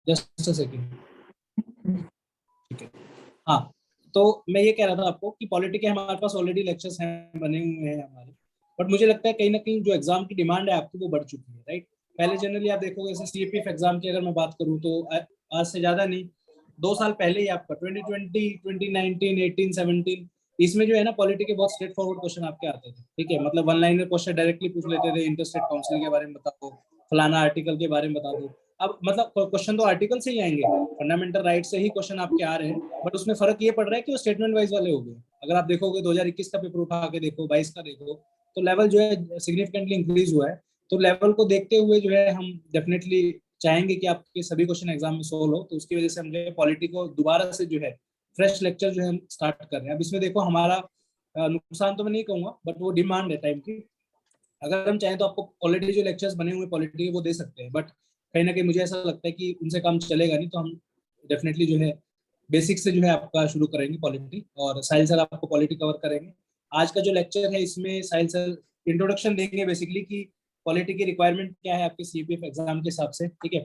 Just a second. ठीक है, हाँ, तो मैं ये कह रहा था आपको कि पॉलिटी के हमारे पास ऑलरेडी लेक्चर्स हैं, बने हुए हैं हमारे, बट मुझे लगता है कहीं ना कहीं जो एग्जाम की डिमांड है आपकी वो बढ़ चुकी है, राइट। पहले जनरली आप देखोगे जैसे सीएपीएफ एग्जाम की अगर मैं बात करूं तो आज से ज्यादा नहीं, 2 साल पहले ही आपका 2020, 2019, 18, 17, इसमें जो है ना पॉलिटी के बहुत स्ट्रेट फॉरवर्ड क्वेश्चन आपके आते थे। ठीक है, मतलब वन लाइनर क्वेश्चन डायरेक्टली पूछ लेते थे, इंटरस्टेट काउंसिल के बारे में बता दो, फलाना आर्टिकल के बारे में बता दो। अब मतलब क्वेश्चन तो आर्टिकल से ही आएंगे, फंडामेंटल राइट से ही क्वेश्चन आपके आ रहे हैं, बट उसमें फर्क ये पड़ रहा है कि वो स्टेटमेंट वाइज वाले हो गए। अगर आप देखोगे 2021 का पेपर उठा के देखो, 22 का देखो, तो लेवल जो है सिग्निफिकेंटली इंक्रीज हुआ है। तो लेवल को देखते हुए जो है हम डेफिनेटली चाहेंगे कि आपके सभी क्वेश्चन एग्जाम में सोल्व हो, तो उसकी वजह से हम जो है पॉलिटी को दोबारा से जो है फ्रेश लेक्चर जो है हम स्टार्ट कर रहे हैं। अब इसमें देखो हमारा नुकसान तो मैं नहीं कहूंगा, बट वो डिमांड है टाइम की। अगर हम चाहें तो आपको ऑलरेडी जो लेक्चर्स बने हुए पॉलिटी के वो दे सकते हैं, बट कहीं ना कहीं मुझे ऐसा लगता है कि उनसे काम चलेगा नहीं, तो हम डेफिनेटली जो है बेसिक से जो है आपका शुरू करेंगे पॉलिटी, और साहिल सर आपको पॉलिटी कवर करेंगे। आज का जो लेक्चर है इसमें साहिल सर इंट्रोडक्शन देंगे बेसिकली कि पॉलिटी की रिक्वायरमेंट क्या है आपके सीपीएफ एग्जाम के हिसाब से। ठीक है,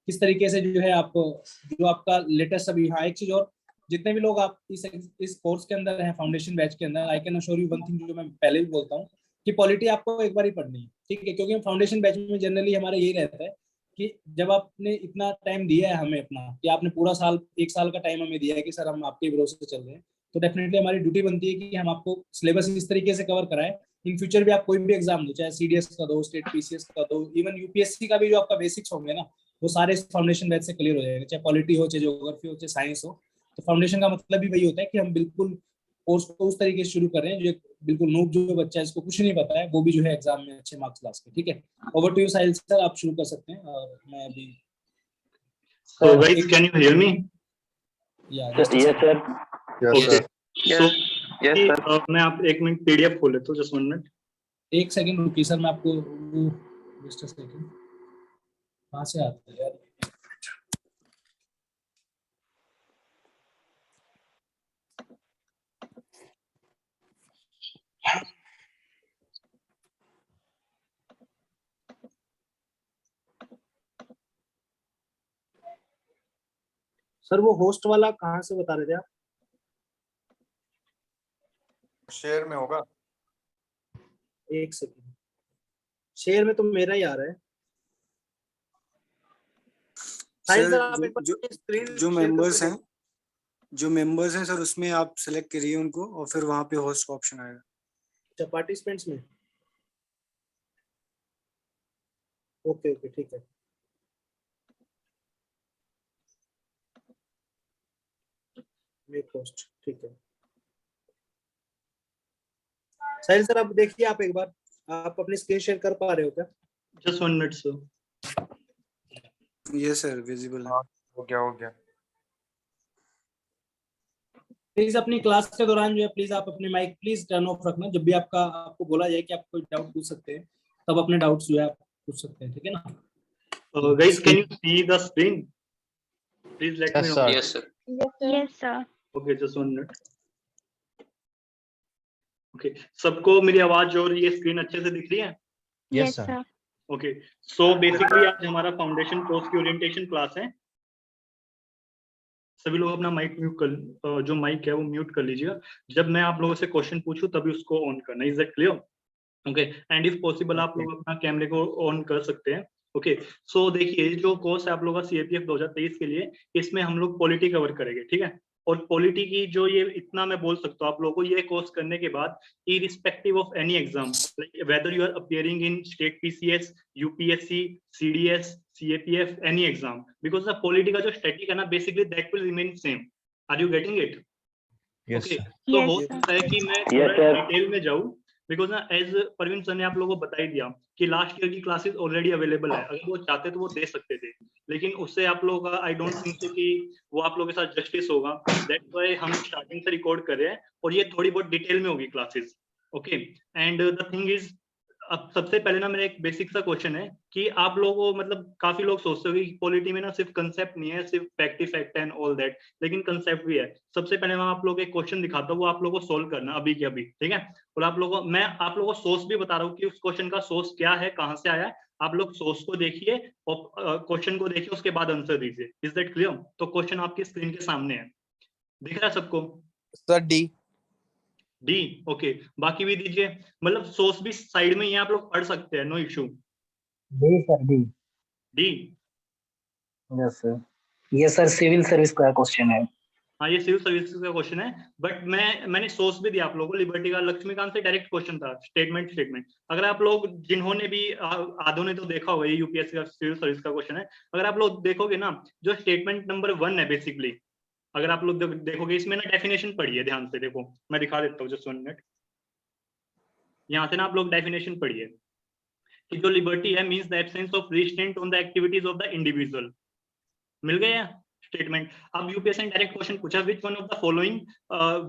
किस तरीके से जो है आप जो आपका लेटेस्ट अभी, हाँ एक चीज और, जितने भी लोग आप इस कोर्स के अंदर हैं, फाउंडेशन बैच के अंदर, I can assure you one thing जो मैं पहले भी बोलता हूँ कि पॉलिटी आपको एक बार ही पढ़नी है। ठीक है, क्योंकि फाउंडेशन बैच में जनरली हमारा यही रहता है कि जब आपने इतना टाइम दिया है हमें अपना, कि आपने पूरा साल, 1 साल का टाइम हमें दिया है कि सर हम आपके भरोसे से चल रहे हैं, तो डेफिनेटली हमारी ड्यूटी बनती है कि हम आपको सिलेबस इस तरीके से कवर कराएं, इन फ्यूचर भी आप कोई भी एग्जाम दो, चाहे सीडीएस का दो, स्टेट पीसीएस का दो, इवन यूपीएससी का भी जो आपका बेसिक्स होंगे ना, वो सारे इस फाउंडेशन बैच से क्लियर हो जाएंगे, चाहे पॉलिटी हो, चाहे ज्योग्राफी हो, चाहे साइंस हो। तो फाउंडेशन का मतलब भी वही होता है कि हम बिल्कुल कोर्स को उस तरीके से शुरू कर रहे हैं जो बिल्कुल नूब जो बच्चा है, इसको कुछ नहीं पता है, वो भी जो है एग्जाम में अच्छे मार्क्स ला सके। ठीक है, over to you Sahil sir, आप शुरू कर सकते हैं। और मैं अभी So guys, can you hear me? yes sir. Yes, Okay. sir. So Yes, sir. मैं आप 1 मिनट पीडीएफ खोल लेता हूँ, जस्ट 1 मिनट। एक सेकंड रुकिए सर, मैं आपको जस्ट अ सेकंड, कहाँ से आता है यार? सर वो होस्ट वाला कहाँ से बता रहे थे आप? शेयर में होगा। एक सेकंड, शेयर में तो मेरा ही आ रहा है। सर आप एक बार स्क्रीन जो मेंबर्स हैं सर, उसमें आप सेलेक्ट करिए उनको और फिर वहां पे होस्ट का ऑप्शन आएगा। अच्छा, पार्टिसिपेंट्स में, ओके ओके ठीक है। मेक होस्ट, ठीक है। साहिल सर आप देखिए, आप एक बार आप अपनी स्क्रीन शेयर कर पा रहे हो क्या? Just 1 minute sir. Yes sir, visible है। हो गया। प्लीज अपनी क्लास के दौरान जो है प्लीज आप अपने माइक प्लीज टर्न ऑफ रखना, जब भी आपको बोला जाए कि आप कोई डाउट पूछ सकते हैं, तब अपने डाउट्स जो है आप पूछ सकते हैं। ठीक है ना? Guys, can you see the screen? Please let me know. Yes, sir. Yes, sir. Okay, just 1 minute. Okay, सबको मेरी आवाज और ये स्क्रीन अच्छे से दिख रही है? Yes, sir. Okay, so basically आज हमारा फाउंडेशन कोर्स की ओरिएंटेशन क्लास है। सभी लोग अपना माइक म्यूट कर, जो माइक है वो म्यूट कर लीजिएगा। जब मैं आप लोगों से क्वेश्चन पूछूं तभी उसको ऑन करना। Is that clear? Okay, and if possible आप लोग अपना कैमरे को ऑन कर सकते हैं। ओके, सो देखिए जो कोर्स है आप लोगों का सीएपीएफ 2023 के लिए, इसमें हम लोग पॉलिटी कवर करेंगे। ठीक है, और पॉलिटी की जो ये इतना मैं बोल सकता हूँ आप लोगों को, ये कोर्स करने के बाद irrespective of any exam, like whether you are appearing in state PCS, UPSC, CDS, CAPF, any exam, because the polity का जो स्टैटिक है ना, basically that will remain same. Are you getting it? Okay, तो हो सकता है कि मैं थोड़ा डिटेल में जाऊँ, बिकॉज ना एज परवीन सर ने आप लोगों को बता ही दिया कि लास्ट ईयर की क्लासेस ऑलरेडी अवेलेबल है, अगर वो चाहते तो वो दे सकते थे, लेकिन उससे आप लोगों का आई डोंट थिंक कि वो आप लोगों के साथ जस्टिस होगा। दैट्स व्हाई हम स्टार्टिंग से रिकॉर्ड कर रहे हैं और ये थोड़ी बहुत डिटेल में होगी classes. Okay, and the thing is अब सबसे पहले ना मेरा एक बेसिक सा क्वेश्चन है कि आप लोगों को मतलब काफी लोग सोचते हो कि पॉलिटी में ना सिर्फ कंसेप्ट नहीं है, सिर्फ fact he fact and all that, लेकिन कंसेप्ट भी है। सबसे पहले मैं आप लोगों को एक क्वेश्चन दिखाता हूँ, वो आप लोगों को सोल्व करना अभी के अभी, ठीक है। और आप लोगों को मैं आप लोगों को सोर्स भी बता रहा हूँ कि उस क्वेश्चन का सोर्स क्या है, कहाँ से आया है। आप लोग सोर्स को देखिए और क्वेश्चन को देखिए, उसके बाद आंसर दीजिए। Is that clear? तो क्वेश्चन आपकी स्क्रीन के सामने है, दिख रहा है सबको? Sir D. D, okay. बाकी भी दीजिए, मतलब सोर्स भी साइड में ही है, आप लोग पढ़ सकते हैं, no issue. D sir D. D, yes sir. ये सर सिविल सर्विस का क्वेश्चन है। हाँ ये सिविल सर्विसेज का क्वेश्चन है, बट मैंने सोर्स भी दिया आप लोगों को, लिबर्टी का, लक्ष्मीकांत से डायरेक्ट क्वेश्चन था, स्टेटमेंट। अगर आप लोग जिन्होंने भी आधों ने तो देखा होगा, ये यूपीएससी का सिविल सर्विस का क्वेश्चन है। अगर आप लोग देखोगे ना, जो स्टेटमेंट नंबर 1 है बेसिकली, अगर आप लोग देखोगे इसमें ना डेफिनेशन पढ़िए ध्यान से, देखो मैं दिखा देता हूँ, जस्ट 1 मिनट। यहाँ से ना आप लोग डेफिनेशन पढ़िए कि जो लिबर्टी है means the absence of restraint on the activities of the individual. मिल गया स्टेटमेंट। अब यूपीएससी ने डायरेक्ट क्वेश्चन पूछा, which one of the following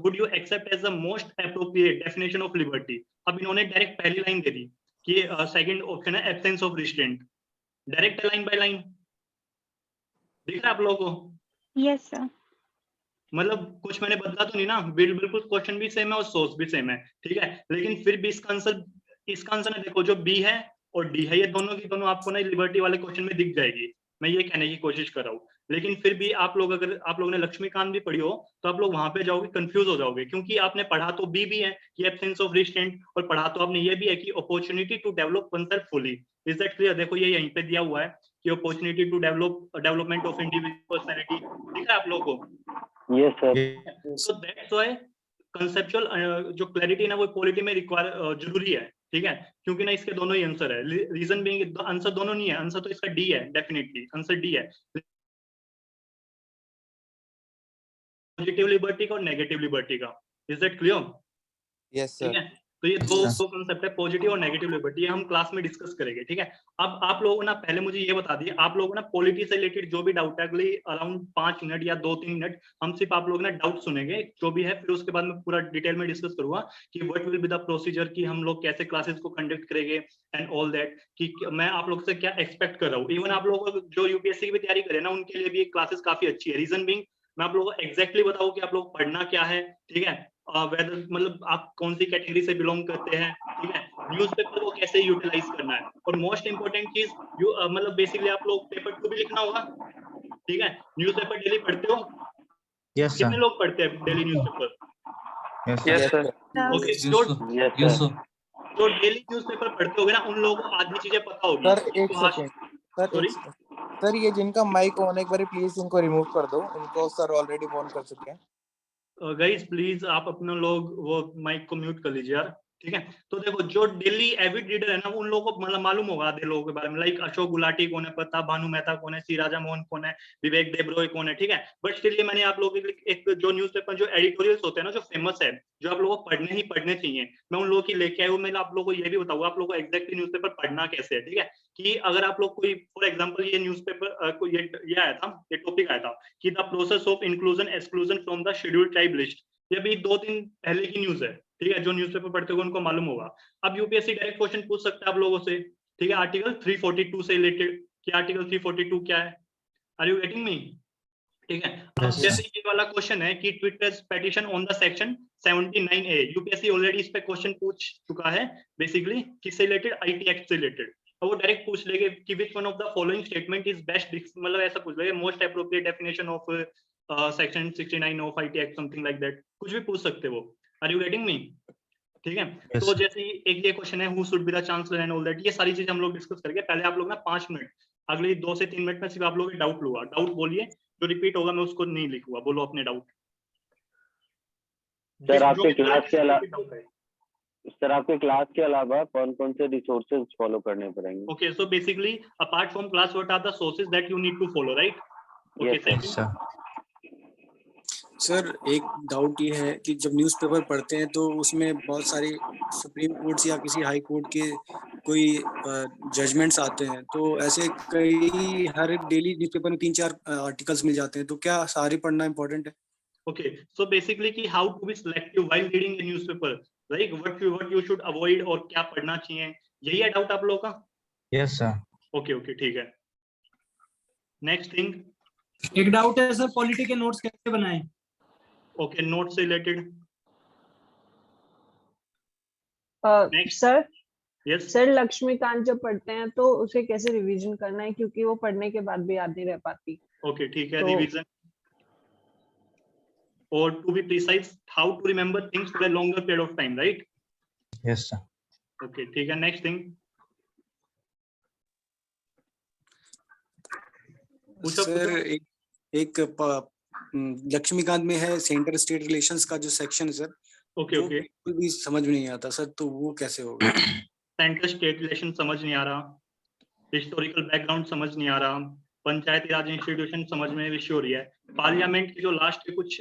would you accept as the most appropriate definition of liberty. अब इन्होंने direct पहली line दे दी कि सेकंड ऑप्शन है absence of restraint, direct line by line. दिख रहा है आप लोगों को? Yes sir. मतलब कुछ मैंने बदला तो नहीं ना, बिल्कुल क्वेश्चन भी सेम है और सोर्स भी सेम है, ठीक है। लेकिन फिर भी इसका आंसर ना देखो, जो बी है और डी है, ये दोनों की दोनों आपको ना लिबर्टी वाले क्वेश्चन में दिख जाएगी। मैं ये कहने की कोशिश कर रहा हूँ, लेकिन फिर भी आप लोग, अगर आप लोगों ने लक्ष्मीकांत भी पढ़ी हो तो आप लोग वहां पे जाओगे, कंफ्यूज हो जाओगे, क्योंकि आपने पढ़ा तो बी है कि एब्सेंस ऑफ रिस्ट्रेंट, और पढ़ा तो आपने ये भी है कि opportunity to develop oneself fully. Is that clear? देखो ये यहीं पे दिया हुआ है कि opportunity to development of individual personality. दिख रहा है आप लोगों को? Yes sir. So that's why conceptual जो क्लैरिटी ना वो पॉलिटी में जरूरी है, ठीक है, क्योंकि ना इसके दोनों ही आंसर है। रीजन बीइंग आंसर दोनों नहीं है, आंसर तो इसका डी है, डेफिनेटली आंसर डी है, पॉजिटिव लिबर्टी का और नेगेटिव लिबर्टी का। Is that clear? यस ठीक सर। है, तो ये दो कंसेप्ट है, पॉजिटिव और नेगेटिव लिबर्टी, ये हम क्लास में डिस्कस करेंगे, ठीक है। अब आप लोगों ना पहले मुझे ये बता दिए, आप लोगों ना पॉलिटी से रिलेटेड जो भी डाउट है, अगली अराउंड 5 मिनट या 2-3 मिनट हम सिर्फ आप लोग ना डाउट सुनेंगे जो भी है, फिर उसके बाद मैं पूरा डिटेल में डिस्कस करूंगा कि what will be the procedure, कि हम लोग कैसे क्लासेस को कंडक्ट करेंगे एंड ऑल दैट, कि मैं आप लोग से क्या एक्सपेक्ट कर रहा हूँ। इवन आप लोगों को जो यूपीएससी की भी तैयारी करें ना, उनके लिए भी क्लासेस काफी अच्छी है। रीजन बीइंग मैं आप लोगों को एग्जैक्टली बताऊँ कि आप लोग पढ़ना क्या है, ठीक है, वेदर मतलब आप कौन सी कैटेगरी से बिलोंग करते हैं, ठीक है, न्यूज़पेपर को कैसे यूटिलाइज करना है, और मोस्ट इंपोर्टेंट चीज मतलब बेसिकली आप लोग पेपर 2 भी लिखना होगा, ठीक है। न्यूज़पेपर डेली पढ़ते हो? यस कितने सर। लोग पढ़ते हैं daily newspaper? Yes yes sir. Sir. Okay, yes sir. जो डेली न्यूज़पेपर पढ़ते होगे ना, उन लोगों को आधी चीजें पता होगी। सर एक तो आज सेकेंड सर, सॉरी, सर ये जिनका माइक ऑन है एक बार प्लीज इनको रिमूव कर दो, इनको सर ऑलरेडी ऑन कर चुके हैं। गाइस प्लीज आप अपने लोग वो माइक को म्यूट कर लीजिए यार, ठीक है। तो देखो जो डेली एविड रीडर है ना, उन लोगों को मतलब मालूम होगा आधे लोगों के बारे में, लाइक अशोक गुलाटी कौन है, प्रताप भानु मेहता कौन है, सी राजा मोहन कौन है, विवेक देबरॉय कौन है, ठीक है। बट स्टिल ये मैंने आप लोगों के लिए एक जो न्यूज़पेपर जो एडिटोरियल्स होते हैं ना, जो फेमस है, जो आप लोगों को पढ़ने ही पढ़ने चाहिए, मैं उन लोगों की लेके आया हूँ। मैं आप लोगों को ये भी बताऊंगा आप लोगों को एग्जैक्टली न्यूज़पेपर पढ़ना कैसे है, ठीक है। कि अगर आप लोग कोई फॉर एग्जांपल ये न्यूज़पेपर ये आया था, ये टॉपिक आया था कि the process of inclusion exclusion from the scheduled tribe list, ये भी 2 दिन पहले की न्यूज है, ठीक है। जो न्यूज़पेपर पढ़ते हो उनको मालूम होगा। अब यूपीएससी डायरेक्ट क्वेश्चन पूछ सकता है आप लोगों से, ठीक है, आर्टिकल 342 से रिलेटेड कि आर्टिकल 342 क्या है। Are you getting me? ठीक है। अब Yes, जैसे ये वाला क्वेश्चन है कि Twitter's petition on the section 79A, UPSC already इस पे क्वेश्चन पूछ चुका है बेसिकली, किससे रिलेटेड, आईटी एक्ट से रिलेटेड। और वो डायरेक्ट पूछ लेंगे कि which one of the following statement is best, मतलब ऐसा पूछ लेंगे, most appropriate definition of section 69 of IT act, something like that, कुछ भी पूछ सकते हो। Are you getting me? ठीक है। Yes, तो sir. जैसे एक ये क्वेश्चन है, who should be the chancellor and all that, ये सारी चीजें हम लोग डिस्कस करेंगे। पहले आप लोग ना 5 मिनट, अगले 2 से 3 मिनट में सिर्फ आप लोग डाउट लूंगा, डाउट बोलिए, जो रिपीट होगा मैं उसको नहीं लिखूंगा, बोलो अपने डाउट। सर आपके क्लास के अलावा सर आपके क्लास के अलावा कौन कौन से रिसोर्सेज फॉलो करने पड़ेंगे? Okay, so basically apart from class what are the sources that you need to follow, right? Okay, Yes, sir. Sir एक डाउट ये है कि जब न्यूज़पेपर पढ़ते हैं तो उसमें बहुत सारी सुप्रीम कोर्ट या किसी हाई कोर्ट के कोई जजमेंट्स आते हैं, तो ऐसे कई हर एक डेली न्यूज़पेपर में 3-4 आर्टिकल्स मिल जाते हैं, तो क्या सारे पढ़ना इम्पोर्टेंट है? Okay, so basically कि how to be selective while reading a newspaper, like what you should avoid और क्या पढ़ना चाहिए, यही है डाउट आप लोगों का? Yes, sir. ओके ओके ठीक है। नेक्स्ट थिंग, एक डाउट है सर, पॉलिटी के नोट्स कैसे बनाएं? ओके नोट से related next. Sir yes sir Laxmikanth जब पढ़ते हैं तो उसे कैसे रिवीजन करना है, क्योंकि वो पढ़ने के बाद भी याद नहीं रह पाती। ओके ठीक है, तो- रिवीजन और to be precise how to remember things for a longer period of time, right? Yes, sir. Okay ठीक है, नेक्स्ट थिंग सर एक लक्ष्मीकांत में है सेंटर स्टेट रिलेशंस का जो सेक्शन है सर, ओके वो ओके बिल्कुल भी समझ में नहीं आता सर, तो वो कैसे होगा? सेंटर स्टेट रिलेशन समझ नहीं आ रहा, हिस्टोरिकल बैकग्राउंड समझ नहीं आ रहा, पंचायती राज इंस्टीट्यूशन समझ में इश्यू हो रही है, पार्लियामेंट की जो लास्ट के कुछ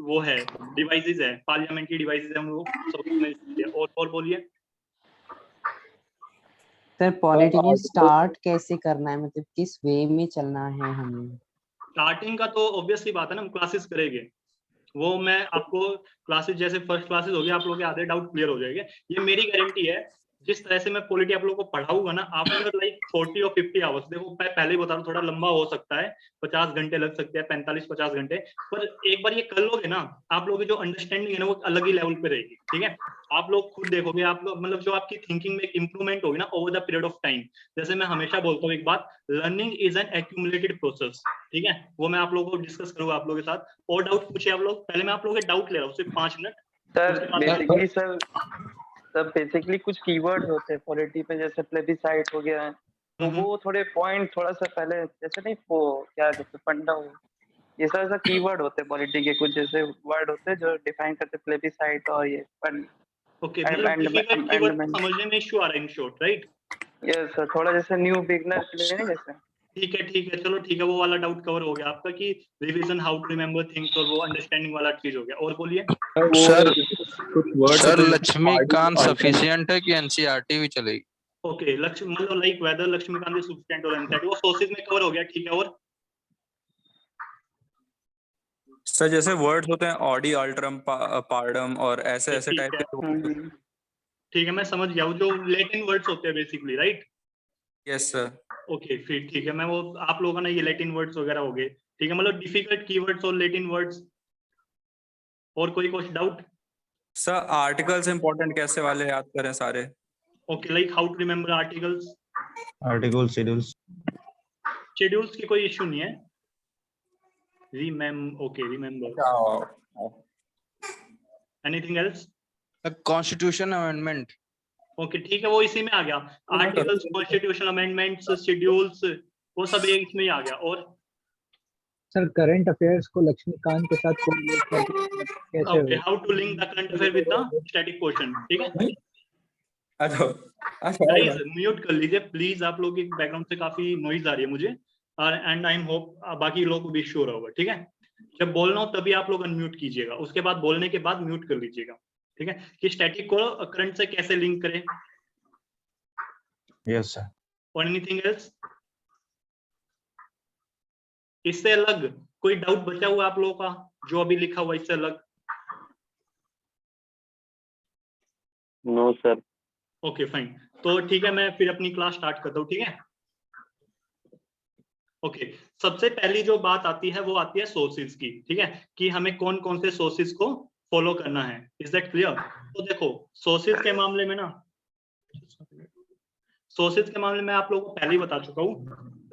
वो है डिवाइसेस है, पार्लियामेंट्री डिवाइसेस है वो सब में और बोलिए। सर पॉलिटी को स्टार्ट कैसे करना है, मतलब किस वे में चलना है हमें? स्टार्टिंग का तो ऑब्वियसली बात है ना, हम क्लासेस करेंगे, वो मैं आपको क्लासेस जैसे फर्स्ट क्लासेस हो गया, आप लोगों के आधे डाउट क्लियर हो जाएंगे, ये मेरी गारंटी है। जिस तरह से मैं पॉलिटी आप लोगों को पढ़ाऊंगा ना, आफ्टर लाइक 40 और 50 आवर्स, देखो मैं पहले ही बता रहा हूँ थोड़ा लंबा हो सकता है, 50 घंटे लग सकते हैं, 45-50 घंटे, पर एक बार ये कर लोगे ना, आप लोगों की जो अंडरस्टैंडिंग है ना वो अलग ही लेवल पे रहेगी, ठीक है? आप लोग खुद देखोगे, आप लोग मतलब जो आपकी थिंकिंग में एक इंप्रूवमेंट होगी ना over the period of time. जैसे मैं हमेशा बोलता हूँ एक बात, learning is an accumulated process, ठीक है? वो मैं आप लोगों को डिस्कस करूंगा आप लोगों के साथ। और डाउट पूछिए आप लोग, पहले मैं आप लोगों के डाउट ले रहा हूँ सिर्फ 5 मिनट। सर बेसिकली कुछ कीवर्ड्स होते हैं पॉलिटी पे, जैसे प्लेबिसाइट हो गया, तो वो थोड़े पॉइंट थोड़ा सा पहले, जैसे नहीं वो क्या कहते हैं फंडा हो, ये सब कीवर्ड होते हैं पॉलिटी के, कुछ जैसे वर्ड होते हैं जो डिफाइन करते हैं प्लेबिसाइट और ये फंड। ओके मतलब डिफिकल्ट कीवर्ड समझने में इश्यू आ रहा है in short, right? Yes sir, थोड़ा जैसे न्यू बिगनर के लिए नहीं, जैसे ठीक है चलो ठीक है, वो वाला डाउट कवर हो गया आपका कि revision how to remember things, और वो अंडरस्टैंडिंग वाला चीज हो गया। और बोलिए सर लक्ष्मीकांत सफिशिएंट है कि एनसीईआरटी भी चलेगी? ओके लक्ष्मी मतलब like whether Laxmikanth is sufficient और एनसीईआरटी, वो सोर्सेज में कवर हो गया, ठीक है? और सर जैसे वर्ड्स होते हैं ऑडी, अल्ट्रम, पार्डम और ऐसे ऐसे टाइप के। ठीक है मैं समझ गया, वो जो लैटिन वर्ड्स होते हैं basically, right? Yes sir. Okay फिर ठीक है, मैं वो आप लोगों का ना ये लैटिन वर्ड्स वगैरह हो गए, ठीक है? मतलब डिफिकल्ट कीवर्ड्स और लैटिन वर्ड्स। और कोई डाउट? सर आर्टिकल्स इंपॉर्टेंट कैसे वाले याद करें सारे? Okay like how to remember articles, schedules schedules की कोई इशू नहीं है। Remember anything else? Constitution amendment. Okay ठीक है, वो इसी में आ गया, आर्टिकल्स, कॉन्स्टिट्यूशन अमेंडमेंट्स, शेड्यूल्स, वो सब एक इसमें ही आ गया। और सर करंट अफेयर्स को लक्ष्मीकांत के साथ कोरिलेट करके कैसे? Okay how to link the current affair with the static portion, ठीक है? गाइस म्यूट कर लीजिए प्लीज, आप लोगों की बैकग्राउंड से काफी नॉइज आ रही है मुझे, एंड आई एम होप बाकी लोगों को भी श्योर होगा, ठीक है? जब बोलना हो तभी आप लोग अनम्यूट कीजिएगा, उसके बाद बोलने के बाद म्यूट कर लीजिएगा, ठीक है? कि स्टैटिक को करंट से कैसे लिंक करें। Yes sir. और एनीथिंग एल्स? इससे अलग कोई डाउट बचा हुआ आप लोगों का जो अभी लिखा हुआ, इससे अलग? No sir. ओके फाइन, तो ठीक है मैं फिर अपनी क्लास स्टार्ट करता हूँ, ठीक है? ओके सबसे पहली जो बात आती है वो आती है सोर्सेज की, ठीक है? कि हमें कौन कौन से सोर्सेज को फॉलो करना है, इज दैट क्लियर? तो देखो सोर्सेज के मामले में ना, सोर्सेज के मामले में आप लोगों को पहले ही बता चुका हूँ,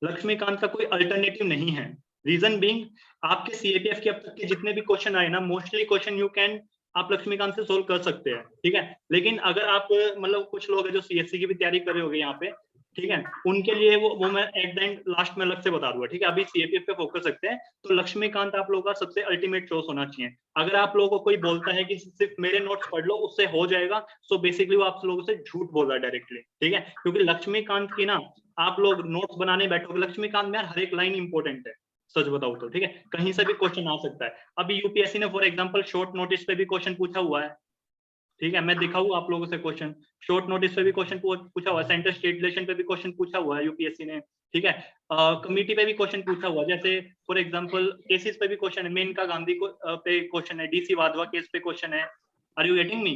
लक्ष्मीकांत का कोई अल्टरनेटिव नहीं है। रीजन बीइंग, आपके सीएपीएफ के अब तक के जितने भी क्वेश्चन आए ना, मोस्टली क्वेश्चन यू कैन आप लक्ष्मीकांत से सोल्व कर सकते हैं, ठीक है? लेकिन अगर आप मतलब कुछ लोग हैं जो सीएससी की भी तैयारी कर रहे होंगे यहाँ पे, ठीक है? उनके लिए वो मैं एट द एंड लास्ट में अलग से बता दूंगा, ठीक है? अभी सीएपीएफ पे फोकस रखते हैं, तो लक्ष्मीकांत आप लोगों का सबसे अल्टीमेट चॉइस होना चाहिए। अगर आप लोगों को कोई बोलता है कि सिर्फ मेरे नोट्स पढ़ लो उससे हो जाएगा, सो बेसिकली वो आप लोगों से झूठ बोल रहा है डायरेक्टली, ठीक है? क्योंकि लक्ष्मीकांत की ना आप लोग नोट्स बनाने बैठोगे, लक्ष्मीकांत में हर एक लाइन इंपॉर्टेंट है, सच बताओ तो, ठीक है? कहीं से भी क्वेश्चन आ सकता है। अभी यूपीएससी ने फॉर एग्जांपल शॉर्ट नोटिस पे भी क्वेश्चन पूछा हुआ है, ठीक है? मैं दिखाऊं आप लोगों से क्वेश्चन, शॉर्ट नोटिस पे भी क्वेश्चन पूछा हुआ है, सेंटर स्टेट रिलेशन पे भी क्वेश्चन पूछा हुआ है यूपीएससी ने, ठीक है? कमिटी पे भी क्वेश्चन पूछा हुआ है, जैसे फॉर एग्जांपल केसेस पे भी क्वेश्चन है, मेनका गांधी पे क्वेश्चन है, डीसी वाधवा केस पे क्वेश्चन है। Are you getting me?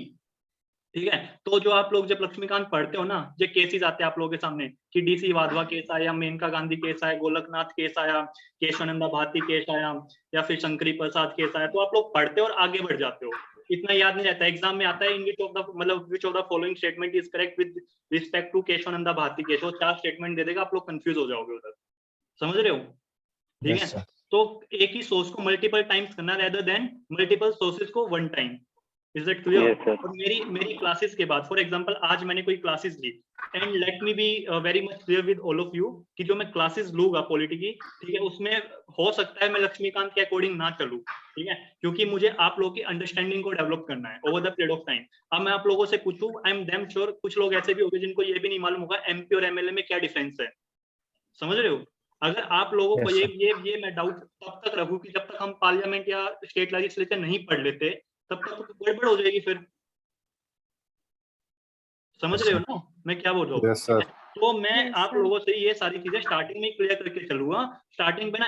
ठीक है। तो जो आप लोग जब लक्ष्मीकांत पढ़ते हो ना, जो केसेस आते हैं आप लोगों के सामने कि डीसी वाधवा केस आया, मेनका गांधी केस आया, गोलकनाथ केस आया, केशवानंदा भारती केस आया, या फिर शंकरी प्रसाद केस आया, तो आप लोग पढ़ते हो और आगे बढ़ जाते हो, इतना याद नहीं रहता। एग्जाम में आता है इन विच ऑफ द मतलब which of the following statement is correct with respect to Kesavananda Bharati case, वो 4 स्टेटमेंट दे देगा, आप लोग कंफ्यूज हो जाओगे उधर, समझ रहे हो? ठीक है। तो एक ही सोर्स को मल्टीपल टाइम्स करना रेदर देन मल्टीपल सोर्सेज को one time. Is that clear? और मेरी क्लासेस के बाद, फॉर एग्जांपल आज मैंने कोई क्लासेस ली, and let me be very much clear with all of you कि जो मैं क्लासेस लूंगा पॉलिटी की, ठीक है, उसमें हो सकता है मैं लक्ष्मीकांत के अकॉर्डिंग ना चलूं, ठीक है, क्योंकि मुझे आप लोगों की अंडरस्टैंडिंग को डेवलप करना है over the period of time. अब मैं आप लोगों से पूछूं, आई एम डैम श्योर कुछ लोग ऐसे भी होंगे जिनको ये भी नहीं मालूम होगा एमपी और एमएलए में क्या डिफरेंस है, समझ रहे हो? अगर आप लोगों को ये मैं डाउट तब तक रखूं कि जब तक हम पार्लियामेंट या स्टेट लेजिस्लेचर नहीं पढ़ लेते, तब तक तो गड़बड़ हो जाएगी फिर, समझ रहे हो ना मैं क्या बोल रहा हूँ? Yes sir. तो मैं आप लोगों से ये सारी चीजें स्टार्टिंग में क्लियर करके चलूंगा। स्टार्टिंग पे ना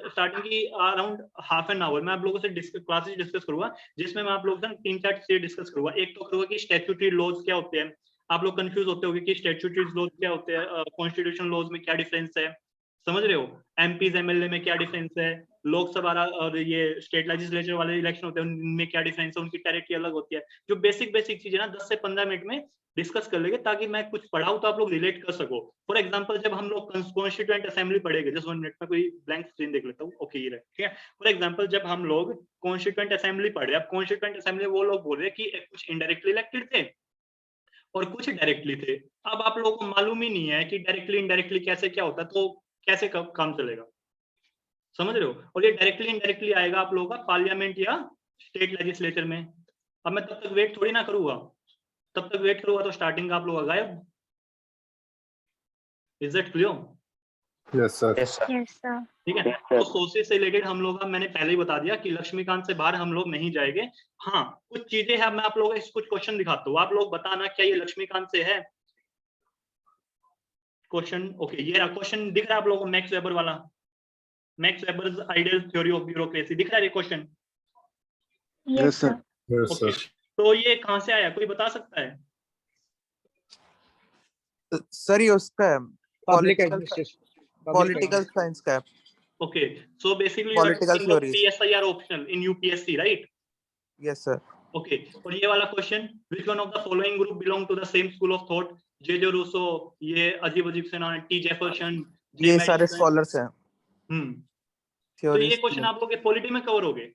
स्टार्टिंग की अराउंड हाफ एन आवर मैं आप लोगों से क्लासेस डिस्कस करूंगा, जिसमें मैं आप लोगों से 3-4 चीजें डिस्कस करूंगा। एक तो करूंगा कि स्टैट्यूटरी लॉज क्या होते हैं, आप लोग कंफ्यूज होते होंगे कि स्टैट्यूटरी लॉज क्या होते हैं, कॉन्स्टिट्यूशन लॉज में क्या डिफरेंस है, समझ रहे हो? एमपीज एमएलए में क्या डिफरेंस है, लोकसभा और ये स्टेट लेजिस्लेचर वाले इलेक्शन होते हैं उनमें क्या डिफरेंस है, उनकी टेरिटरी अलग होती है। जो बेसिक चीजें ना 10 से 15 मिनट में डिस्कस कर लेंगे, ताकि मैं कुछ पढ़ाऊं तो आप लोग रिलेट कर सको। फॉर एग्जांपल जब हम लोग कॉन्स्टिट्यूएंट असेंबली पढ़ेंगे, जस्ट 1 मिनट में कोई ब्लैंक स्क्रीन देख लेता हूँ, ओके ये रहा, ठीक है। फॉर एग्जांपल जब हम लोग कॉन्स्टिट्यूएंट असेंबली पढ़े, अब कॉन्स्टिट्यूएंट असेंबली वो लोग बोल रहे कि कुछ इनडायरेक्टली इलेक्टेड थे और कुछ डायरेक्टली थे। अब आप लोगों को मालूम ही नहीं है कि डायरेक्टली इनडायरेक्टली कैसे क्या होता है, तो कैसे काम चलेगा, समझ रहे हो? और ये डायरेक्टली इनडायरेक्टली आएगा आप लोगों का पार्लियामेंट या स्टेट लेजिस्लेचर में। अब मैं तब तक वेट थोड़ी ना करूंगा, तब तक वेट करूंगा तो स्टार्टिंग का आप लोग गायब। Is that clear? Yes sir. ठीक है। तो सोर्सेज से रिलेटेड हम लोग, मैंने पहले ही बता दिया कि लक्ष्मीकांत से बाहर हम लोग नहीं जाएंगे। हाँ कुछ चीजें हैं, मैं आप लोगों को कुछ क्वेश्चन दिखाता हूँ, आप लोग बताना क्या ये लक्ष्मीकांत से है क्वेश्चन। ओके ये रहा क्वेश्चन, दिख रहा है आप लोगों को मैक्स वेबर वाला, max Weber's ideal theory of bureaucracy, दिख रहा है ये question? Yes sir. Yes sir. तो ये कहाँ से आया, कोई बता सकता है? सर ये उसका है public political administration, political science का है। Okay, so basically you are Political talking of theories. PSIR optional in UPSC, right? Yes sir. Okay, और ये वाला question, which one of the following group belong to the same school of thought? J Rousseau, ये अजीब से नाम, T Jefferson, ये सारे scholars हैं। तो ये क्वेश्चन आप लोग के पॉलिटी में कवर हो गए?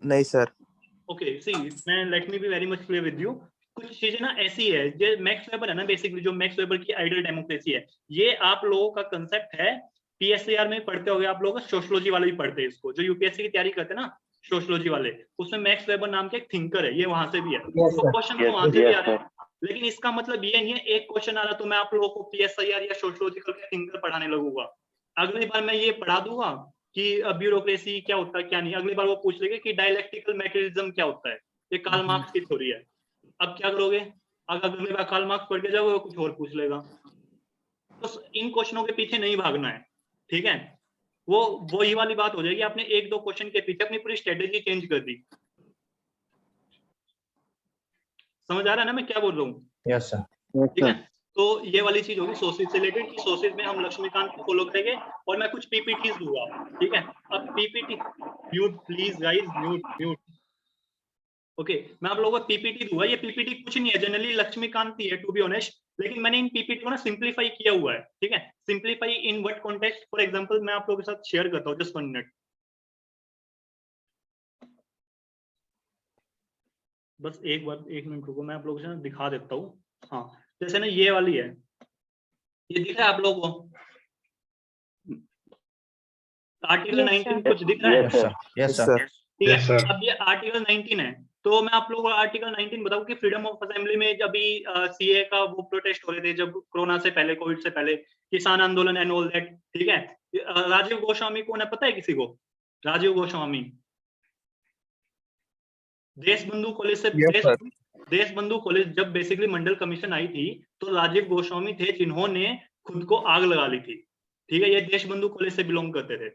नहीं सर। ओके सी, मैं late me be very much clear with you. कुछ चीजें ना ऐसी है, जो मैक्स वेबर है ना, बेसिकली जो मैक्स वेबर की आइडियल डेमोक्रेसी है, ये आप लोगों का कंसेप्ट है। पीएससीआर में पढ़ते होगे आप लोग, सोशियोलॉजी वाले भी पढ़ते हैं इसको, जो यूपीएससी की तैयारी करते हैं ना सोशियोलॉजी वाले, उसमें मैक्स वेबर नाम के एक थिंकर है, ये वहां से भी है, तो क्वेश्चन तो वहां से भी आ रहे हैं। लेकिन इसका मतलब ये नहीं है एक क्वेश्चन आ रहा तो मैं आप लोगों को पीएसआईआर या सोशियोलॉजिकल के थिंकर पढ़ाने लगूंगा। अगली बार मैं ये पढ़ा दूंगा कि ब्यूरोक्रेसी क्या होता है क्या नहीं, अगली बार वो पूछ लेंगे कि डायलेक्टिकल मैटेरियलिज्म क्या होता है, ये कार्ल मार्क्स की थ्योरी है। अब क्या करोगे, अगर अगली बार कार्ल मार्क्स पढ़ के जाओगे कुछ और पूछ लेगा। तो इन क्वेश्चनों के पीछे नहीं भागना है, ठीक है। वो ही वाली बात हो जाएगी, आपने 1-2 क्वेश्चन के पीछे अपनी पूरी स्ट्रेटेजी चेंज कर दी। समझ आ रहा है ना मैं क्या बोल रहा हूँ? Yes sir. ठीक है। तो ये वाली चीज होगी सोर्सेज से रिलेटेड, कि सोर्सेज में हम लक्ष्मीकांत को फॉलो करेंगे और मैं कुछ पीपीटीज दूंगा, ठीक है। अब PPT mute please guys, mute. Okay, मैं आप लोगों को पीपीटी दूंगा। ये पीपीटी कुछ नहीं है, जनरली लक्ष्मीकांत ही है टू बी ऑनेस्ट, लेकिन मैंने इन पीपीटी को ना सिंप्लीफाई किया हुआ है, ठीक है। Simplify in what context, for example मैं आप लोगों के साथ शेयर करता हूँ, जस्ट 1 मिनट, बस एक मिनट रुको, मैं आप लोगों से दिखा देता हूँ। हाँ जैसे ना ये वाली है, ये दिख रहा है आप लोगों को आर्टिकल 19 कुछ दिख रहा है? Yes sir. ठीक है। अब ये आर्टिकल 19 है, तो मैं आप लोगों को आर्टिकल 19 बताऊं कि फ्रीडम ऑफ असेंबली में जब भी सीए का वो प्रोटेस्ट हो रहे थे, जब कोरोना से पहले, कोविड से पहले, किसान आंदोलन एंड ऑल दैट, ठीक है। राजीव गोस्वामी कौन है पता है किसी को? राजीव गोस्वामी देशबंधु कॉलेज से, देशबंधु कॉलेज जब बेसिकली मंडल कमीशन आई थी, तो राजीव गोस्वामी थे जिन्होंने खुद को आग लगा ली थी, ठीक है। ये देशबंधु कॉलेज से बिलोंग करते थे,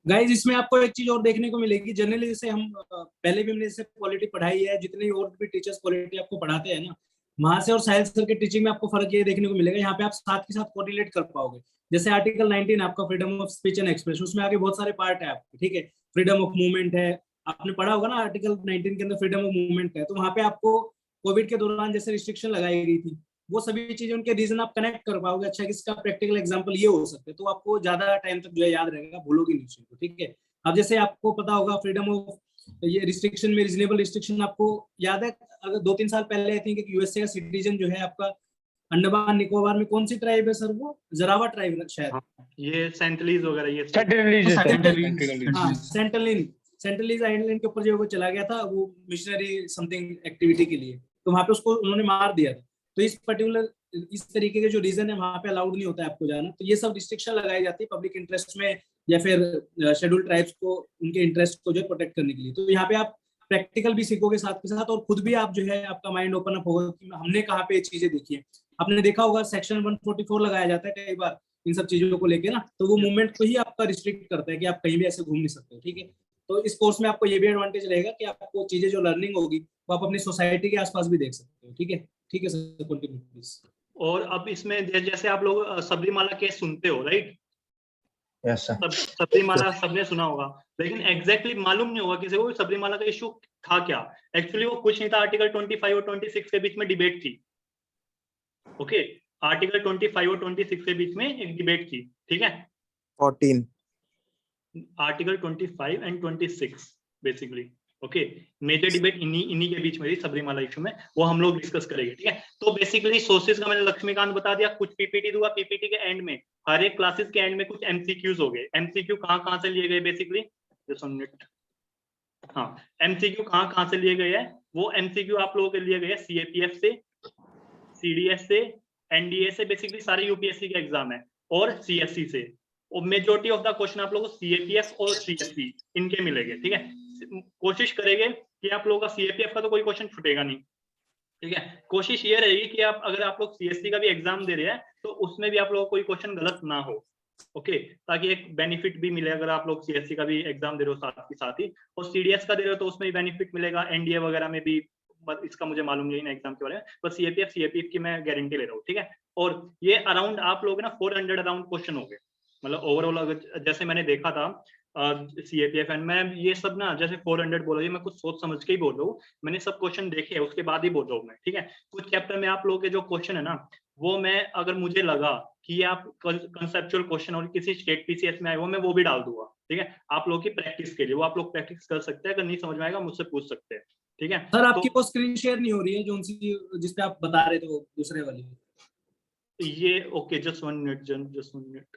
गाइज इसमें आपको एक चीज और देखने को मिलेगी, जनरली जैसे हम पहले भी हमने जैसे पॉलिटी पढ़ाई है, जितने और भी टीचर्स पॉलिटी आपको पढ़ाते हैं ना, वहां से और साहिल सर के टीचिंग में आपको फर्क ये देखने को मिलेगा, यहाँ पे आप साथ के साथ कोरिलेट कर पाओगे। जैसे आर्टिकल 19 आपका freedom of speech and expression, उसमें आगे बहुत सारे पार्ट है आपके, ठीक है। फ्रीडम ऑफ मूवमेंट है, आपने पढ़ा होगा ना, आर्टिकल 19 के अंदर फ्रीडम ऑफ मूवमेंट है। तो वहां पे आपको कोविड के दौरान जैसे रिस्ट्रिक्शन लगाई गई थी, वो सभी चीजें उनके रीजन आप कनेक्ट कर पाओगे। अच्छा, इसका प्रैक्टिकल एग्जांपल ये हो सकते हैं, तो आपको ज्यादा टाइम तक जो है याद रहेगा, भूलोगे नहीं उसको, ठीक है। अब जैसे आपको पता होगा फ्रीडम ऑफ ये रिस्ट्रिक्शन में रीजनेबल रिस्ट्रिक्शन आपको याद है, अगर 2-3 साल पहले आई थिंक यूएसए का सिटीजन जो है आपका अंडमान निकोबार में, कौन सी ट्राइब है सर वो, जरावा ट्राइब है शायद। ये सेंटिनलीज वगैरह, ये सेंटिनलीज आइलैंड के ऊपर जो वो चला गया था, वो मिशनरी समथिंग एक्टिविटी के लिए, तो वहां पे उसको उन्होंने मार दिया था। तो इस पर्टिकुलर इस तरीके के जो रीजन है वहां पे अलाउड नहीं होता है आपको जाना। तो ये सब रिस्ट्रिक्शन लगाई जाती है पब्लिक इंटरेस्ट में, या फिर शेड्यूल्ड ट्राइब्स को उनके इंटरेस्ट को जो प्रोटेक्ट करने के लिए। तो यहाँ पे आप प्रैक्टिकल भी सीखोगे साथ के साथ, और खुद भी आप जो है आपका माइंड ओपन अप होगा कि हमने कहाँ पे ये चीजें देखी है। आपने देखा होगा सेक्शन 144 लगाया जाता है कई बार इन सब चीजों को लेके ना, तो वो मूवमेंट को ही आपका रिस्ट्रिक्ट करता है कि आप कहीं भी ऐसे घूम नहीं सकते, ठीक है। तो इस कोर्स में आपको ये भी एडवांटेज रहेगा कि आपको चीजें जो लर्निंग होगी वो आप अपनी सोसाइटी के आसपास भी देख सकते हो, ठीक है। ठीक है सर, कंटिन्यू प्लीज। और अब इसमें जैसे आप लोग सबरीमाला केस सुनते हो, राइट? Yes sir. सबरीमाला सबने सुना होगा, लेकिन एग्जैक्टली मालूम नहीं होगा किसी को सबरीमाला का इशू था क्या। एक्चुअली वो कुछ नहीं था, आर्टिकल 25 और 26 के बीच में डिबेट थी। ओके, आर्टिकल 25 और 26 के बीच में एक डिबेट थी, ठीक है। 14 article 25 and 26 basically, okay. Major debate इन्हीं के बीच में थी सबरीमाला इशू में, वो हम लोग डिस्कस करेंगे, ठीक है। तो बेसिकली सोर्सेज का मैंने लक्ष्मीकांत बता दिया, कुछ पीपीटी दूंगा, पीपीटी के एंड में, हर एक क्लासेस के एंड में कुछ एमसीक्यूज हो गए। एमसीक्यू कहाँ से लिए गए बेसिकली, जस्ट वन मिनट, हाँ, एमसीक्यू कहाँ से लिए गए हैं, वो एमसीक्यू आप लोगों के लिए गए सीएपीएफ से, सीडीएस से, एनडीए से, बेसिकली सारे यूपीएससी के एग्जाम है, और सीएससी से। और मेजॉरिटी ऑफ द क्वेश्चन आप लोगों को सीएपीएफ और सीएससी इनके मिलेंगे, ठीक है। कोशिश करेंगे कि आप लोगों का सीएपीएफ का तो कोई क्वेश्चन छूटेगा नहीं, ठीक है। कोशिश ये रहेगी कि आप अगर आप लोग सीएससी का भी एग्जाम दे रहे हैं तो उसमें भी आप लोगों को कोई क्वेश्चन गलत ना हो, ओके, ताकि एक बेनिफिट भी मिले अगर आप लोग सीएससी का भी एग्जाम दे रहे हो साथ के साथ ही, और सीडीएस का दे रहे हो तो उसमें भी बेनिफिट मिलेगा, एनडीए वगैरह में भी, इसका मुझे मालूम नहीं है एग्जाम के बारे में, बस सीएपीएफ की मैं गारंटी ले रहा हूँ, ठीक है। और ये अराउंड आप लोग ना 400 अराउंड क्वेश्चन हो गए, मतलब ओवरऑल अगर जैसे मैंने देखा था सीएपीएफ एंड मैं ये सब ना, जैसे 400 बोल रही है, मैं कुछ सोच समझ के ही बोल रहा हूँ, मैंने सब क्वेश्चन देखे हैं उसके बाद ही बोल रहा हूँ मैं, ठीक है। कुछ चैप्टर में आप लोगों के जो क्वेश्चन है ना, वो मैं अगर मुझे लगा कि आप कंसेप्चुअल क्वेश्चन और किसी स्टेट पीसीएस में आए हो, मैं वो भी डाल दूंगा, ठीक है, आप लोगों की प्रैक्टिस के लिए। वो आप लोग प्रैक्टिस कर सकते हैं, अगर नहीं समझ में आएगा मुझसे पूछ सकते हैं, ठीक है। सर आपकी वो स्क्रीन शेयर नहीं हो रही है, जो उनसी जिसपे आप बता रहे थे वो दूसरे वाली ये, okay, just one minute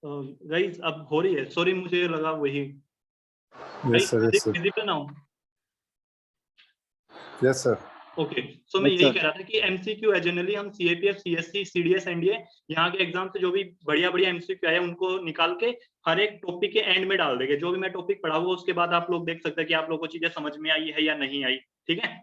guys, अब हो रही है, सॉरी मुझे लगा वही। Yes sir, yes sir, visible now? Yes sir. Okay, so मैं यही कह रहा था कि एमसीक्यू है, जनरली हम सीएपीएफ, सीएससी, सीडीएस, एनडीए, यहाँ के एग्जाम से जो भी बढ़िया एमसीक्यू आया उनको निकाल के हर एक टॉपिक के एंड में डाल देंगे। जो भी मैं टॉपिक पढ़ाऊंगा उसके बाद आप लोग देख सकते हैं कि आप लोगों को चीजें समझ में आई है या नहीं आई, ठीक है,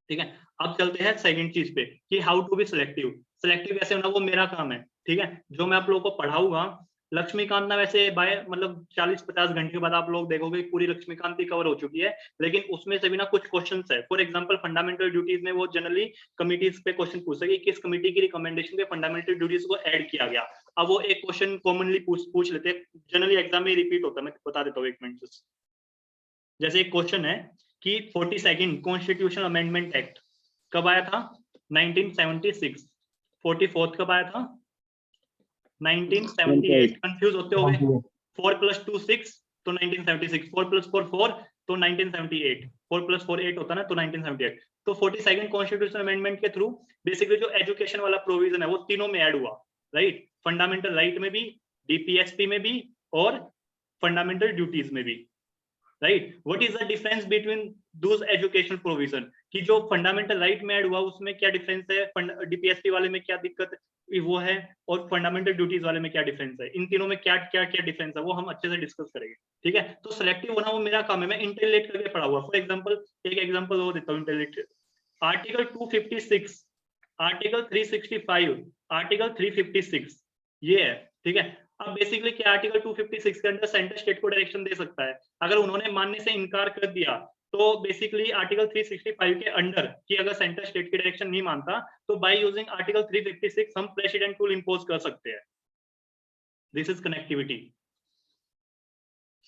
ठीक है। अब चलते हैं सेकंड चीज पे कि how to be selective. Selective कैसे होना वो मेरा काम है, ठीक है। जो मैं आप लोगों को पढ़ाऊंगा, लक्ष्मीकांत ना वैसे बाय मतलब 40-50 घंटे के बाद आप लोग देखोगे पूरी लक्ष्मीकांत ही कवर हो चुकी है, लेकिन उसमें से भी ना कुछ क्वेश्चंस है। फॉर एग्जांपल फंडामेंटल ड्यूटीज में वो जनरली कमिटीज पे क्वेश्चन पूछता है कि किस कमिटी की रिकमेंडेशन पे फंडामेंटल ड्यूटीज को ऐड किया गया। अब वो एक क्वेश्चन कॉमनली पूछ लेते हैं, जनरली एग्जाम में रिपीट होता है, मैं बता देता हूँ 1 मिनट। जैसे एक क्वेश्चन है कि 42nd कॉन्स्टिट्यूशनल अमेंडमेंट एक्ट कब आया था? 1976। 44th कब आया था? 1978। कंफ्यूज होते होगे, 4 + 2 6 तो 1976, 4 + 4 4 तो 1978, 4 + 4 8 होता ना, तो 1978। तो 42nd कॉन्स्टिट्यूशनल अमेंडमेंट के थ्रू बेसिकली जो एजुकेशन वाला प्रोविजन है वो तीनों में ऐड हुआ, राइट। फंडामेंटल राइट में भी, डीपीएसपी में भी, और फंडामेंटल ड्यूटीज में भी, right. What is the difference between those educational provision, कि जो फंडामेंटल राइट में ऐड हुआ उसमें क्या डिफरेंस है, डीपीएसपी वाले में क्या दिक्कत वो है, और फंडामेंटल ड्यूटीज वाले में क्या डिफरेंस है, इन तीनों में क्या क्या क्या डिफरेंस है वो हम अच्छे से डिस्कस करेंगे, ठीक है। तो सिलेक्टिव होना वो मेरा काम है, मैं इंटेलेक्ट करके पढ़ा हुआ। फॉर एग्जांपल एक एग्जांपल और देता हूँ इंटेलेक्ट। आर्टिकल 256, आर्टिकल 365, आर्टिकल 356 ये है, ठीक है। अब बेसिकली क्या आर्टिकल 256 के अंदर सेंटर स्टेट को डायरेक्शन दे सकता है, अगर उन्होंने मानने से इनकार कर दिया तो बेसिकली आर्टिकल 365 के अंडर कि अगर सेंटर स्टेट की डायरेक्शन नहीं मानता तो बाय यूजिंग आर्टिकल 356 हम प्रेसिडेंट रूल इंपोज कर सकते हैं। This is connectivity.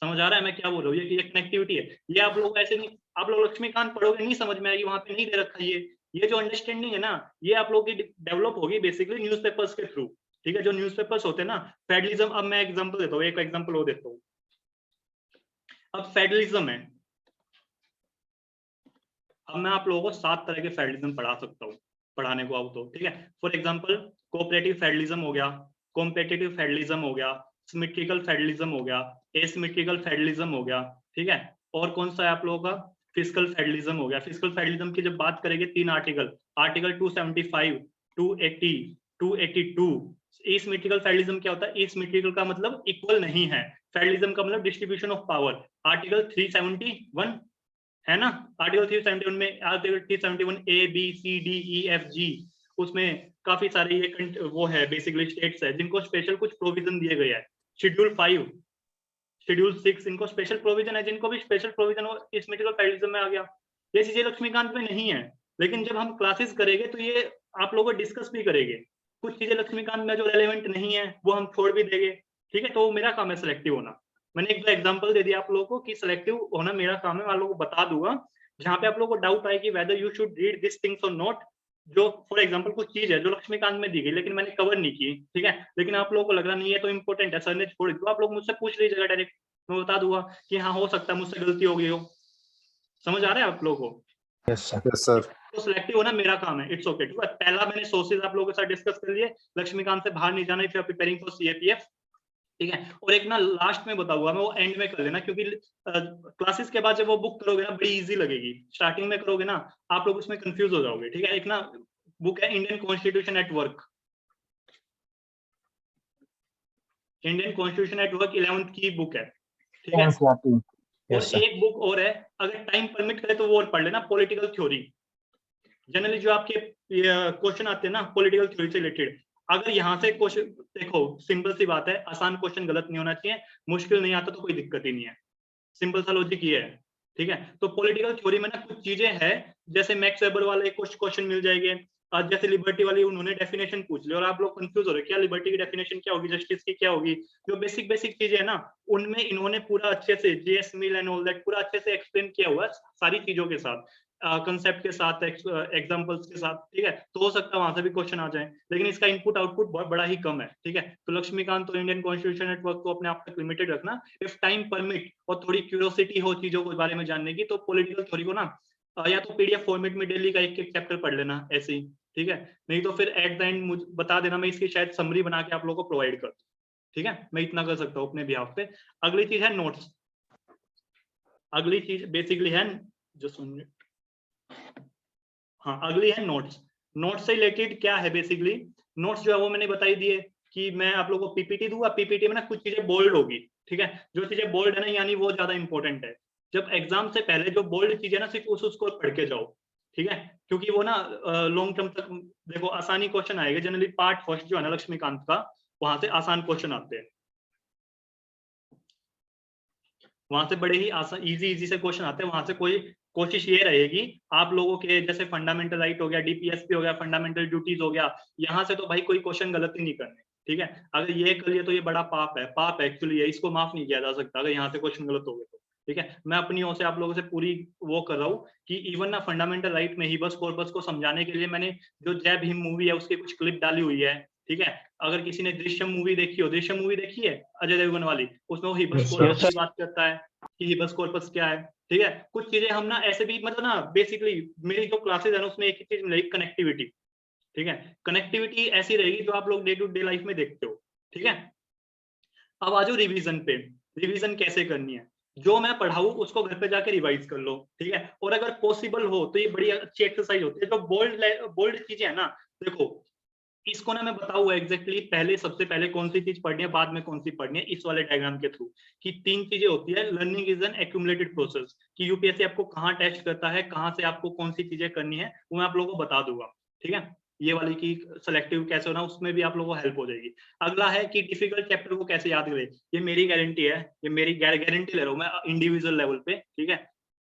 समझ आ रहा है मैं क्या बोल रहा हूँ? ये कनेक्टिविटी है। ये आप लोग ऐसे नहीं, आप लोग लक्ष्मीकांत पढ़ोगे नहीं समझ में आएगी, वहां पे नहीं दे रखा ये जो अंडरस्टैंडिंग है ना, ये आप लोगों की डेवलप होगी बेसिकली न्यूज़पेपर्स के थ्रू। ठीक है, जो न्यूज़पेपर्स होते हैं ना, फेडरलिज्म, अब मैं एग्जांपल देता हूँ, एक एग्जांपल वो देता हूँ। अब फेडरलिज्म है, अब मैं आप लोगों को 7 तरह के फेडरलिज्म पढ़ा सकता हूँ, पढ़ाने को आओ तो। ठीक है, फॉर एग्जांपल कोऑपरेटिव फेडरलिज्म हो गया, कॉम्पिटिटिव फेडरलिज्म हो गया, सिमेट्रिकल फेडरलिज्म हो गया, एसिमेट्रिकल फेडरलिज्म हो गया। ठीक है, और कौन सा है आप लोगों का? फिस्कल फेडरलिज्म हो गया। फिस्कल फेडरलिज्म की जब बात करेंगे 3 आर्टिकल 275, 280, 282। एसिमेट्रिकल फेडरलिज्म क्या होता है? एसिमेट्रिकल का मतलब इक्वल नहीं है, फेडरलिज्म का मतलब डिस्ट्रीब्यूशन ऑफ पावर। आर्टिकल 371 है ना, आर्टिकल 371 में article 371 A B C D E F G, उसमें काफी सारे ये वो है बेसिकली स्टेट्स है जिनको स्पेशल कुछ प्रोविजन दिए गए हैं। शेड्यूल 5, शेड्यूल 6, इनको स्पेशल प्रोविजन है, जिनको भी स्पेशल प्रोविजन हो इस मेडिकल फेडरलिज्म में आ गया। ये चीजें लक्ष्मीकांत में नहीं है, लेकिन जब हम क्लासेस करेंगे तो ये आप लोगों को डिस्कस भी करेंगे। कुछ चीजें लक्ष्मीकांत में जो रेलेवेंट नहीं है वो हम छोड़ भी देंगे। ठीक है, तो मेरा काम है सिलेक्टिव होना। मैंने एक एग्जांपल दे दिया आप लोगों को कि सिलेक्टिव होना मेरा काम है, मैं आप लोगों को बता दूंगा जहां पे आप लोगों को डाउट आए कि whether you should read this things और नॉट। जो फॉर एग्जांपल कुछ चीज है जो लक्ष्मीकांत में दी गई लेकिन मैंने कवर नहीं की, ठीक है, लेकिन आप लोगों को लग रहा नहीं है तो इंपॉर्टेंट है, सर ने छोड़ दी, तो आप लोग मुझसे पूछ लीजिएगा डायरेक्ट, मैं बता दूंगा कि हाँ हो सकता है मुझसे गलती हो गई हो। समझ आ रहा है आप लोगों को? Yes sir. तो सिलेक्टिव होना मेरा काम है, इट्स ओके। ठीक है, पहला मैंने सोर्सेज आप लोगों के साथ डिस्कस कर लिए, लक्ष्मीकांत से बाहर नहीं जाना if you are preparing for CAPF. ठीक है, और एक ना लास्ट में बताऊंगा मैं, वो एंड में कर लेना, क्योंकि क्लासेस के बाद जब वो बुक करोगे ना बड़ी इजी लगेगी, स्टार्टिंग में करोगे ना आप लोग उसमें कंफ्यूज हो जाओगे। ठीक है, एक ना बुक है Indian constitution at work, Indian constitution at work 11th की बुक है। ठीक है, और एक बुक और है, अगर टाइम परमिट करे तो वो और पढ़ लेना, पॉलिटिकल थ्योरी। जनरली जो आपके क्वेश्चन आते हैं ना पॉलिटिकल थ्योरी से रिलेटेड, अगर यहाँ से क्वेश्चन देखो, सिंपल सी बात है, आसान क्वेश्चन गलत नहीं होना चाहिए, मुश्किल नहीं आता तो कोई दिक्कत ही नहीं है, सिंपल सा लॉजिक ये है। ठीक है, तो पॉलिटिकल थ्योरी में ना कुछ चीजें हैं, जैसे मैक्स वेबर वाले कुछ क्वेश्चन मिल जाएंगे, जैसे लिबर्टी वाली उन्होंने डेफिनेशन पूछ ली और आप लोग कंफ्यूज हो रहे क्या लिबर्टी की डेफिनेशन क्या होगी, जस्टिस की क्या होगी, जो बेसिक चीजें है ना उनमें इन्होंने पूरा अच्छे से JS mill and all that पूरा अच्छे से एक्सप्लेन किया हुआ है, सारी चीजों के साथ, कंसेप्ट के साथ, एग्जांपल्स के साथ। ठीक है, तो हो सकता है वहां से भी क्वेश्चन आ जाए, लेकिन इसका इनपुट आउटपुट बहुत बड़ा ही कम है। ठीक है, तो लक्ष्मीकांत तो इंडियन कॉन्स्टिट्यूशन एट वर्क को अपने आप तक लिमिटेड रखना, इफ टाइम परमिट और थोड़ी क्यूरियोसिटी हो चीजों के बारे में जानने की, तो पॉलिटिकल थ्योरी को ना या तो पीडीएफ फॉर्मेट में डेली का एक चैप्टर पढ़ लेना ऐसे ही। ठीक है, नहीं तो फिर एट द एंड मुझे बता देना, मैं इसकी शायद समरी बना के आप लोगों को प्रोवाइड कर दूं। ठीक है, मैं इतना कर सकता हूँ अपने बिहाफ पे। अगली चीज है नोट्स, अगली चीज बेसिकली है जस्ट हाँ अगली है नोट्स। नोट्स से रिलेटेड क्या है बेसिकली, नोट्स जो है वो मैंने बताई दिए कि मैं आप लोगों को पीपीटी दूंगा, पीपीटी में ना कुछ चीजें बोल्ड होगी। ठीक है, जो चीजें बोल्ड है ना यानी वो ज्यादा इंपॉर्टेंट है, जब एग्जाम से पहले जो बोल्ड चीजें ना सिर्फ उसको पढ़ के जाओ। ठीक है, क्योंकि वो ना लॉन्ग टर्म तक देखो आसानी क्वेश्चन आएगा, जनरली पार्ट फर्स्ट जो है ना लक्ष्मीकांत का, वहां से आसान क्वेश्चन आते हैं, वहां से बड़े ही आसान इजी से क्वेश्चन आते हैं। वहां से कोई कोशिश ये रहेगी आप लोगों के जैसे फंडामेंटल राइट हो गया, डीपीएसपी हो गया, फंडामेंटल ड्यूटीज हो गया, यहाँ से तो भाई कोई क्वेश्चन गलत ही नहीं करने। ठीक है, अगर ये कर लिया तो ये बड़ा पाप है, पाप एक्चुअली है, इसको माफ नहीं किया जा सकता अगर यहाँ से क्वेश्चन गलत हो गए तो। ठीक है, मैं अपनी ओर से आप लोगों से पूरी वो कर रहा हूँ कि इवन ना फंडामेंटल राइट में हिबस कॉर्पस को समझाने के लिए मैंने जो जय भीम मूवी है उसकी कुछ क्लिप डाली हुई है। ठीक है, अगर किसी ने दृश्यम मूवी देखी हो, दृश्यम मूवी देखी है अजय देवगन वाली, उसमें वो हिबस कॉर्पस की बात करता है कि हिबस कॉर्पस क्या है। ठीक है, कुछ चीजें हम ना ऐसे भी मतलब ना बेसिकली मेरी जो क्लासेज है ना उसमें एक ही चीज मिलेगी, कनेक्टिविटी। ठीक है, कनेक्टिविटी ऐसी रहेगी जो आप लोग डे टू डे लाइफ में देखते हो। ठीक है, अब आ जाओ रिवीजन पे, रिवीजन कैसे करनी है, जो मैं पढ़ाऊं उसको घर पे जाके रिवाइज कर लो। ठीक है, और अगर पॉसिबल हो तो ये बड़ी अच्छी एक्सरसाइज होती है, जो बोल्ड चीजें है ना, देखो इसको ना मैं बताऊँ एग्जैक्टली पहले सबसे पहले कौन सी चीज पढ़नी है, बाद में कौन सी पढ़नी है, इस वाले डायग्राम के थ्रू कि 3 चीजें होती है। Learning is an accumulated process, कि यूपीएससी आपको कहाँ टेस्ट करता है, कहाँ से आपको कौन सी चीजें करनी है, वो मैं आप लोगों को बता दूंगा। ठीक है, ये वाली की सेलेक्टिव कैसे होना, उसमें भी आप लोगों को हेल्प हो जाएगी। अगला है कि डिफिकल्ट चैप्टर को कैसे याद करें। ये मेरी गारंटी है, ये मेरी गारंटी ले रहा हूँ मैं इंडिविजुअल लेवल पे, ठीक है,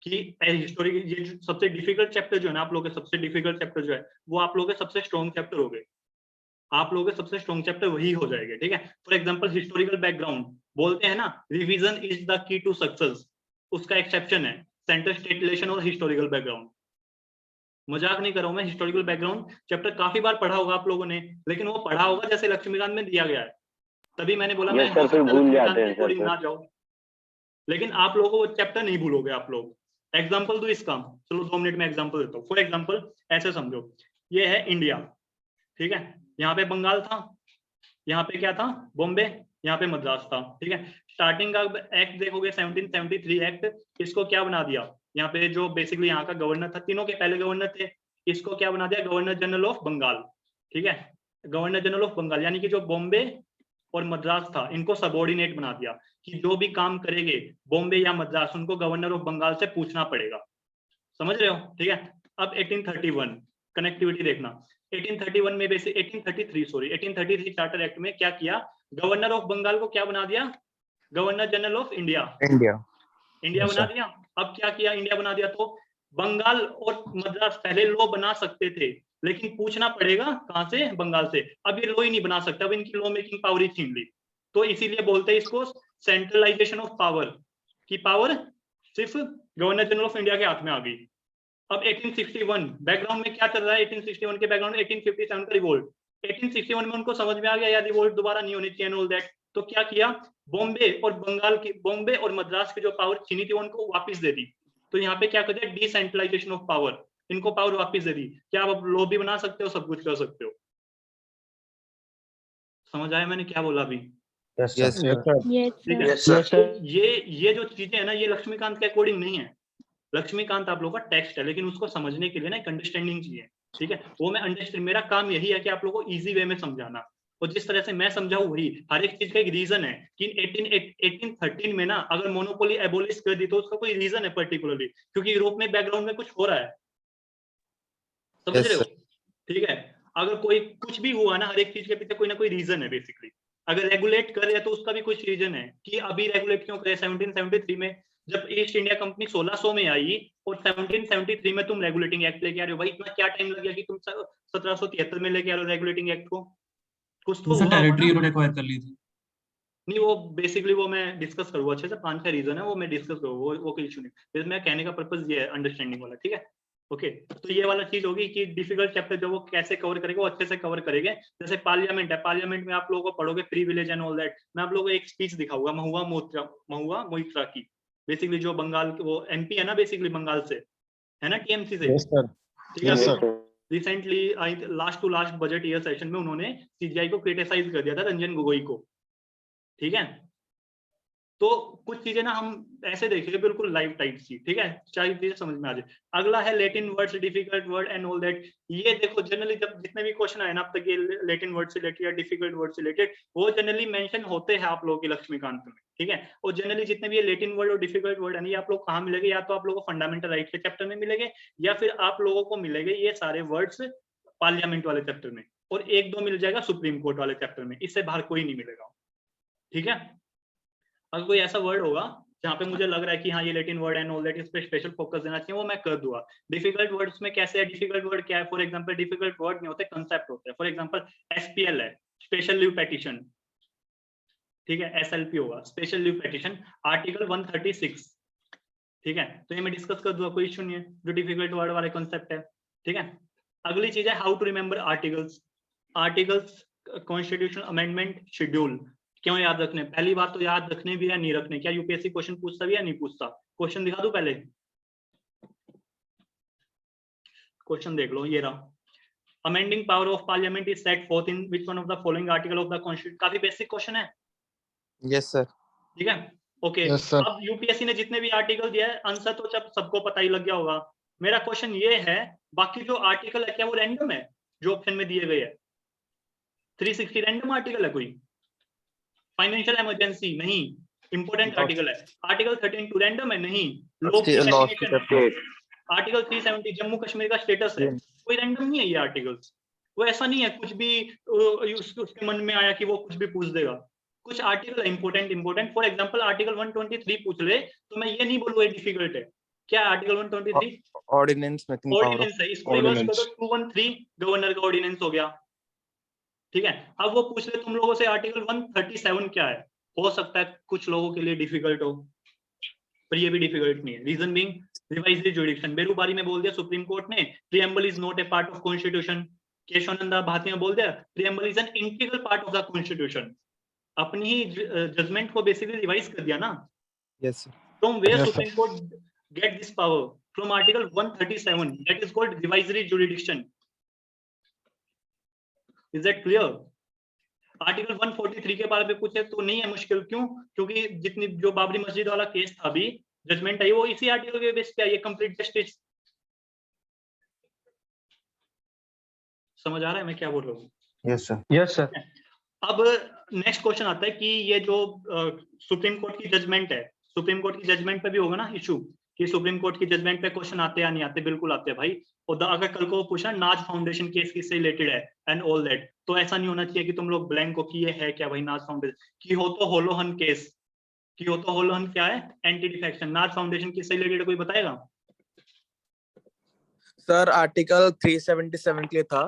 कि हिस्टोरी ये सबसे डिफिकल्ट चैप्टर जो है ना आप लोगों के, सबसे डिफिकल्ट चैप्टर जो है वो आप लोगों के सबसे स्ट्रॉन्ग चैप्टर हो गए, आप लोगों के सबसे स्ट्रॉन्ग चैप्टर वही हो जाएगा, ठीक है। फॉर एग्जांपल हिस्टोरिकल बैकग्राउंड बोलते हैं ना, revision is the key to success, उसका एक्सेप्शन है सेंटर स्टेट रिलेशन और हिस्टोरिकल बैकग्राउंड। मजाक नहीं कर रहा हूं मैं, हिस्टोरिकल बैकग्राउंड चैप्टर काफी बार पढ़ा होगा आप लोगों ने, लेकिन वो पढ़ा होगा जैसे लक्ष्मीकांत में दिया गया है, तभी मैंने बोला मैं सर फिर भूल जाते हैं लक्ष्मीकांत सर। ना जाओ, लेकिन आप लोगों को वो चैप्टर नहीं भूलोगे आप लोग। एग्जाम्पल दो इसका, चलो 2 मिनट में एग्जाम्पल देता हूँ। फॉर एग्जाम्पल ऐसे समझो, ये है इंडिया, ठीक है, यहाँ पे बंगाल था, यहाँ पे क्या था बॉम्बे, यहाँ पे मद्रास था, ठीक है। स्टार्टिंग का एक्ट देखोगे 1773 एक्ट, इसको क्या बना दिया, यहाँ पे जो बेसिकली यहाँ का गवर्नर था, तीनों के पहले गवर्नर थे, इसको क्या बना दिया, गवर्नर जनरल ऑफ बंगाल, ठीक है। गवर्नर जनरल ऑफ बंगाल यानी कि जो बॉम्बे और मद्रास था इनको सबऑर्डिनेट बना दिया कि जो भी काम करेंगे बॉम्बे या मद्रास उनको गवर्नर ऑफ बंगाल से पूछना पड़ेगा, समझ रहे हो, ठीक है। अब 1831 कनेक्टिविटी देखना, 1831 में बेसिक 1833 चार्टर एक्ट में क्या किया, गवर्नर ऑफ बंगाल को क्या बना दिया, गवर्नर जनरल ऑफ इंडिया बना दिया। अब क्या किया, इंडिया बना दिया तो बंगाल और मद्रास पहले लॉ बना सकते थे, लेकिन पूछना पड़ेगा कहां से, बंगाल से। अब ये लॉ ही नहीं बना सकते, अब इनकी लॉ मेकिंग पावर ही छीन ली, तो इसीलिए बोलते हैं इसको सेंट्रलाइजेशन ऑफ पावर, की पावर सिर्फ गवर्नर जनरल ऑफ इंडिया के हाथ में आ गई। अब 1861 बैकग्राउंड में क्या चल रहा है, 1861 के बैकग्राउंड में 1857 का रिवोल्ट, 1861 में उनको समझ में आ गया यार रिवोल्ट दोबारा नहीं होनी चाहिए ऑल दैट, तो क्या किया, बॉम्बे और बंगाल की, बॉम्बे और मद्रास की जो पावर छीनी थी उनको वापस दे दी। तो यहाँ पे क्या कर दिया, डिसेंट्रलाइजेशन ऑफ पावर, इनको पावर वापस दे दी। क्या आप लॉ भी बना सकते हो, सब कुछ कर सकते हो। समझ आया मैंने क्या बोला अभी? Yes sir. ये जो चीजें है ना, ये लक्ष्मीकांत के अकॉर्डिंग नहीं है। लक्ष्मीकांत आप लोगों का टेक्स्ट है, लेकिन उसको समझने के लिए ना एक अंडरस्टैंडिंग चाहिए, ठीक है। वो मैं अंडरस्टैंड, मेरा काम यही है कि आप लोगों को इजी वे में समझाना, और जिस तरह से मैं समझाऊं वही, हर एक चीज का एक रीजन है कि 1813 में ना अगर मोनोपोली एबोलिश कर दी तो उसका कोई रीजन है पर्टिकुलरली, क्योंकि यूरोप में बैकग्राउंड में कुछ हो रहा है, समझ रहे हो, ठीक है। अगर कोई कुछ भी हुआ ना, हर एक चीज के पीछे कोई ना कोई रीजन है बेसिकली। अगर रेगुलेट कर रहे हैं तो उसका भी कुछ रीजन है कि अभी रेगुलेट क्यों करे। 1773 में जब ईस्ट इंडिया कंपनी 1600 में आई और 1773 में तुम रेगुलेटिंग एक्ट लेके आ रहे हो, भाई इतना क्या टाइम लग गया कि तुम 1773 में लेके आ रहे हो रेगुलेटिंग एक्ट को, कुछ तो हुआ टेरिटरी उन्होंने एक्वायर कर ली थी। नहीं, वो बेसिकली वो मैं डिस्कस करूंगा अच्छे से, 5-6 रीजन है वो मैं डिस्कस करूंगा, वो कोई इशू नहीं। फिर मैं कहने का पर्पस ये है अंडरस्टैंडिंग वाला, ठीक है, ओके। तो ये वाला चीज होगी कि डिफिकल्ट चैप्टर जो वो कैसे कवर करेंगे, वो अच्छे से कवर करेंगे। जैसे पार्लियामेंट है, पार्लियामेंट में आप लोगों को पढ़ोगे प्रिविलेज एंड ऑल दैट। मैं आप लोगों को एक स्पीच दिखाऊंगा महुआ मोइत्रा की, बेसिकली जो बंगाल वो एमपी है ना, बेसिकली बंगाल से है ना, टीएमसी से, ठीक है। Recently last to last budget year session में उन्होंने सीजीआई को क्रिटिसाइज कर दिया था, रंजन गोगोई को, ठीक है। तो कुछ चीजें ना हम ऐसे देखेंगे बिल्कुल लाइव टाइप सी, ठीक है, सारी चीजें समझ में आ जाए। अगला है Latin words, difficult word and all that. ये देखो जनरली जब जितने भी क्वेश्चन आए ना अब तक, ये लैटिन वर्ड से रिलेटेड या डिफिकल्ट वर्ड से रिलेटेड, वो जनरली मेंशन होते हैं आप लोगों के लक्ष्मीकांत में, ठीक है। और जनरली जितने भी ये लैटिन वर्ड और डिफिकल्ट वर्ड है, ये आप लोग कहाँ मिलेंगे, या तो आप लोगों को फंडामेंटल राइट के चैप्टर में मिलेंगे, या फिर आप लोगों को मिलेंगे ये सारे वर्ड्स पार्लियामेंट वाले चैप्टर में, और 1-2 मिल जाएगा सुप्रीम कोर्ट वाले चैप्टर में, इससे बाहर कोई नहीं मिलेगा, ठीक है। अगर कोई ऐसा वर्ड होगा जहाँ पे मुझे लग रहा है कि हाँ ये Latin word and all that, इस पे स्पेशल फोकस देना चाहिए, वो मैं कर दूंगा। डिफिकल्ट वर्ड्स में कैसे है, डिफिकल्ट वर्ड क्या है, फॉर एग्जांपल डिफिकल्ट वर्ड नहीं होते, कंसेप्ट होते हैं। फॉर एग्जांपल एसपीएल है, स्पेशल लीव पेटिशन, ठीक है, एसएलपी होगा स्पेशल लीव पेटिशन, आर्टिकल 136, ठीक है। तो ये मैं डिस्कस कर दूंगा, कोई इशू नहीं है, जो डिफिकल्ट वर्ड वाले कंसेप्ट है, ठीक है। अगली चीज है how to remember articles. Constitution amendment schedule क्यों याद रखने, पहली बात तो याद रखने भी या नहीं रखने, क्या यूपीएससी क्वेश्चन पूछता भी या नहीं पूछता। क्वेश्चन दिखा दूं पहले, क्वेश्चन देख लो, ये रहा। Amending power of parliament is set fourth in which one of the following article of the constitution. काफी बेसिक क्वेश्चन है, यस सर, ठीक है, ओके। अब यूपीएससी ने जितने भी आर्टिकल दिया है, आंसर तो जब सबको पता ही लग गया होगा। मेरा क्वेश्चन ये है, बाकी जो आर्टिकल है क्या वो रैंडम है जो ऑप्शन में दिए गए है? 360 रैंडम आर्टिकल है कोई? फाइनेंशियल इमरजेंसी नहीं, इंपोर्टेंट आर्टिकल है। आर्टिकल 13 रैंडम है नहीं, आर्टिकल 370 जम्मू कश्मीर का स्टेटस है, कोई रैंडम नहीं है ये आर्टिकल्स, वो ऐसा नहीं है कुछ भी उसके मन में आया कि वो कुछ भी पूछ देगा। कुछ आर्टिकल है इंपॉर्टेंट फॉर एग्जांपल आर्टिकल 123 पूछ ले तो मैं ये नहीं बोलूंगा ये डिफिकल्ट है। क्या article 123? Ordinance making power ordinance है, इसको रिवर्स कर दो 213 गवर्नर का ऑर्डिनेंस हो गया। ठीक है, अब वो पूछ ले तुम लोगों से आर्टिकल 137 क्या है। हो सकता है कुछ लोगों के लिए डिफिकल्ट हो, पर ये भी डिफिकल्ट नहीं है। Reason being revised jurisdiction, Berubari में बोल दिया सुप्रीम कोर्ट ने preamble is not a part of constitution. Kesavananda Bharati में बोल दिया preamble is an integral part of the constitution. अपनी ही जजमेंट को बेसिकली रिवाइज कर दिया ना। Yes sir. From where supreme court get this power? From article 137 that is called revisory jurisdiction. Is that clear? Article 143 के बारे में पूछे तो नहीं है मुश्किल, क्यों? क्योंकि जितनी जो बाबरी मस्जिद वाला केस था अभी जजमेंट आई वो इसी आर्टिकल के बेस पे आई है, कंप्लीट जस्टिस। समझ आ रहा है मैं क्या बोल रहा हूँ? Yes sir, yes sir. अब नेक्स्ट क्वेश्चन आता है कि ये जो सुप्रीम कोर्ट की जजमेंट है, सुप्रीम कोर्ट की जजमेंट पे भी होगा ना इशू कि सुप्रीम कोर्ट की जजमेंट पे क्वेश्चन आते या नहीं आते? बिल्कुल आते हैं भाई। और अगर कल को पूछा नाज फाउंडेशन केस किससे रिलेटेड है एंड ऑल दैट, तो ऐसा नहीं होना चाहिए कि तुम लोग ब्लैंक हो कि ये है क्या भाई नाज फाउंडेशन। की हो तो होलोहन केस, की हो तो होलोहन क्या है? Anti defection. नाज फाउंडेशन किससे रिलेटेड कोई बताएगा? सर आर्टिकल 377 के लिए था।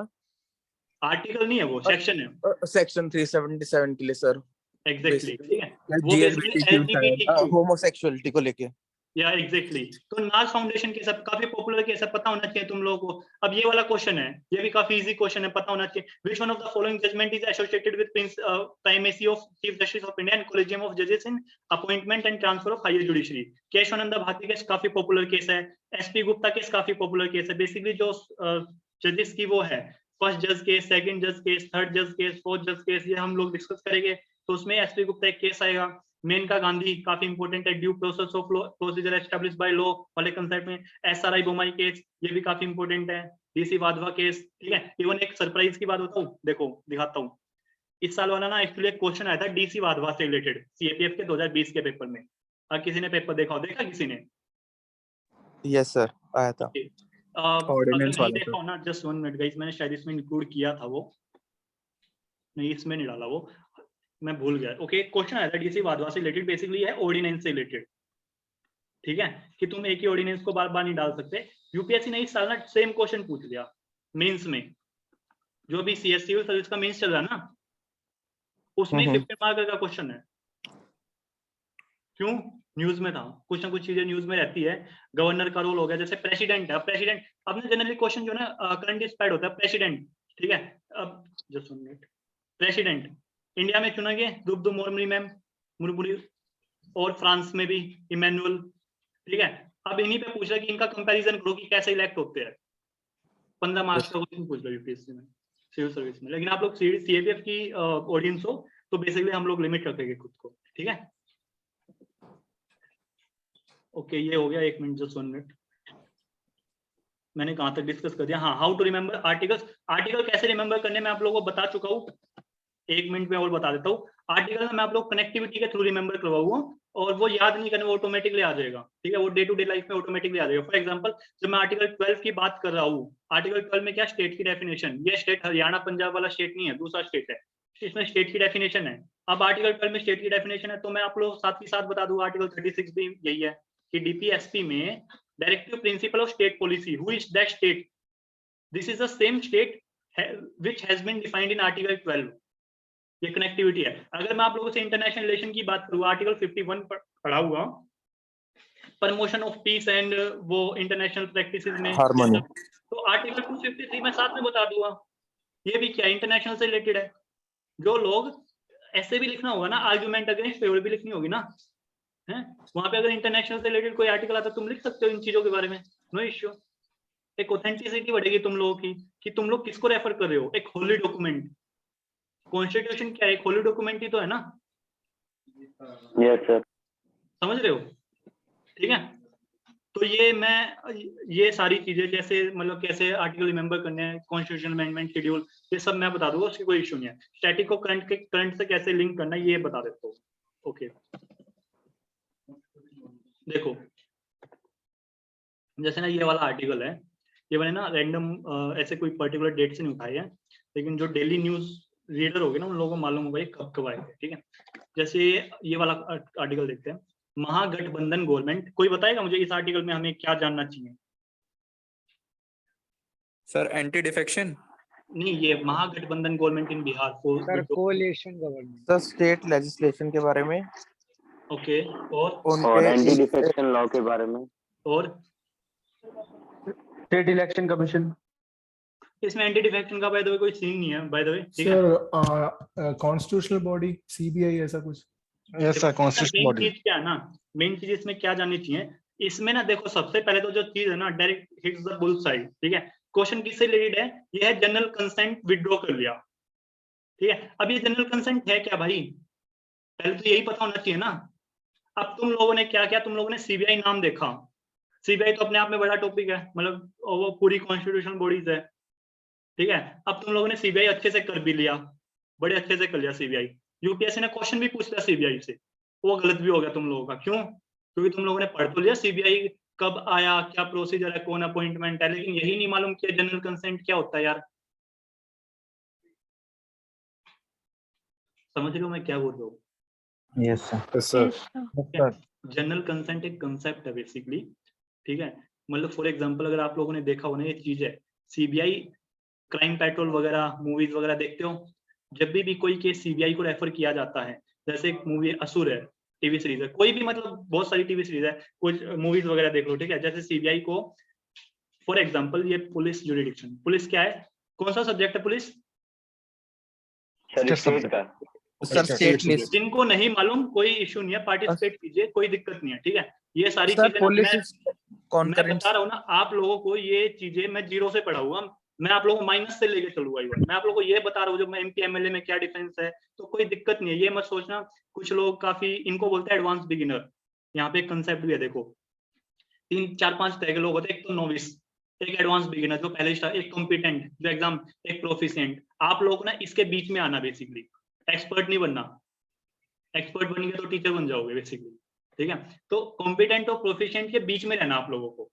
आर्टिकल नहीं है वो, सेक्शन है। सेक्शन 377 के लिए सर। एग्जैक्टली, ठीक है। वो बेसिकली एलजीबीटी होमोसेक्सुअलिटी को लेके। या एग्जैक्टली। तो नाज फाउंडेशन के सब काफी पॉपुलर केस है, पता होना चाहिए तुम लोगों को। अब ये वाला क्वेश्चन है, ये भी काफी इजी क्वेश्चन है, पता होना चाहिए। Which one of the following judgement is associated with primacy of chief justice of India and collegium of जजेस इन appointment and transfer of higher judiciary? Kesavananda Bharati case काफी पॉपुलर केस है, एसपी गुप्ता केस काफी popular case है। Basically जो जजेस की वो है फर्स्ट जज केस, सेकंड जज केस, थर्ड जज केस, फोर्थ जज केस, ये हम लोग डिस्कस करेंगे। तो उसमें एसपी गुप्ता एक केस आएगा। मेनका गांधी काफी इंपॉर्टेंट है, due process of procedure established by law वाले कंसेप्ट में। एसआरआई बोमाई केस ये भी काफी इंपॉर्टेंट है। डीसी वाधवा केस, ठीक है। इवन एक सरप्राइज की बात बताऊं, देखो दिखाता हूं। इस साल वाला ना एक्चुअली एक क्वेश्चन आया था डीसी वाधवा से रिलेटेड सीएपीएफ के 2020 के पेपर में। किसी ने पेपर देखा किसी ने? यस सर, आया था। ऑर्डिनेंस वाला देखा हो ना, जस्ट 1 मिनट गाइस, मैंने शायद इसमें इंक्लूड किया था वो, नहीं इसमें नहीं डाला वो, मैं भूल गया। ओके, क्वेश्चन आया था डीसी वाधवा से रिलेटेड, बेसिकली है ऑर्डिनेंस से रिलेटेड। ठीक है, कि तुम एक ही ऑर्डिनेंस को बार बार नहीं डाल सकते। यूपीएससी ने इस साल ना सेम क्वेश्चन पूछ लिया मेंस में, जो भी सीएस सिविल सर्विस का मेंस चल रहा है ना, उसमें 50 मार्क का क्वेश्चन है। क्यों? न्यूज में था, कुछ ना कुछ चीजें न्यूज में रहती है। गवर्नर का रोल हो गया, जैसे प्रेसिडेंट है। प्रेसिडेंट अपने जनरली क्वेश्चन जो ना करंट इंस्पायर्ड होता है प्रेसिडेंट, ठीक है। अब जस्ट 1 मिनट, प्रेसिडेंट इंडिया में चुना गया द्रौपदी मुर्मू, और फ्रांस में भी इमैनुअल, ठीक है। अब इन्हीं पे पूछ रहा कि इनका कंपैरिजन करो कि कैसे इलेक्ट होते हैं। 15 मार्क्स का क्वेश्चन पूछ रहा यूपीएससी में सिविल सर्विस में। लेकिन आप लोग सीएपीएफ की ऑडियंस हो तो बेसिकली हम लोग लिमिट रखेंगे खुद को, ठीक है। ओके, ये हो गया। 1 मिनट, जस्ट 1 मिनट, मैंने कहां तक डिस्कस कर दिया? हाँ, how to remember articles. Article कैसे रिमेंबर करने में आप लोगों को बता चुका हूँ। 1 मिनट में और बता देता हूँ। आर्टिकल में मैं आप लोग कनेक्टिविटी के थ्रू रिमेंबर करवाऊंगा, और वो याद नहीं करने, वो ऑटोमेटिकली आ जाएगा, ठीक है। वो डे टू डे लाइफ में ऑटोमेटिकली आ जाएगा। फॉर एग्जांपल, जब मैं आर्टिकल 12 की बात कर रहा हूँ, आर्टिकल 12 में क्या स्टेट की डेफिनेशन, ये स्टेट हरियाणा पंजाब वाला स्टेट नहीं है, दूसरा स्टेट है, इसमें स्टेट की डेफिनेशन है। अब आर्टिकल 12 में स्टेट की डेफिनेशन है, तो मैं आप लोग साथ ही साथ बता दूं आर्टिकल 36 भी यही है कि डीपीएसपी में directive principle of state policy, who is that state, this is the same state which has been defined in article 12। ये कनेक्टिविटी है। अगर मैं आप लोगों से इंटरनेशनल रिलेशन की बात करूँ, आर्टिकल 51 पढ़ा हुआ, प्रमोशन ऑफ पीस एंड वो इंटरनेशनल प्रैक्टिसेस में हार्मनी, तो आर्टिकल 253 में साथ में बता दूंगा, ये भी क्या इंटरनेशनल से रिलेटेड है। जो लोग ऐसे भी लिखना होगा ना, आर्गुमेंट अगेंस्ट फेवर भी लिखनी होगी ना, है वहां पे अगर इंटरनेशनल से रिलेटेड कोई आर्टिकल आता तुम लिख सकते हो इन चीजों के बारे में, नो इश्यू। एक ऑथेंटिसिटी बढ़ेगी तुम लोगों की कि तुम लोग किसको रेफर कर रहे हो। एक होली डॉक्यूमेंट, कॉन्स्टिट्यूशन क्या है, एक होली डॉक्यूमेंट ही तो है ना। यस सर, समझ रहे हो, ठीक है। तो ये सारी चीजें जैसे मतलब कैसे आर्टिकल रिमेंबर करने हैं, कॉन्स्टिट्यूशनल अमेंडमेंट शेड्यूल, ये सब मैं बता दूंगा, उसकी कोई इशू नहीं है। स्टैटिक को करंट से कैसे लिंक करना है ये बता देता हूँ। ओके, देखो जैसे ना ये वाला आर्टिकल है, ये मैंने ना रैंडम ऐसे कोई पर्टिकुलर डेट से नहीं उठाए हैं, लेकिन जो डेली न्यूज रीडर होगे ना उन लोगों को मालूम होगा ये कब कब आए थे, ठीक है। जैसे ये वाला आर्टिकल देखते हैं, महागठबंधन गवर्नमेंट, कोई बताएगा मुझे इस आर्टिकल में हमें क्या जानना चाहिए? सर एंटी डिफेक्शन, नहीं, ये Mahagathbandhan government in Bihar sir coalition government, sir state legislation के बारे में, ओके, और उनके एंटी डिफेक्शन लॉ के बारे में, और स्टेट इलेक्शन कमीशन। इसमें एंटी डिफेक्शन का बाय द वे कोई सीन नहीं है बाय द वे, ठीक है। सर कॉन्स्टिट्यूशनल बॉडी सीबीआई ऐसा कुछ? Yes sir, constitutional main body. चीज क्या है ना, मेन चीज इसमें क्या जाननी चाहिए इसमें ना, देखो सबसे पहले तो जो चीज है ना, direct hits the bull side, ठीक है। क्वेश्चन किससे रिलेटेड है? ये है जनरल कंसेंट विड्रॉ कर लिया, ठीक है। अब ये जनरल कंसेंट है क्या भाई? पहले तो यही पता होना चाहिए ना। अब तुम लोगों ने क्या किया, तुम लोगों ने सीबीआई नाम देखा, सीबीआई तो अपने आप में बड़ा टॉपिक है, मतलब वो पूरी कॉन्स्टिट्यूशनल बॉडीज है, ठीक है। अब तुम लोगों ने सीबीआई अच्छे से कर भी लिया, बड़े अच्छे से कर लिया सीबीआई। यूपीएससी ने क्वेश्चन भी पूछ लिया सीबीआई से, वो गलत भी हो गया तुम लोगों का। क्यों? क्योंकि तुम लोगों ने पढ़ तो लिया सीबीआई कब आया, क्या प्रोसीजर है, कौन अपॉइंटमेंट है, लेकिन यही नहीं मालूम कि जनरल कंसेंट क्या होता है यार। समझ रहे हो मैं क्या बोल रहा हूँ? Yes sir. Sir general consent एक कंसेप्ट है बेसिकली, ठीक है। मतलब फॉर एग्जांपल अगर आप लोगों ने देखा हो ना, ये चीज है सीबीआई, क्राइम पेट्रोल वगैरह मूवीज वगैरह देखते हो, जब भी कोई केस सीबीआई को रेफर किया जाता है, जैसे एक मूवी असुर है, टीवी सीरीज है, कोई भी मतलब बहुत सारी टीवी सीरीज है, कुछ मूवीज वगैरह देख लो, ठीक है। जैसे सीबीआई को फॉर एग्जांपल ये पुलिस जुरिडिक्शन, पुलिस क्या है, कौन सा सब्जेक्ट है पुलिस? स्टेट का। सर स्टेट लिस्ट, जिनको नहीं मालूम कोई इशू नहीं है, पार्टिसिपेट कीजिए, कोई दिक्कत नहीं है, ठीक है। ये सारी सर चीजें पुलिस मैं बता रहा हूँ ना आप लोगों को, ये चीजें मैं जीरो से पढ़ाऊंगा, मैं आप लोगों को माइनस से लेके चलूंगा इवन। मैं आप लोगों को ये बता रहा हूँ, जब मैं एमपी एमएलए में क्या डिफरेंस है, तो कोई दिक्कत नहीं है। ये मत सोचना, कुछ लोग काफी इनको बोलते हैं एडवांस बिगिनर, यहाँ पे एक कंसेप्ट भी है, देखो 3 4 5 तरह के लोग होते हैं, एक तो नोविस, एक एडवांस बिगिनर जो पहले स्टार्ट, एक कॉम्पिटेंट जो एग्जाम, एक प्रोफिशिएंट। आप लोग ना इसके बीच में आना, बेसिकली एक्सपर्ट नहीं बनना, एक्सपर्ट बनेंगे तो टीचर बन जाओगे बेसिकली, ठीक है। तो कॉम्पिटेंट और प्रोफिशिएंट के बीच में रहना आप लोगों को,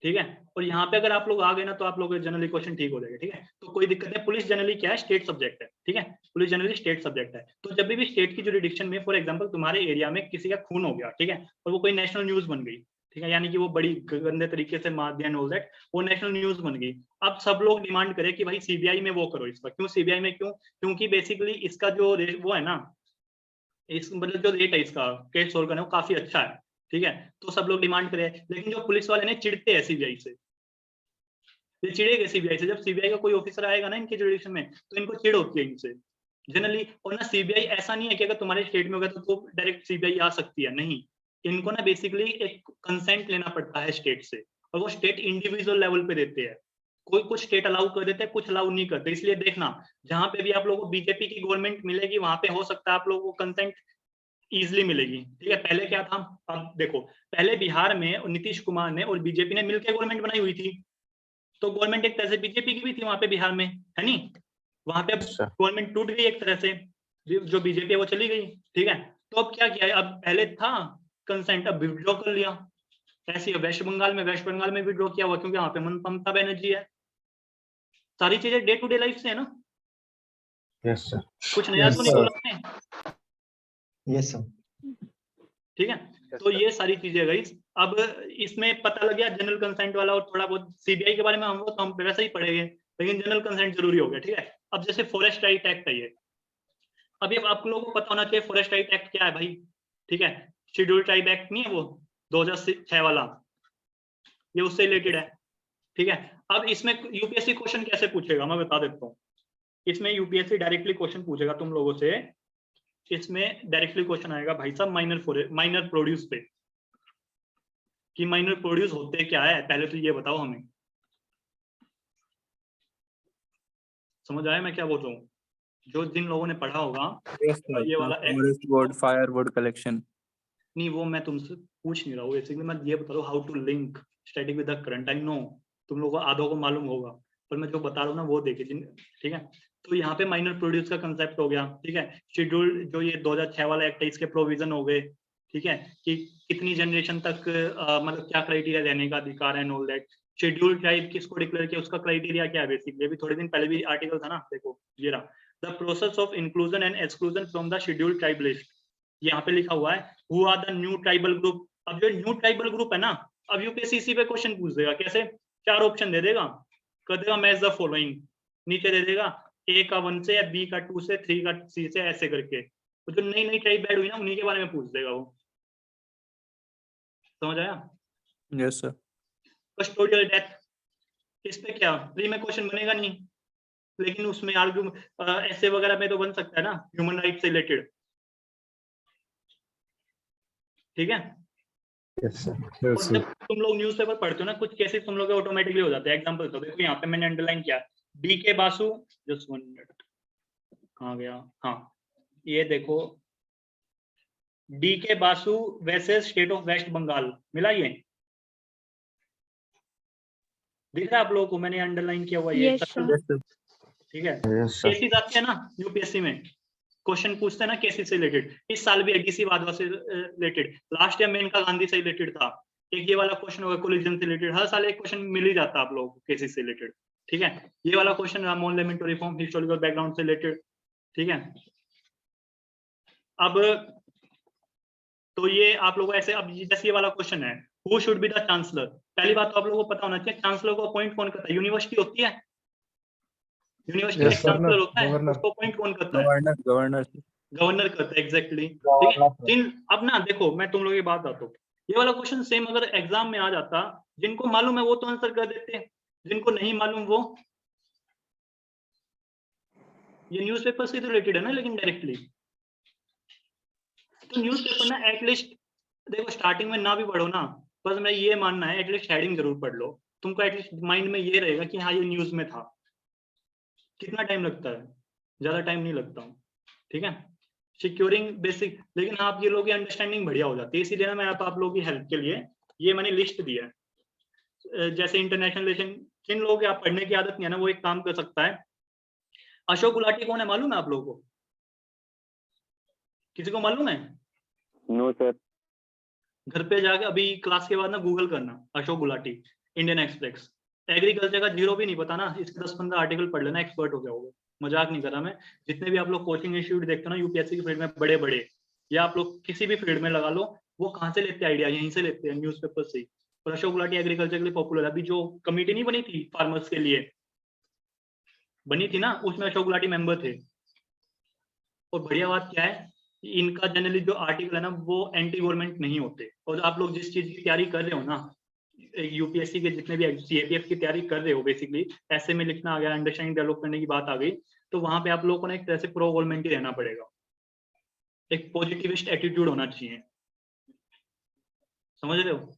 ठीक है। और यहाँ पे अगर आप लोग आ गए ना, तो आप लोग जनरली क्वेश्चन ठीक हो जाएगा, ठीक है। तो कोई दिक्कत नहीं, पुलिस जनरली क्या है, स्टेट सब्जेक्ट है, ठीक है। पुलिस जनरली स्टेट सब्जेक्ट है। तो जब भी स्टेट की जुरिडिक्शन में, फॉर एग्जांपल तुम्हारे एरिया में किसी का खून हो गया, ठीक है, और वो कोई नेशनल न्यूज बन गई, ठीक है, यानी कि वो बड़ी गंदे तरीके से मार दिया ऑल दैट, वो नेशनल न्यूज बन गई। अब सब लोग डिमांड करें कि भाई सीबीआई में वो करो इसका। क्यों सीबीआई में? क्यों? क्योंकि बेसिकली इसका जो वो है ना, इस मतलब जो रेट है इसका केस सोल्व करने, वो काफी अच्छा है, ठीक है। तो सब लोग डिमांड करे, लेकिन जो पुलिस वाले ने चिढ़ते हैं सीबीआई से, ये चिढ़ेगा सीबीआई से। जब सीबीआई का कोई ऑफिसर आएगा ना इनके जुरिडिक्शन में, तो इनको चिढ़ होती है इनसे जनरली। और ना सीबीआई ऐसा नहीं है कि अगर तुम्हारे स्टेट में होगा तो डायरेक्ट सीबीआई आ सकती है, नहीं। इनको ना बेसिकली एक कंसेंट लेना पड़ता है स्टेट से, और वो स्टेट इंडिविजुअल लेवल पे देते हैं। कोई कुछ स्टेट अलाउ कर देते हैं, कुछ अलाउ नहीं करते। इसलिए देखना, जहां पे भी आप लोगों को बीजेपी की गवर्नमेंट मिलेगी, वहां पे हो सकता है आप लोगों को कंसेंट इजिली मिलेगी, ठीक है। पहले क्या था, अब देखो, पहले बिहार में नीतीश कुमार ने और बीजेपी ने मिलकर गवर्नमेंट बनाई हुई थी, तो गवर्नमेंट एक तरह से बीजेपी की भी थी वहां पे बिहार में, है नहीं। वहां पे अब गवर्नमेंट टूट गई एक तरह से, जो बीजेपी है वो चली गई, ठीक है। तो अब क्या किया है, अब पहले था कंसेंट, अब विड्रॉ कर लिया। ऐसे वेस्ट बंगाल में विड्रॉ किया हुआ, क्योंकि वहां पे ममता बनर्जी है। सारी चीजें डे टू डे लाइफ से है ना। Yes sir. कुछ नया तो नहीं बोला आपने? Yes sir. ठीक है, तो ये सारी चीजें गई। अब इसमें पता लग गया जनरल कंसेंट वाला, और थोड़ा बहुत सीबीआई के बारे में हम वैसे ही पढ़ेंगे, लेकिन जनरल कंसेंट जरूरी हो गया, ठीक है। अब जैसे फॉरेस्ट राइट एक्ट है ये, अभी आप लोगों को पता होना चाहिए फॉरेस्ट राइट एक्ट क्या है भाई, ठीक है। शेड्यूल्ड ट्राइब एक्ट नहीं है वो 2006 वाला, ये उससे रिलेटेड है, ठीक है। अब इसमें यूपीएससी क्वेश्चन कैसे पूछेगा मैं बता देता हूँ। इसमें यूपीएससी डायरेक्टली क्वेश्चन पूछेगा तुम लोगों से। इसमें डायरेक्टली क्वेश्चन आएगा भाई साहब माइनर प्रोड्यूस पे, कि माइनर प्रोड्यूस होते क्या है, पहले तो ये बताओ हमें। समझ आया मैं क्या बोल रहा हूँ? जो जिन लोगों ने पढ़ा होगा ये वाला फॉरेस्ट वुड, फायरवुड कलेक्शन, नहीं वो मैं तुमसे पूछ नहीं रहा हूँ, बेसिकली मैं ये बता रहा हूँ how to link static with the current. I know तुम लोगों को आधों को मालूम होगा, पर मैं जो बता रहा हूँ ना वो देखे जिन, ठीक है। तो यहाँ पे माइनर प्रोड्यूस का कंसेप्ट हो गया, ठीक है। शेड्यूल जो ये 2006 वाला एक्ट है, इसके प्रोविजन हो गए, ठीक है, कि कितनी जनरेशन तक मतलब क्या क्राइटेरिया देने का अधिकार है, ऑल दैट। शेड्यूल ट्राइब किसको डिक्लेयर किया, उसका क्राइटेरिया क्या है बेसिकली, अभी थोड़े दिन पहले भी आर्टिकल था ना, देखो ये रहा, the process of inclusion and exclusion from the schedule tribe list. यहाँ पे लिखा हुआ है who are the new tribal group. अब जो न्यू ट्राइबल ग्रुप है ना, अब यूपीएससी पे क्वेश्चन पूछ देगा, कैसे, 4 ऑप्शन दे देगा, कर देगा मैच द फॉलोइंग, नीचे दे देगा ए का 1 से, या बी का 2 से, 3 का C से, ऐसे करके। तो जो नई नई ट्राइब ऐड हुई ना, उन्हीं के बारे में पूछ देगा वो। समझ आया? Yes sir. कस्टोडियल डेथ, इस पे क्या प्री में क्वेश्चन बनेगा नहीं, लेकिन उसमें आर्ग्यू ऐसे वगैरह में तो बन सकता है ना, ह्यूमन राइट से रिलेटेड। ठीक है? Yes, sir. और Yes, sir. जब तुम लोग न्यूज़पेपर पढ़ते हो ना, कुछ केसेस तुम लोग ऑटोमेटिकली हो जाते हैं। एग्जांपल तो देखो, यहाँ पे मैंने अंडरलाइन किया, D K Basu, just 1 minute, कहाँ गया, हाँ ये देखो, D K Basu versus state of west Bengal, मिला ये, दिख रहा है आप लोगों को, मैंने अंडरलाइन किया हुआ ये। Yes, sir. ठीक है? Yes, sir. केसेस आते हैं ना यूपीएससी में, क्वेश्चन पूछते हैं ना केसेस से रिलेटेड। इस साल भी डीसी वाधवा से related, last year Maneka Gandhi से रिलेटेड था, एक ये वाला क्वेश्चन होगा कोलिजन से रिलेटेड। हर साल एक क्वेश्चन मिल ही जाता है आप लोगों को केसेस से रिलेटेड। ठीक है? ये वाला क्वेश्चन रामोहन लेमेंटो रिफॉर्म हिस्टोरिकल बैकग्राउंड से रिलेटेड। ठीक है? अब तो ये आप लोगों को ऐसे, अब जैसे ये वाला क्वेश्चन है, who should be the chancellor. पहली बात तो आप लोगों को पता होना चाहिए, चांसलर को अपॉइंट कौन करता है? यूनिवर्सिटी होती है, यूनिवर्सिटी में चांसलर होता है, उसको अपॉइंट कौन करता है? गवर्नर करता है, एग्जैक्टली। ठीक है? अब ना देखो, मैं तुम लोगों की बात आता हूँ, ये वाला क्वेश्चन सेम अगर एग्जाम में आ जाता, जिनको मालूम है वो तो आंसर कर देते हैं, जिनको नहीं मालूम वो, ये न्यूज़पेपर से रिलेटेड है ना, लेकिन डायरेक्टली तो न्यूज़पेपर ना एटलीस्ट देखो स्टार्टिंग में ना भी पढ़ो ना, बस मैं ये मानना है एटलीस्ट हेडिंग जरूर पढ़ लो, तुमको एटलीस्ट माइंड में ये रहेगा कि हाँ ये न्यूज में था। कितना टाइम लगता है? ज्यादा टाइम नहीं लगता। ठीक है? सिक्योरिंग बेसिक, लेकिन आप ये लोगों की अंडरस्टैंडिंग बढ़िया हो जाती है, इसीलिए ना मैं आप लोगों की हेल्प के लिए ये मैंने लिस्ट दिया है। जैसे इंटरनेशनल रिलेशन, जिन लोगों की आप पढ़ने की आदत नहीं है ना, वो एक काम कर सकता है। अशोक गुलाटी कौन है मालूम है आप लोगों को? किसी को मालूम है? No sir. घर पे जाके अभी क्लास के बाद ना गूगल करना Ashok Gulati, Indian express. Agriculture का जीरो भी नहीं पता ना, इसके 10-15 आर्टिकल पढ़ लेना, एक्सपर्ट हो जाओगे। मजाक नहीं कर रहा मैं। जितने भी आप लोग कोचिंग इंस्टीट्यूट देखते हो ना यूपीएससी की फील्ड में, बड़े बड़े, या आप लोग किसी भी फील्ड में लगा लो, वो कहाँ से लेते हैं आइडिया? यहीं से लेते हैं, न्यूज़पेपर से ही। और अशोक गुलाटी एग्रीकल्चर के लिए पॉपुलर है। अभी जो कमेटी नहीं बनी थी फार्मर्स के लिए, बनी थी ना, उसमें अशोक गुलाटी मेंबर थे। और बढ़िया बात क्या है, इनका जनरली जो आर्टिकल है ना, वो एंटी गवर्नमेंट नहीं होते। और आप लोग जिस चीज की तैयारी कर रहे हो ना, यूपीएससी के जितने भी सीएपीएफ की तैयारी कर रहे हो, बेसिकली ऐसे में लिखना आ गया, अंडरस्टैंडिंग डेवलप करने की बात आ गई, तो वहां पे आप लोगों को ना एक तरह से प्रो गवर्नमेंट ही रहना पड़ेगा, एक पॉजिटिविस्ट एटीट्यूड होना चाहिए। समझ रहे हो?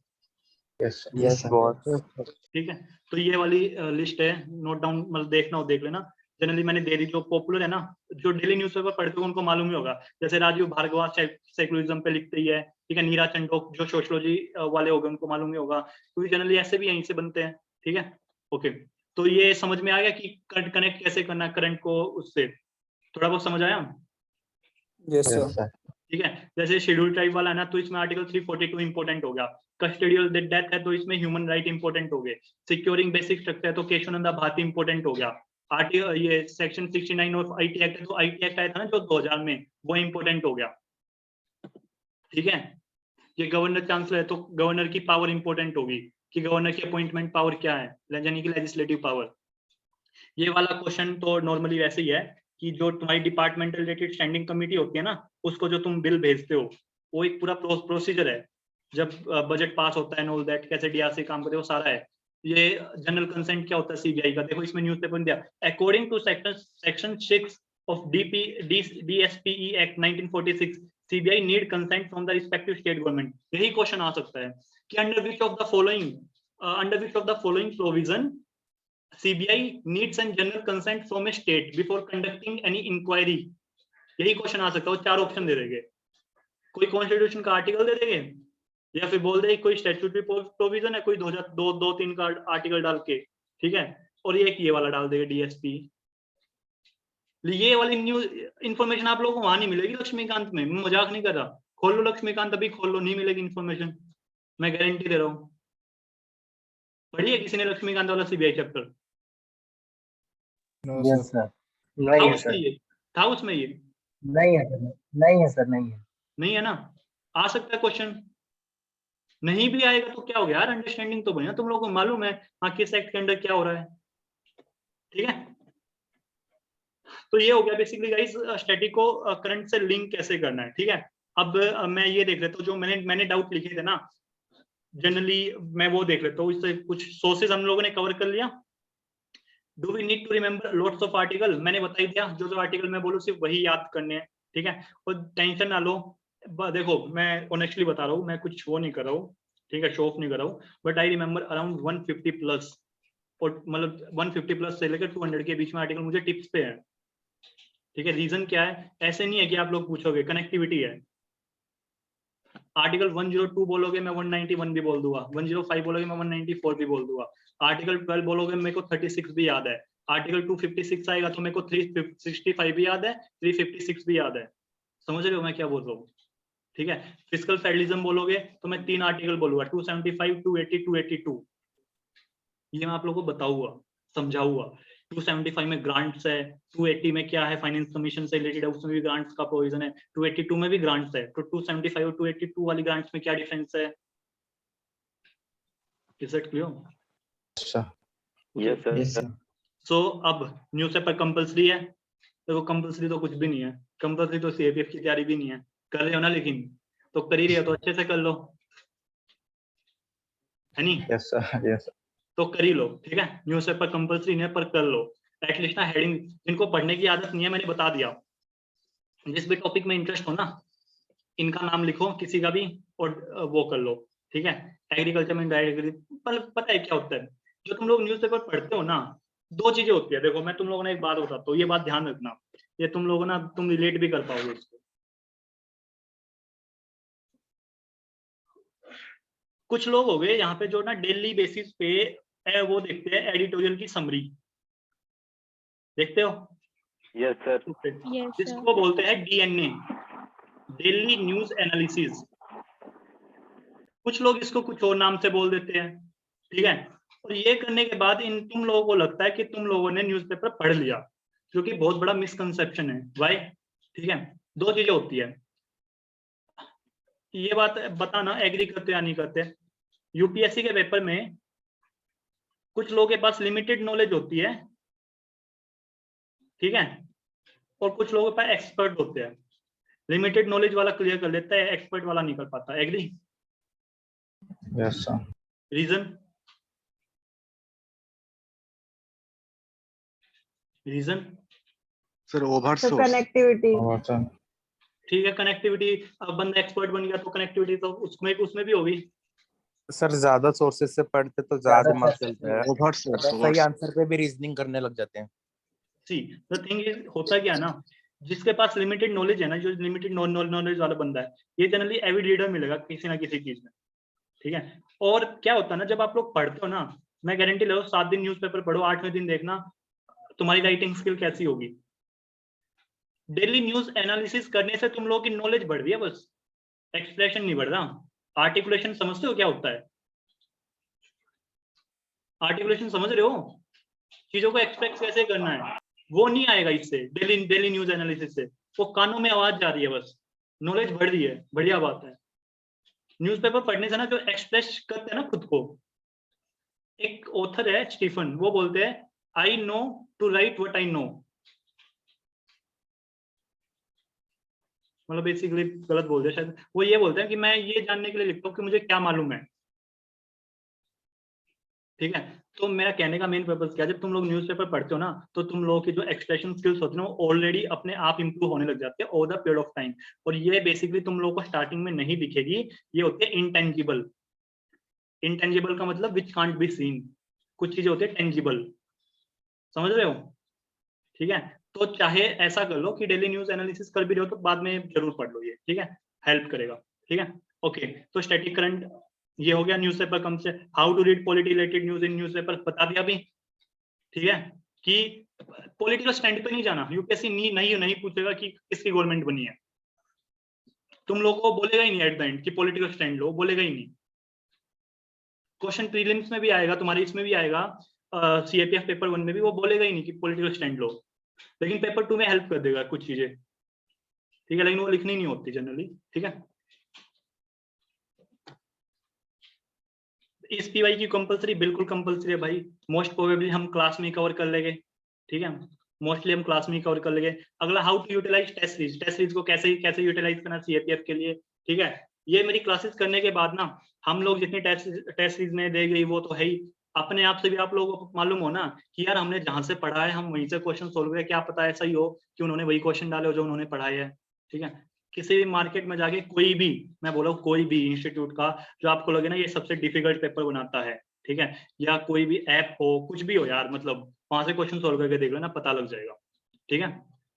Yes, sir. ठीक है? तो ये वाली लिस्ट है, नोट डाउन, मतलब देखना हो देख लेना। जनरली मैंने दे दी, जो पॉपुलर है ना, जो डेली न्यूज़पेपर पढ़ते हो उनको मालूम ही होगा। जैसे राजीव भार्गवा सेकुलरिज्म पे लिखते ही है। ठीक है? नीरा चंडोक जो सोशोलॉजी वाले हो गए, उनको मालूम ही होगा, क्योंकि जनरली ऐसे भी यहीं से बनते हैं। ठीक है? ओके, तो ये समझ में आ गया कि कनेक्ट कैसे करना करंट को उससे, थोड़ा बहुत समझ आया? Yes sir. ठीक है? जैसे शेड्यूल ट्राइब वाला है ना, तो इसमें आर्टिकल 342 इंपोर्टेंट हो गया। कस्टोडियल डेथ है तो इसमें ह्यूमन राइट इंपोर्टेंट हो गए। सिक्योरिंग बेसिक स्ट्रक्चर है तो केशवानंद भारती इंपोर्टेंट हो गया। आर्टिकल ये सेक्शन 69 ऑफ आईटी एक्ट है, तो आईटी एक्ट आया था ना जो 2000 में, वो इंपोर्टेंट हो गया। ठीक है? ये गवर्नर चांसलर है तो गवर्नर की पावर इंपोर्टेंट होगी कि गवर्नर की अपॉइंटमेंट पावर क्या है, यानी कि लेजिस्लेटिव पावर। ये वाला क्वेश्चन तो नॉर्मली वैसे ही है कि जो तुम्हारी डिपार्टमेंटल रिलेटेड स्टैंडिंग कमेटी होती है ना, उसको जो तुम बिल भेजते हो, वो एक पूरा प्रोसीजर है। जब बजट पास होता है, ऑल दैट, कैसे डीआरसी काम करते हैं, वो सारा है। ये जनरल कंसेंट क्या होता है सीबीआई का, देखो इसमें न्यूज़पेपर में दिया, according to section 6 of DSPE act 1946, CBI need consent from the respective state government. यही क्वेश्चन आ सकता है कि under which of the following provision CBI needs and general consent from a state before conducting any inquiry। यही question आ सकता है। 4 option दे देंगे, कोई कॉन्स्टिट्यूशन का आर्टिकल दे देंगे, या फिर बोल दे कोई स्टैट्यूटरी प्रोविजन है, कोई 2-3 का आर्टिकल डाल के। ठीक है? और ये वाला डाल देगा डीएसपी। ये वाली न्यूज इंफॉर्मेशन आप लोगों को वहां नहीं मिलेगी लक्ष्मीकांत में, मैं मजाक नहीं कर रहा। खोल लो लक्ष्मीकांत, अभी खोल लो, नहीं मिलेगी इन्फॉर्मेशन, मैं गारंटी दे रहा हूँ। पढ़ी है किसी ने लक्ष्मीकांत वाला CBI chapter? No yes sir sir. नहीं था है उसमें सर। ये? था उसमें ये? नहीं है सर। नहीं है सर। नहीं है। नहीं है ना? आ सकता है क्वेश्चन। नहीं भी आएगा तो क्या हो गया यार, अंडरस्टैंडिंग तो बनी ना, तुम लोगों को मालूम है हाँ किस एक्ट के अंडर क्या हो रहा है। ठीक है, तो ये हो गया बेसिकली गाइस स्टैटिक को करंट से लिंक कैसे करना है। ठीक है, अब मैं ये देख लेता हूँ जो मैंने डाउट लिखे थे ना, जनरली मैं वो देख लेता हूँ। इससे कुछ सोर्सेज हम लोगों ने कवर कर लिया। Do we need to remember lots of article? मैंने बता ही दिया, जो आर्टिकल मैं बोलूँ सिर्फ वही याद करने हैं। ठीक है, और टेंशन ना लो, देखो मैं ऑनेस्टली बता रहा हूँ, मैं कुछ वो नहीं कर रहा हूँ, ठीक है, शो ऑफ नहीं कर रहा हूँ, but I remember around 150 plus, और मतलब 150 प्लस से लेकर 200 के बीच में आर्टिकल मुझे टिप्स पे है। ठीक है, रीजन क्या है? ऐसे नहीं है कि आप लोग पूछोगे, कनेक्टिविटी है। आर्टिकल 102 बोलोगे मैं 191 भी बोल दूंगा, 105 बोलोगे मैं 194 भी बोल दूंगा, आर्टिकल 12 बोलोगे मेरे को 36 भी याद है, आर्टिकल 256 आएगा तो मेरे को 365 भी याद है, 356 भी याद है। समझ रहे हो मैं क्या बोल रहा हूँ? ठीक है, फिस्कल फेडरलिज्म बोलोगे तो मैं 3 आर्टिकल बोलूंगा, 275, 280, 282, ये मैं आप लोगों को बताऊंगा, समझाऊंगा। 275 में ग्रांट्स है, 280 में क्या है, फाइनेंस कमीशन से रिलेटेड है, उसमें भी ग्रांट्स का प्रोविजन है, 282 में भी ग्रांट्स है, तो 275 और 282 वाली ग्रांट्स में क्या डिफरेंस है? Is it clear? Yes sir. So अब न्यूज़पेपर कंपलसरी है? देखो कंपलसरी तो कुछ भी नहीं है, कंपलसरी तो सीएपीएफ की तैयारी भी नहीं है, कर रहे हो ना, लेकिन तो कर ही रहे हो तो अच्छे से कर लो, है नहीं? Yes sir. यस तो कर ही लो। ठीक है, न्यूज़पेपर कंपलसरी नहीं है पर कर लो एटलीस्ट ना। हेडिंग जिनको पढ़ने की आदत नहीं है मैंने बता दिया, जिस भी टॉपिक में इंटरेस्ट हो ना, इनका नाम लिखो किसी का भी और वो कर लो। ठीक है, एग्रीकल्चर में पता है क्या होता है, जो तुम लोग न्यूज़पेपर पढ़ते हो ना, 2 चीजें होती है। देखो मैं तुम लोगों ने एक बात बताता हूँ, ये बात ध्यान रखना, ये तुम लोगों ना तुम रिलेट भी कर पाओगे इसको। कुछ लोग हो गए यहाँ पे जो ना डेली बेसिस पे वो देखते हैं एडिटोरियल की समरी, देखते हो? Yes sir. जिसको बोलते हैं डीएनए, डेली न्यूज एनालिसिस। कुछ लोग इसको कुछ और नाम से बोल देते हैं। ठीक है, और ये करने के बाद इन तुम लोगों को लगता है कि तुम लोगों ने न्यूज़पेपर पढ़ लिया, जो कि बहुत बड़ा मिसकंसेप्शन है भाई। ठीक है, 2 चीजें होती है, ये बात बताना एग्री करते या नहीं करते। यूपीएससी के पेपर में कुछ लोगों के पास लिमिटेड नॉलेज होती है, ठीक है, और कुछ लोगों के पास एक्सपर्ट होते हैं। लिमिटेड नॉलेज वाला क्लियर कर लेता है, एक्सपर्ट वाला नहीं कर पाता। Agree? Yes sir. Reason? Reason sir over connectivity. ठीक है, कनेक्टिविटी, अब बंदा एक्सपर्ट बन गया तो कनेक्टिविटी तो उसमें भी होगी। सर ज्यादा सोर्सेज से पढ़ते तो ज्यादा दिमाग चलता है, ओवर सही आंसर पे भी रीजनिंग करने लग जाते हैं। सी द थिंग इज, होता क्या ना, जिसके पास लिमिटेड नॉलेज है ना, जो लिमिटेड नॉलेज वाला बंदा है, ये जनरली एविड रीडर मिलेगा किसी ना किसी चीज में। ठीक है, और क्या होता है ना, जब आप लोग पढ़ते हो ना, मैं गारंटी ले 7 दिन न्यूज़पेपर पढ़ो, 8वें दिन देखना तुम्हारी राइटिंग स्किल कैसी होगी। डेली न्यूज एनालिसिस करने से तुम लोगों की नॉलेज बढ़ रही है, बस एक्सप्रेशन नहीं बढ़ रहा। आर्टिकुलेशन समझते हो क्या होता है? आर्टिकुलेशन समझ रहे हो? चीजों को एक्सप्रेस कैसे करना है, वो नहीं आएगा इससे, डेली न्यूज एनालिसिस से। वो कानों में आवाज जा रही है, बस नॉलेज बढ़ रही है, बढ़िया बात है। न्यूज़पेपर पढ़ने से ना जो एक्सप्रेस करते हैं ना खुद को, एक ऑथर है स्टीफन, वो बोलते हैं I know to write what I know. मतलब बेसिकली गलत बोल दिया शायद, वो ये बोलते हैं कि मैं ये जानने के लिए लिखता हूँ कि मुझे क्या मालूम है। ठीक है, तो मेरा कहने का मेन पर्पस क्या है, जब तुम लोग न्यूज़पेपर पढ़ते हो ना, तो तुम लोगों की जो एक्सप्रेशन स्किल्स होती है ना, वो ऑलरेडी अपने आप इंप्रूव होने लग जाते हैं over the period of time. और ये बेसिकली तुम लोगों को स्टार्टिंग में नहीं दिखेगी, ये होती है इंटेंजिबल। इंटेंजिबल का मतलब विच कांट बी सीन, कुछ चीजें होती है टेंजिबल, समझ रहे हो? ठीक है, तो चाहे ऐसा कर लो कि डेली न्यूज एनालिसिस कर भी रहे हो तो बाद में जरूर पढ़ लो ये, ठीक है, हेल्प करेगा। ठीक है, ओके, तो स्टैटिक करंट ये हो गया। न्यूज़पेपर कम से how to read polity related news in newspaper बता दिया अभी। ठीक है, कि पॉलिटिकल स्टैंड पे नहीं जाना, यूपीएससी नहीं पूछेगा कि किसकी गवर्नमेंट बनी है, तुम लोग को बोलेगा ही नहीं एट द एंड कि पॉलिटिकल स्टैंड लो, बोलेगा ही नहीं। क्वेश्चन प्रीलिम्स में भी आएगा, तुम्हारे इसमें भी आएगा, सीएपीएफ पेपर 1 में भी, वो बोलेगा ही नहीं कि पॉलिटिकल स्टैंड लो, लेकिन पेपर 2 में हेल्प कर देगा कुछ चीजें, ठीक है, लेकिन वो लिखनी नहीं होती जनरली, ठीक है। इस पीवाई की कंपलसरी, बिल्कुल कंपलसरी है भाई, मोस्ट प्रोबेबली हम क्लास में कवर कर लेंगे, ठीक है, मोस्टली हम क्लास में कवर कर लेंगे। अगला how to utilise test series, test series को कैसे यूटिलाइज करना सीएपीएफ के लिए, ठीक है। ये मेरी क्लासेस करने के बाद ना हम लोग जितनी टेस्ट सीरीज में दे गई वो तो है ही, अपने आप से भी आप लोगों को मालूम हो ना कि यार हमने जहां से पढ़ा है हम वहीं से क्वेश्चन सोल्व करें, क्या पता ऐसा ही हो कि उन्होंने वही क्वेश्चन डाले हो जो उन्होंने पढ़ाए है, ठीक है। किसी भी मार्केट में जाके कोई भी, मैं बोला कोई भी इंस्टीट्यूट का जो आपको लगे ना ये सबसे डिफिकल्ट पेपर बनाता है, ठीक है, या कोई भी ऐप हो, कुछ भी हो यार, मतलब वहां से क्वेश्चन सोल्व करके देख लेना, पता लग जाएगा, ठीक है।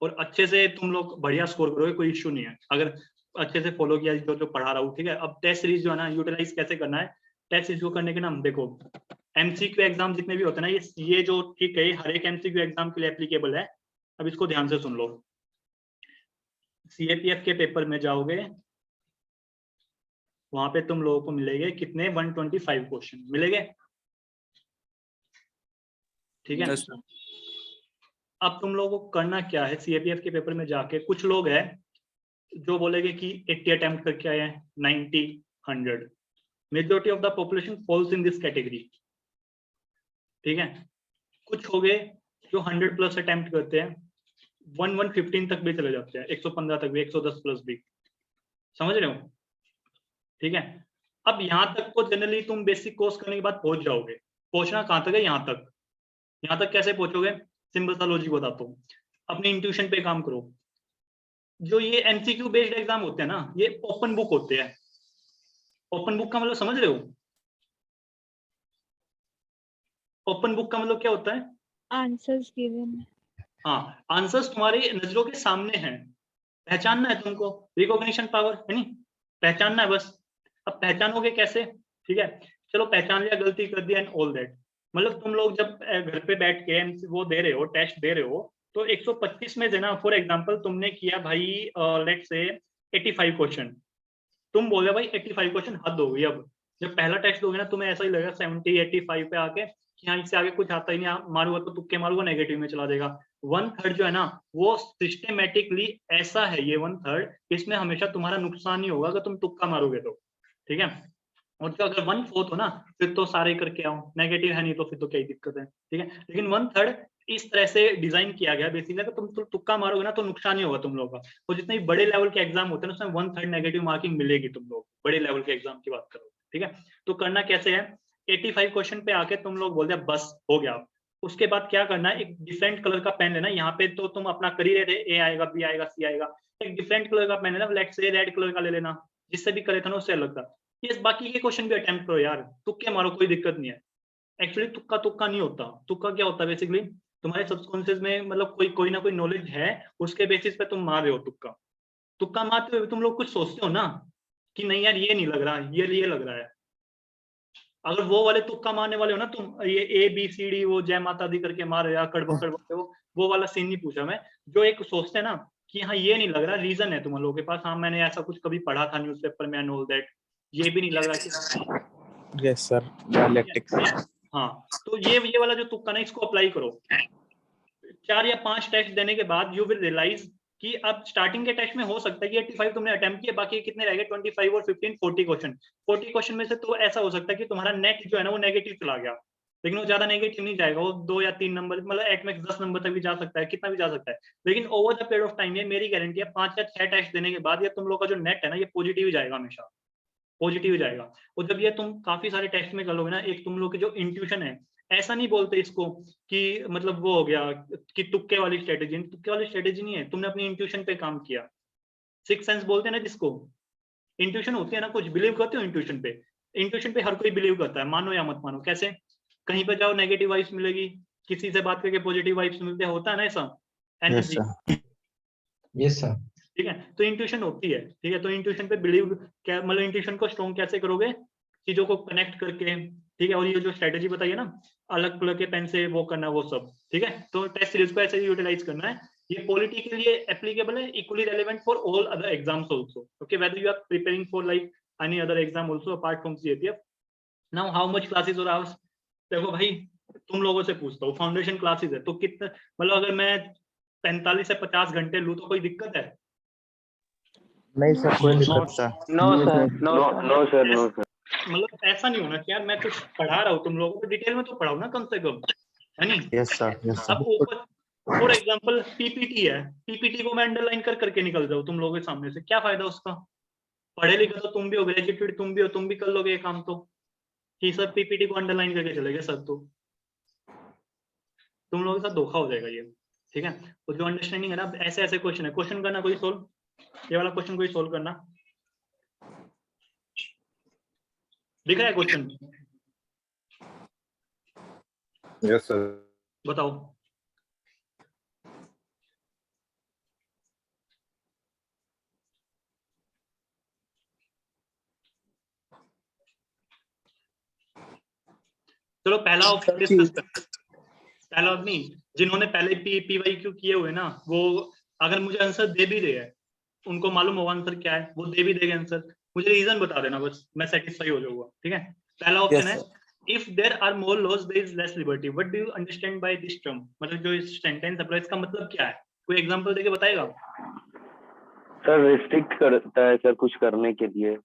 और अच्छे से तुम लोग बढ़िया स्कोर करोगे, कोई इश्यू नहीं है अगर अच्छे से फॉलो किया जो पढ़ा रहा हूँ, ठीक है। अब टेस्ट सीरीज जो है ना यूटिलाइज कैसे करना है, टेस्ट सीरीज को करने के ना देखो एमसीक्यू एग्जाम जितने भी होते हैं ना, ये जो ठीक है हर एक एमसीक्यू एग्जाम के लिए एप्लीकेबल है। अब इसको ध्यान से सुन लो, सीएपीएफ के पेपर में जाओगे वहां पे तुम लोगों को मिलेंगे कितने 125 क्वेश्चन मिलेंगे, ठीक है। अब तुम लोगों को करना क्या है, सीएपीएफ के पेपर में जाके कुछ लोग हैं जो बोलेंगे कि 80 अटेम्प्ट करके आए हैं, 90, 100, majority of the population falls in this category, ठीक है। कुछ हो गए जो 100+ अटेम्प्ट करते हैं, 115 तक भी चले जाते हैं, 115 तक भी, 110 प्लस भी, समझ रहे हो, ठीक है। अब यहाँ तक तो जनरली तुम बेसिक कोर्स करने के बाद पहुंच जाओगे, पहुंचना कहाँ तक है, यहाँ तक कैसे पहुंचोगे, सिंपल सा लॉजिक बताता हूँ, अपनी इंट्यूशन पे काम करो। जो ये एमसीक्यू बेस्ड एग्जाम होते हैं ना, ये ओपन बुक होते हैं। ओपन बुक का मतलब समझ रहे हो, ओपन बुक का मतलब क्या होता है, आंसर्स गिवन, हाँ आंसर्स तुम्हारी नजरों के सामने हैं, पहचानना है तुमको, रिकॉग्निशन पावर है नहीं, पहचानना है बस। अब पहचानोगे कैसे, ठीक है, चलो पहचान लिया, गलती कर दिया एंड ऑल दैट, मतलब तुम लोग जब घर पे बैठ के वो दे रहे हो, टेस्ट दे रहे हो, तो 125 में देना, फॉर एग्जांपल तुमने किया भाई लेट्स से 85 क्वेश्चन, तुम बोले भाई 85 क्वेश्चन हद हो गई। अब जब पहला टेस्ट दोगे ना तुम्हें ऐसा ही लगेगा 70, 85 पे आके कि हाँ इससे आगे कुछ आता ही नहीं, मारूंगा तो तुक्के मारूंगा, नेगेटिव में चला देगा। 1/3 जो है ना वो सिस्टमेटिकली ऐसा है, ये 1/3 इसमें हमेशा तुम्हारा नुकसान ही होगा अगर तुम तुक्का मारोगे तो, ठीक है। और जो अगर 1/4 हो ना फिर तो सारे करके आओ, नेगेटिव है नहीं तो फिर तो क्या दिक्कत है, ठीक है। लेकिन 1/3 इस तरह से डिजाइन किया गया बेसिकली, अगर तुम तुक्का मारोगे ना तो नुकसान ही होगा तुम लोगों का। और जितने बड़े लेवल के एग्जाम होते हैं उसमें 1/3 नेगेटिव मार्किंग मिलेगी तुम लोग, बड़े लेवल के एग्जाम की बात करो, ठीक है। तो करना कैसे है, 85 क्वेश्चन पे आके तुम लोग बोलते हैं बस हो गया। उसके बाद क्या करना है, एक डिफरेंट कलर का पेन लेना, यहाँ पे तो तुम अपना कर ही रहे थे, ए आएगा, बी आएगा, सी आएगा, एक डिफरेंट कलर का पेन लेना, लेट्स से रेड कलर का ले लेना, जिससे भी करे था ना उससे अलग था। ये बाकी के क्वेश्चन भी अटेम्प्ट करो यार, तुक्के मारो, कोई दिक्कत नहीं है। एक्चुअली तुक्का नहीं होता, तुक्का क्या होता है बेसिकली तुम्हारे सबकॉन्शियस में, मतलब कोई ना कोई नॉलेज है उसके बेसिस पे तुम मार रहे हो तुक्का। तुक्का मारते हुए तुम लोग कुछ सोचते हो ना कि नहीं यार ये नहीं लग रहा, ये लग रहा है। अगर वो वाले तुक्का मारने वाले हो ना तुम, ये ABCD वो जय माता दी करके मार या कड़बड़ वो वाला सीन नहीं पूछा मैं। जो एक सोचते हैं ना कि हाँ ये नहीं लग रहा, रीजन है तुम लोगों के पास, हाँ मैंने ऐसा कुछ कभी पढ़ा था न्यूज़पेपर में एंड ऑल दैट, ये भी नहीं लग रहा कि यस सर, डायलेक्टिक्स। हाँ तो ये वाला जो तुक्का ना इसको अप्लाई करो। 4 या 5 टेस्ट देने के बाद यू विल रियलाइज कि अब स्टार्टिंग के टेस्ट में हो सकता है कि 85 तुमने अटेम्प्ट किए, बाकी कितने रह गए 25 और 15 40 क्वेश्चन। 40 क्वेश्चन में से तो ऐसा हो सकता है कि तुम्हारा नेट जो है ना वो नेगेटिव चला गया, लेकिन वो ज्यादा नेगेटिव नहीं जाएगा, वो 2 या 3 नंबर, मतलब एट मैक्स 10 नंबर तक भी जा सकता है, कितना भी जा सकता है। लेकिन over the period of time ये मेरी गारंटी है 5 या 6 टेस्ट देने के बाद ये तुम लोग का जो नेट है ना ये पॉजिटिव ही जाएगा, हमेशा पॉजिटिव ही जाएगा। और जब ये तुम काफी सारे टेस्ट में कर लोगे ना, एक तुम लोग की जो इंट्यूशन है, ऐसा नहीं बोलते इसको कि मतलब वो हो गया कि तुक्के वाली स्ट्रेटेजी, तुक्के वाली स्ट्रेटेजी नहीं है, तुमने अपनी इंट्यूशन पे काम किया। सिक्स सेंस बोलते हैं ना जिसको, इंट्यूशन होती है ना, कुछ बिलीव करते हो इंट्यूशन पे, इंट्यूशन पे हर कोई बिलीव करता है, मानो या मत मानो। कैसे, कहीं पे जाओ नेगेटिव वाइब्स मिलेगी, किसी से बात करके पॉजिटिव वाइब्स मिलते हैं, होता है ना ऐसा एनर्जी। Yes sir. ठीक है, तो इंट्यूशन होती है, ठीक है। तो इंट्यूशन पे बिलीव क्या, मतलब इंट्यूशन को स्ट्रॉन्ग कैसे करोगे, चीजों को कनेक्ट करके, ठीक है। और ये जो स्ट्रेटेजी बताइए ना अलग कलर के पेन से वो करना, वो सब ठीक है। तो टेस्ट सीरीज को ऐसे यूटिलाइज करना है। ये पॉलिटी के लिए एप्लीकेबल है, equally relevant for all other exams also, okay, whether you are preparing for like any other exam also apart from CAPF. Now how much classes और आवर्स, देखो भाई तुम लोगों से पूछता हूँ, फाउंडेशन क्लासेस है तो कितना, मतलब अगर मैं 45 से 50 घंटे लूँ तो कोई दिक्कत है? नहीं सर, कोई दिक्कत sir. No sir, no sir. मतलब ऐसा नहीं होना कि यार मैं कुछ पढ़ा रहा हूँ तुम लोगों को, डिटेल में तो पढ़ाओ ना कम से कम, है नहीं? यस सर, यस अब सर। ऊपर फॉर एग्जांपल पीपीटी है, पीपीटी को मैं अंडरलाइन कर करके निकल जाऊँ तुम लोगों के सामने से, क्या फायदा उसका? पढ़े लिखे तो तुम भी हो, ग्रेजुएटेड तुम भी हो, तुम भी कर लोगे ये काम तो, कि सर पीपीटी को अंडरलाइन करके चले गए सर, तो तुम लोगों के साथ धोखा हो जाएगा ये, ठीक है? तो जो अंडरस्टैंडिंग है ना, ऐसे ऐसे क्वेश्चन है, क्वेश्चन करना कोई सोल्व, ये वाला क्वेश्चन कोई सोल्व करना, दिख रहा है क्वेश्चन? Yes sir. बताओ। चलो पहला ऑप्शन डिस्कस करते हैं। पहला नहीं, जिन्होंने पहले पीवाईक्यू किए हुए ना, वो अगर मुझे आंसर दे भी रहे हैं, उनको मालूम होगा आंसर क्या है, वो दे भी देंगे आंसर, मुझे रीजन बता देना बस, मैं सेटिस्फाई हो जाऊंगा, ठीक है? पहला ऑप्शन है if there are more laws there is less liberty, what do you understand by this term, मतलब जो इस सेंटेंस है इसका मतलब क्या है, कोई एग्जांपल देके बताएगा? सर रिस्ट्रिक्ट करता है सर कुछ करने के लिए।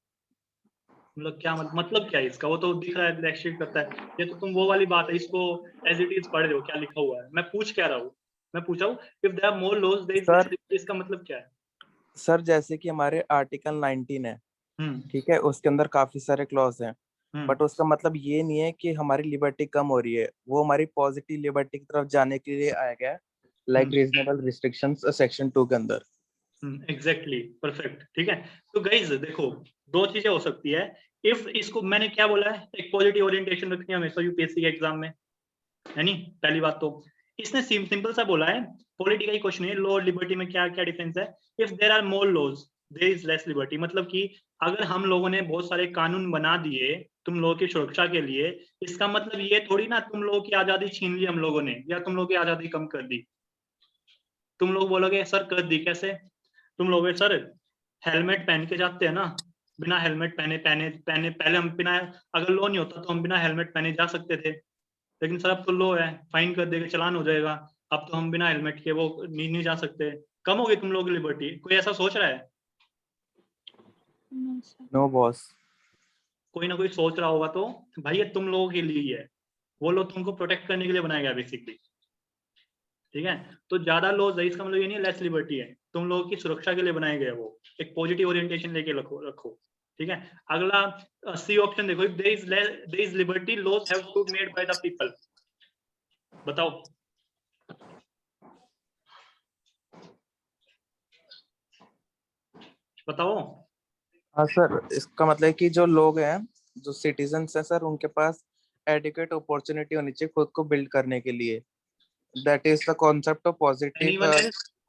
मतलब क्या मतलब क्या है इसका? वो तो दिख रहा है रेस्ट्रिक्ट करता है, ये तो तुम वो वाली बात है, इसको एज इट इज पढ़ रहे हो, क्या लिखा हुआ है, मैं पूछ क्या रहा हूँ, मैं पूछा हूँ if there are more laws there is less liberty, इसका मतलब क्या है? सर जैसे कि हमारे आर्टिकल 19 है, ठीक है, उसके अंदर काफी सारे क्लॉज हैं, बट उसका मतलब ये नहीं है कि हमारी लिबर्टी कम हो रही है, वो हमारी पॉजिटिव लिबर्टी की तरफ जाने के लिए आया गया, लाइक रीजनेबल रिस्ट्रिक्शंस सेक्शन 2 के अंदर। एग्जैक्टली, परफेक्ट, ठीक है? तो गाइस देखो, दो चीजें हो सकती है, इफ इसको मैंने क्या बोला है, एक पॉजिटिव ओरिएंटेशन रखनी है हमेशा यूपीएससी के एग्जाम में, है नहीं? पहली बात तो इसने सिंपल सा बोला है, पॉलिटी का ही क्वेश्चन है, लॉ और लिबर्टी में क्या क्या डिफरेंस है, if there are more laws there is less liberty, मतलब कि अगर हम लोगों ने बहुत सारे कानून बना दिए तुम लोगों की सुरक्षा के लिए, इसका मतलब ये थोड़ी ना तुम लोगों की आजादी छीन ली हम लोगों ने, या तुम लोगों की आजादी कम कर दी। तुम लोग बोलोगे सर कर दी कैसे? तुम लोग सर हेलमेट पहन के जाते हैं ना, बिना हेलमेट पहने पहले हम बिना, अगर लो नहीं होता तो हम बिना हेलमेट पहने जा सकते थे, लेकिन सर अब तो लो है, फाइन कर देगा, चालान हो जाएगा, अब तो हम बिना हेलमेट के वो नहीं जा सकते, कम हो गई तुम लोग की लिबर्टी? कोई ऐसा सोच रहा है? No boss. कोई ना कोई सोच रहा होगा, तो भाई ये तुम लोगों के लिए ही है, वो लोग तुमको प्रोटेक्ट करने के लिए बनाया गया बेसिकली, ठीक है? तो ज्यादा लॉज है इसका मतलब ये नहीं लेस लिबर्टी है, तुम लोगों की सुरक्षा के लिए बनाए गए, वो एक पॉजिटिव ओरिएंटेशन लेके रखो, ठीक है? अगला सी ऑप्शन देखो, if there is liberty laws have to made by the people, बताओ। बताओ। हाँ सर, इसका मतलब है कि जो लोग हैं, जो सिटीजन्स हैं सर, उनके पास एडिक्वेट अपॉर्चुनिटी होनी चाहिए खुद को बिल्ड करने के लिए, that is the concept of positive.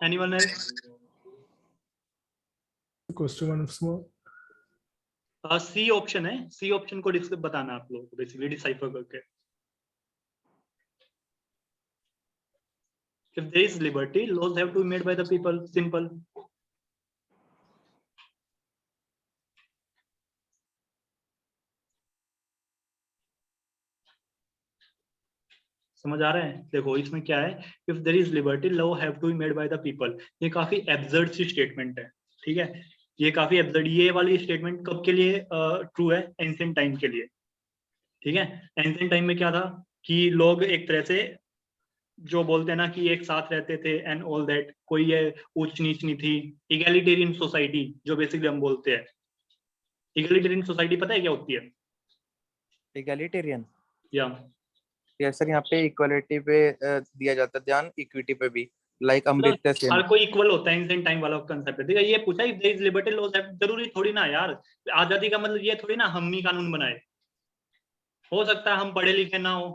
Anyone else? Question once more। C option है, सी ऑप्शन को बताना आप लोगों को, बेसिकली डिसाइफर करके, if there is liberty laws have to be made by the people, simple। समझ आ रहा है? देखो इसमें क्या है, if there is liberty law have to be made by the people, ये काफी एब्सर्ड सी स्टेटमेंट है, ठीक है? ये काफी एब्सर्ड, ये वाली स्टेटमेंट कब के लिए ट्रू है? एंशिएंट टाइम के लिए, ठीक है? एंशिएंट टाइम में क्या था कि लोग एक तरह से जो बोलते हैं ना कि एक साथ रहते थे एंड ऑल दैट, कोई ये ऊंच नीच नहीं थी, इगैलिटेरियन सोसाइटी जो बेसिकली हम बोलते हैं। इगैलिटेरियन सोसाइटी पता है क्या होती है? इगैलिटेरियन, या यस सर, यहाँ पे इक्वालिटी पे दिया जाता है ध्यान, इक्विटी पे भी, लाइक अमृत्य सेन। हर कोई इक्वल होता है, एंशिएंट टाइम वाला कांसेप्ट है, ठीक है? ये पूछा if there is liberty laws have, जरूरी थोड़ी ना यार, आजादी का मतलब ये थोड़ी ना हम ही कानून बनाए, हो सकता है हम पढ़े लिखे ना हो,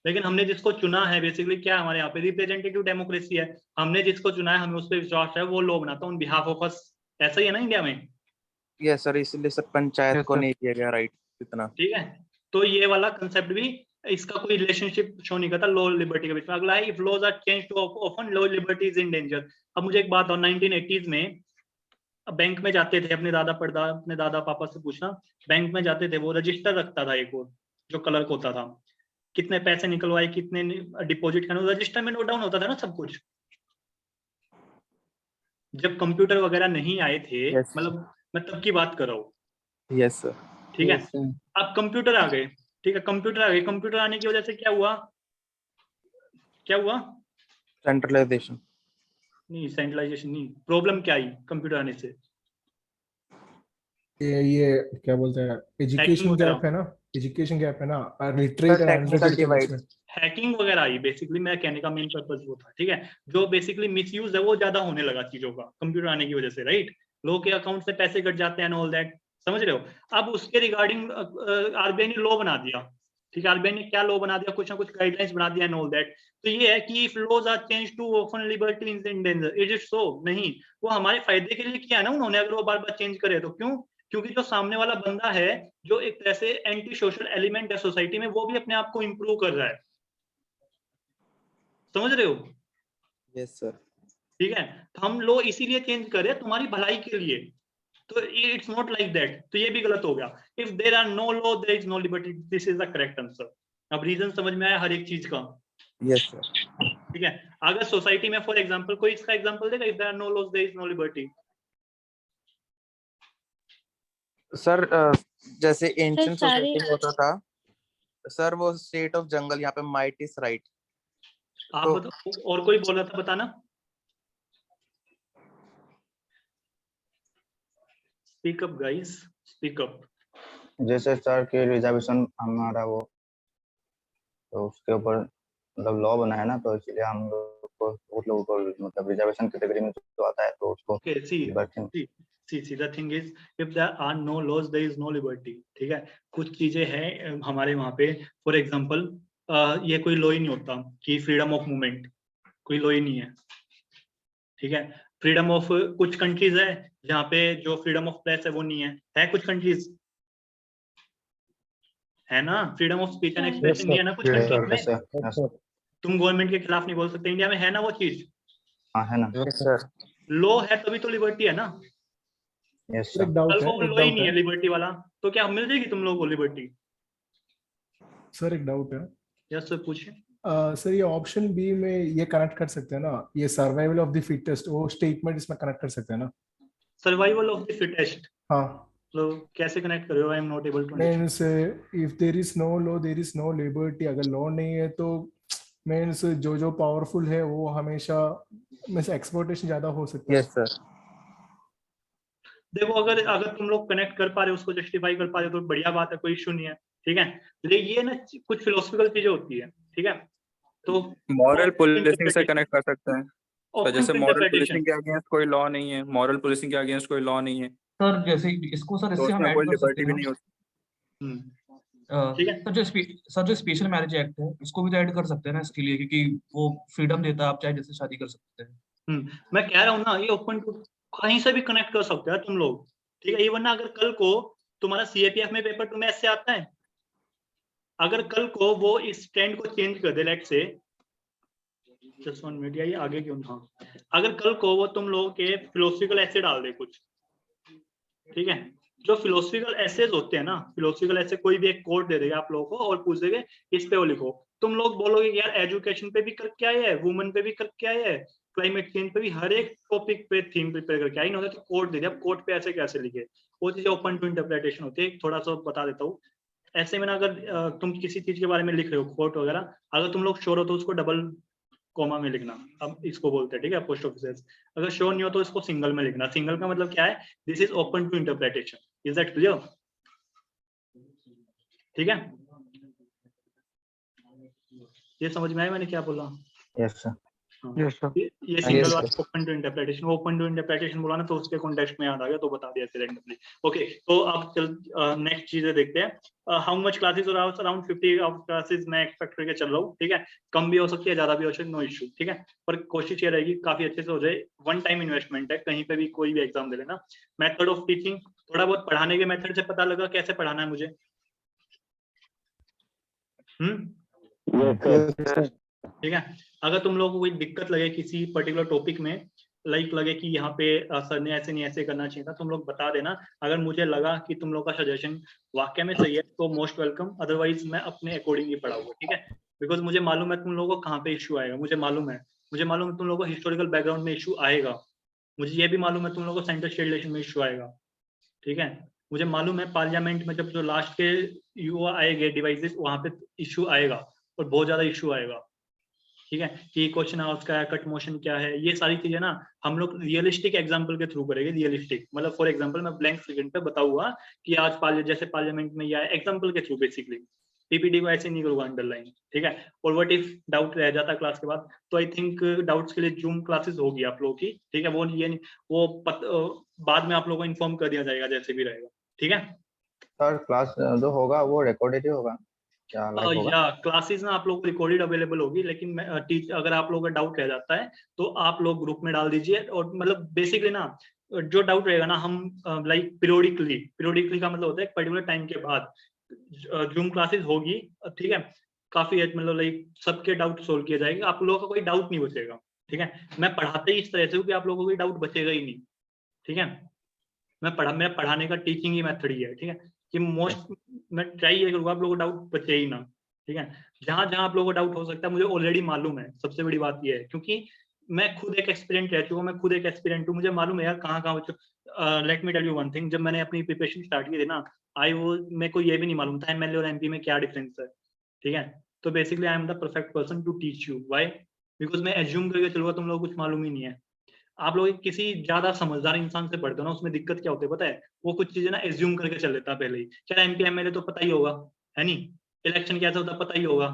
लेकिन हमने जिसको चुना है, बेसिकली क्या हमारे यहाँ पे रिप्रेजेंटेटिव डेमोक्रेसी है, हमने जिसको चुना है हमें उस पर विश्वास है, वो लो बनाता ऑन बिहाफ ऑफ अस, ऐसा ही है ना इंडिया में? यस सर, इसलिए सर पंचायत को नहीं दिया गया राइट इतना, ठीक है? तो ये वाला कंसेप्ट भी, इसका कोई रिलेशनशिप शो नहीं करता लॉ लिबर्टी के बीच में। अगला है if laws are change to often law liberty is in danger. अब मुझे एक बात और 1980s में बैंक में जाते थे, अपने दादा पापा से पूछना, बैंक में जाते थे, वो रजिस्टर रखता था एक और जो क्लर्क होता था, कितने पैसे निकलवाए, कितने डिपॉजिट करना, रजिस्टर में नोट डाउन होता था ना सब कुछ। जब कंप्यूटर वगैरह नहीं आए थे, मतलब मैं तब की बात कर रहा हूँ। Yes sir. ठीक है, अब कंप्यूटर आ गए, ठीक है, कंप्यूटर आ गए, कंप्यूटर आने की वजह से क्या हुआ, सेंट्रलाइजेशन नहीं, सेंट्रलाइजेशन नहीं, प्रॉब्लम क्या आई कंप्यूटर आने से? ये क्या बोलते हैं, एजुकेशन गैप है ना, एजुकेशन गैप है ना, लिटरेट एंड अनलिटरेट के बीच में हैकिंग वगैरह आई। बेसिकली मैं कहने का मेन पर्पस वो था, ठीक है, जो बेसिकली मिसयूज है वो ज्यादा होने लगा चीजों का कंप्यूटर आने की वजह से, राइट। लोगों के अकाउंट से पैसे कट जाते हैं एंड ऑल दैट, समझ रहे हो। अब उसके रिगार्डिंग आरबीआई ने लॉ बना दिया, ठीक है, आरबीआई ने क्या लॉ बना दिया, कुछ ना कुछ गाइडलाइंस बना दिया एंड ऑल दैट। तो ये है कि if laws are change to open liberty in danger, is it so? नहीं, वो हमारे फायदे के लिए किया ना उन्होंने, अगर वो बार बार चेंज करे तो क्यों? क्योंकि जो सामने वाला बंदा है, जो एक तरह से एंटी सोशल एलिमेंट है सोसाइटी में, वो भी अपने आप को इम्प्रूव कर रहा है, समझ रहे हो? Yes sir. ठीक है, तो हम लोग इसीलिए चेंज कर रहे हैं, तुम्हारी भलाई के लिए। तो इट्स नॉट लाइक दैट, तो ये भी गलत हो गया। If there are no law there is no liberty, this is the correct answer. अब रीजन समझ में आया हर एक चीज का? Yes sir. ठीक है, अगर सोसाइटी में फॉर एग्जांपल कोई इसका एग्जांपल देगा, if there are no laws there is no liberty. Sir जैसे एंशिएंट सोसाइटी में होता था सर, वो स्टेट ऑफ जंगल, यहाँ पे माइट इज राइट। आप बताओ, और कोई बोल रहा था, बताना। Speak up guys, speak up. जैसे सर के रिजर्वेशन हमारा वो, तो उसके ऊपर मतलब लॉ बना है ना, तो इसलिए हम लोग को, उस लोगों को मतलब रिजर्वेशन कैटेगरी में जो आता है तो उसको see the thing is, if there are no laws there is no liberty। ठीक है, कुछ चीजें हैं हमारे वहां पे, फॉर एग्जांपल ये कोई लॉ ही नहीं होता कि फ्रीडम ऑफ मूवमेंट, कोई लॉ ही नहीं है। ठीक है, फ्रीडम ऑफ, कुछ कंट्रीज है जहाँ पे जो फ्रीडम ऑफ प्रेस है वो नहीं है कुछ कंट्रीज है ना, freedom of speech and expression नहीं है ना कुछ कंट्रीज में। तुम गवर्नमेंट के खिलाफ नहीं बोल सकते, इंडिया में है ना वो चीज? हाँ है ना। लॉ है तभी तो लिबर्टी है ना। एक डाउट है, लॉ ही नहीं है लिबर्टी वाला, तो क्या मिल जाएगी तुम लोगों को लिबर्टी? सर एक डाउट है। यस सर, पूछिए। सर ये ऑप्शन बी में ये कनेक्ट कर सकते हैं ना, ये सर्वाइवल ऑफ द फिटेस्ट, वो स्टेटमेंट इसमें कनेक्ट कर सकते हैं ना? सर्वाइवल ऑफ द फिटेस्ट, हाँ, तो कैसे कनेक्ट करोगे? I am not able to understand. Means if there is no law there is no liberty, अगर लॉ नहीं है तो मींस जो पावरफुल है वो हमेशा मींस एक्सप्लॉइटेशन ज्यादा हो सकता है। Yes sir. देखो, अगर तुम लोग कनेक्ट कर पा रहे हो, उसको जस्टिफाई कर पा रहे हो, तो बढ़िया बात है, कोई इशू नहीं है। ठीक है, लेकिन ये ना कुछ फिलोसफिकल चीजें होती है, ठीक है, तो मॉरल पुलिसिंग से कनेक्ट कर सकते हैं। तो जैसे मॉरल पुलिसिंग के अगेंस्ट कोई लॉ नहीं है, मॉरल पुलिसिंग के अगेंस्ट कोई लॉ नहीं है सर, जैसे इसको सर, इससे हम ऐड कर सकते हैं नहीं होती। ठीक है सर, जो स्पेशल मैरिज एक्ट है इसको भी तो ऐड कर सकते हैं ना इसके लिए, क्योंकि वो फ्रीडम देता है, आप चाहे जैसे शादी कर सकते हैं। मैं कह रहा हूँ ना, ये ओपन टू कहीं से भी कनेक्ट कर सकते हैं तुम लोग। ठीक है, इवन ना अगर कल को तुम्हारा सीएपीएफ में पेपर 2 में ऐसे आता है, अगर कल को वो इस स्टैंड को चेंज कर दे, लेट्स से जस्ट 1 मिनट, ये आगे क्यों था, अगर कल को वो तुम लोगों के फिलोसफिकल ऐसे डाल दे कुछ, ठीक है, जो फिलोसफिकल एसेज होते हैं ना, फिलोसफिकल ऐसे कोई भी एक कोड दे देगा आप लोगों को और पूछ देंगे इस पे वो लिखो, तुम लोग बोलोगे यार एजुकेशन पे भी करके आए है, वुमेन पे भी करके आए है, क्लाइमेट चेंज पे भी, हर एक टॉपिक पे थीम प्रिपेयर करके आई, इन्होंने तो कोड दे दिया, कोड पे ऐसे कैसे लिखे? वो चीजें ओपन टू इंटरप्रिटेशन होती है। थोड़ा सा बता देता हूँ, ऐसे में ना अगर तुम किसी चीज के बारे में लिख रहे हो कोट वगैरह, अगर तुम लोग श्योर हो तो उसको डबल कॉमा में लिखना, अब इसको बोलते हैं, ठीक है, पोस्ट ऑफिस। अगर श्योर नहीं हो तो इसको सिंगल में लिखना। सिंगल का मतलब क्या है? This is open to interpretation. Is that clear? ठीक है, ये समझ में आया मैंने क्या बोला? Yes sir. ये सिंगल वाला open to interpretation, open to interpretation बोला ना तो उसके कॉन्टेक्स्ट में याद आ गया तो बता दिया रैंडमली। ओके, तो अब चल नेक्स्ट चीजें देखते हैं। हाउ मच क्लासेस और अराउंड 50 ऑफ क्लासेस मैं एक्सपेक्ट करके चल रहा हूँ, ठीक है, कम भी हो सकती है, ज्यादा भी हो सकती है, नो इशू, ठीक है, पर कोशिश ये रहेगी काफी अच्छे से हो जाए। 1 टाइम इन्वेस्टमेंट है, कहीं पे भी कोई भी एग्जाम दे लेना। मेथड ऑफ टीचिंग, थोड़ा बहुत पढ़ाने के मेथड से पता लगा कैसे पढ़ाना है मुझे। ठीक है, अगर तुम लोगों को कोई दिक्कत लगे किसी पर्टिकुलर टॉपिक में लाइक लगे कि यहाँ पे सर ने ऐसे नहीं ऐसे करना चाहिए था, तुम लोग बता देना। अगर मुझे लगा कि तुम लोग का सजेशन वाकई में सही है तो मोस्ट वेलकम, अदरवाइज मैं अपने अकॉर्डिंग ही पढ़ाऊंगा, ठीक है। बिकॉज मुझे मालूम है तुम लोगों को कहाँ पे इशू आएगा, मुझे मालूम है तुम लोगों को हिस्टोरिकल बैकग्राउंड में इशू आएगा, मुझे ये भी मालूम है तुम लोगों को सेंटर स्टेट रिलेशन में इशू आएगा, ठीक है। मुझे मालूम है पार्लियामेंट में जब जो लास्ट के युवा आएंगे डिवाइसेस वहां पे इशू आएगा और बहुत ज्यादा इशू आएगा, ठीक है। कि क्वेश्चन आवर्स का है, कट मोशन क्या है, ये सारी चीजें ना हम लोग रियलिस्टिक एग्जांपल के थ्रू करेंगे। रियलिस्टिक मतलब फॉर एग्जांपल मैं ब्लैंक स्क्रीन पे बताऊंगा कि आज जैसे पार्लियामेंट में यह एग्जांपल के थ्रू बेसिकली, पीपीटी को ऐसे नहीं करूंगा अंडरलाइन, ठीक है। और व्हाट इफ डाउट रह जाता क्लास के बाद, तो आई थिंक डाउट्स के लिए जूम क्लासेस होगी आप लोगों की, ठीक है। वो बाद में आप लोगों को इन्फॉर्म कर दिया जाएगा जैसे भी रहेगा, ठीक है। सर क्लास जो होगा वो रिकॉर्डेड ही होगा क्या, लाइव होगा? या क्लासेस ना आप लोग को रिकॉर्डेड अवेलेबल होगी, लेकिन अगर आप लोगों का डाउट रह जाता है तो आप लोग ग्रुप में डाल दीजिए। और मतलब बेसिकली ना जो डाउट रहेगा ना हम लाइक पीरियोडिकली का मतलब होता है एक पर्टिकुलर टाइम के बाद जूम क्लासेस होगी, ठीक है। काफी मतलब लाइक सबके डाउट सोल्व किए जाएंगे, आप लोगों का कोई डाउट नहीं बचेगा, ठीक है। मैं पढ़ाते ही इस तरह से हूँ कि आप लोगों को कोई डाउट बचेगा ही नहीं, ठीक है। मैं पढ़ाने का टीचिंग ही मेथड ही है, ठीक है। कि मैं ट्राई ये करूँगा आप लोगों को डाउट बचे ही ना, ठीक है। जहां जहां आप लोगों को डाउट हो सकता है मुझे ऑलरेडी मालूम है, सबसे बड़ी बात ये है क्योंकि मैं खुद एक एक्सपीरियंट रह चुका हूँ, मैं खुद एक एक्सपीरियंट हूँ, मुझे मालूम है यार कहाँ कहाँ। Let me tell you one thing, जब मैंने अपनी प्रिपरेशन स्टार्ट की थी ना, मेरे को ये भी नहीं मालूम था एमएलए और एमपी में क्या डिफरेंस है, ठीक है। तो basically I am the perfect person to teach you, why? Because मैं एज्यूम करके चलूंगा तुम लोग कुछ मालूम ही नहीं है। आप लोग किसी ज्यादा समझदार इंसान से पढ़ते हो ना, उसमें दिक्कत क्या होती है पता है? वो कुछ चीजें ना एज्यूम करके चल लेता है पहले ही, क्या एमपी एमएलए तो पता ही होगा, है नहीं, इलेक्शन कैसा होता पता ही होगा,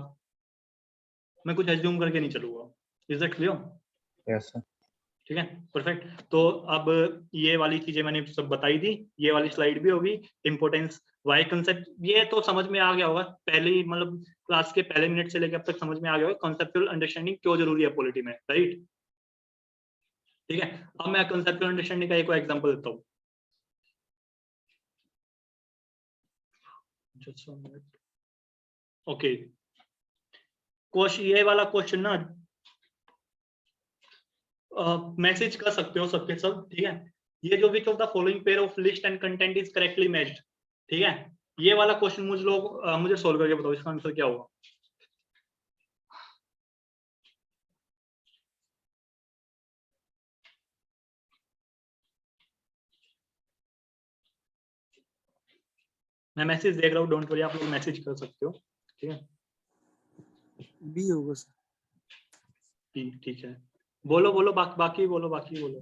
मैं कुछ एज्यूम करके नहीं चलूंगा। Is that clear? Yes sir. ठीक है, परफेक्ट। तो अब ये वाली चीजें मैंने सब बताई थी, ये वाली स्लाइड भी होगी, इंपोर्टेंस वाई कंसेप्ट, ये तो समझ में आ गया होगा पहले ही, मतलब क्लास के पहले मिनट से लेकर अब तक समझ में आ गया होगा कॉन्सेप्चुअल अंडरस्टैंडिंग क्यों जरूरी है पॉलिटी में, राइट? ठीक है, अब मैं कंसेप्चुअल अंडरस्टैंडिंग का एक एग्जांपल देता हूँ। ओके, क्वेश्चन ये वाला क्वेश्चन ना मैसेज कर सकते हो सबके सब, ठीक है। ये जो विच of the following pair of list and content is correctly matched, ठीक है। ये वाला क्वेश्चन मुझे सोल्व करके बताओ इसका आंसर क्या होगा। मैं मैसेज देख रहा हूँ, डोंट वरी, आप लोग मैसेज कर सकते हो, ठीक है। बी होगा सर। बी, ठीक है। बोलो बोलो, बाकी बोलो, बाकी बोलो।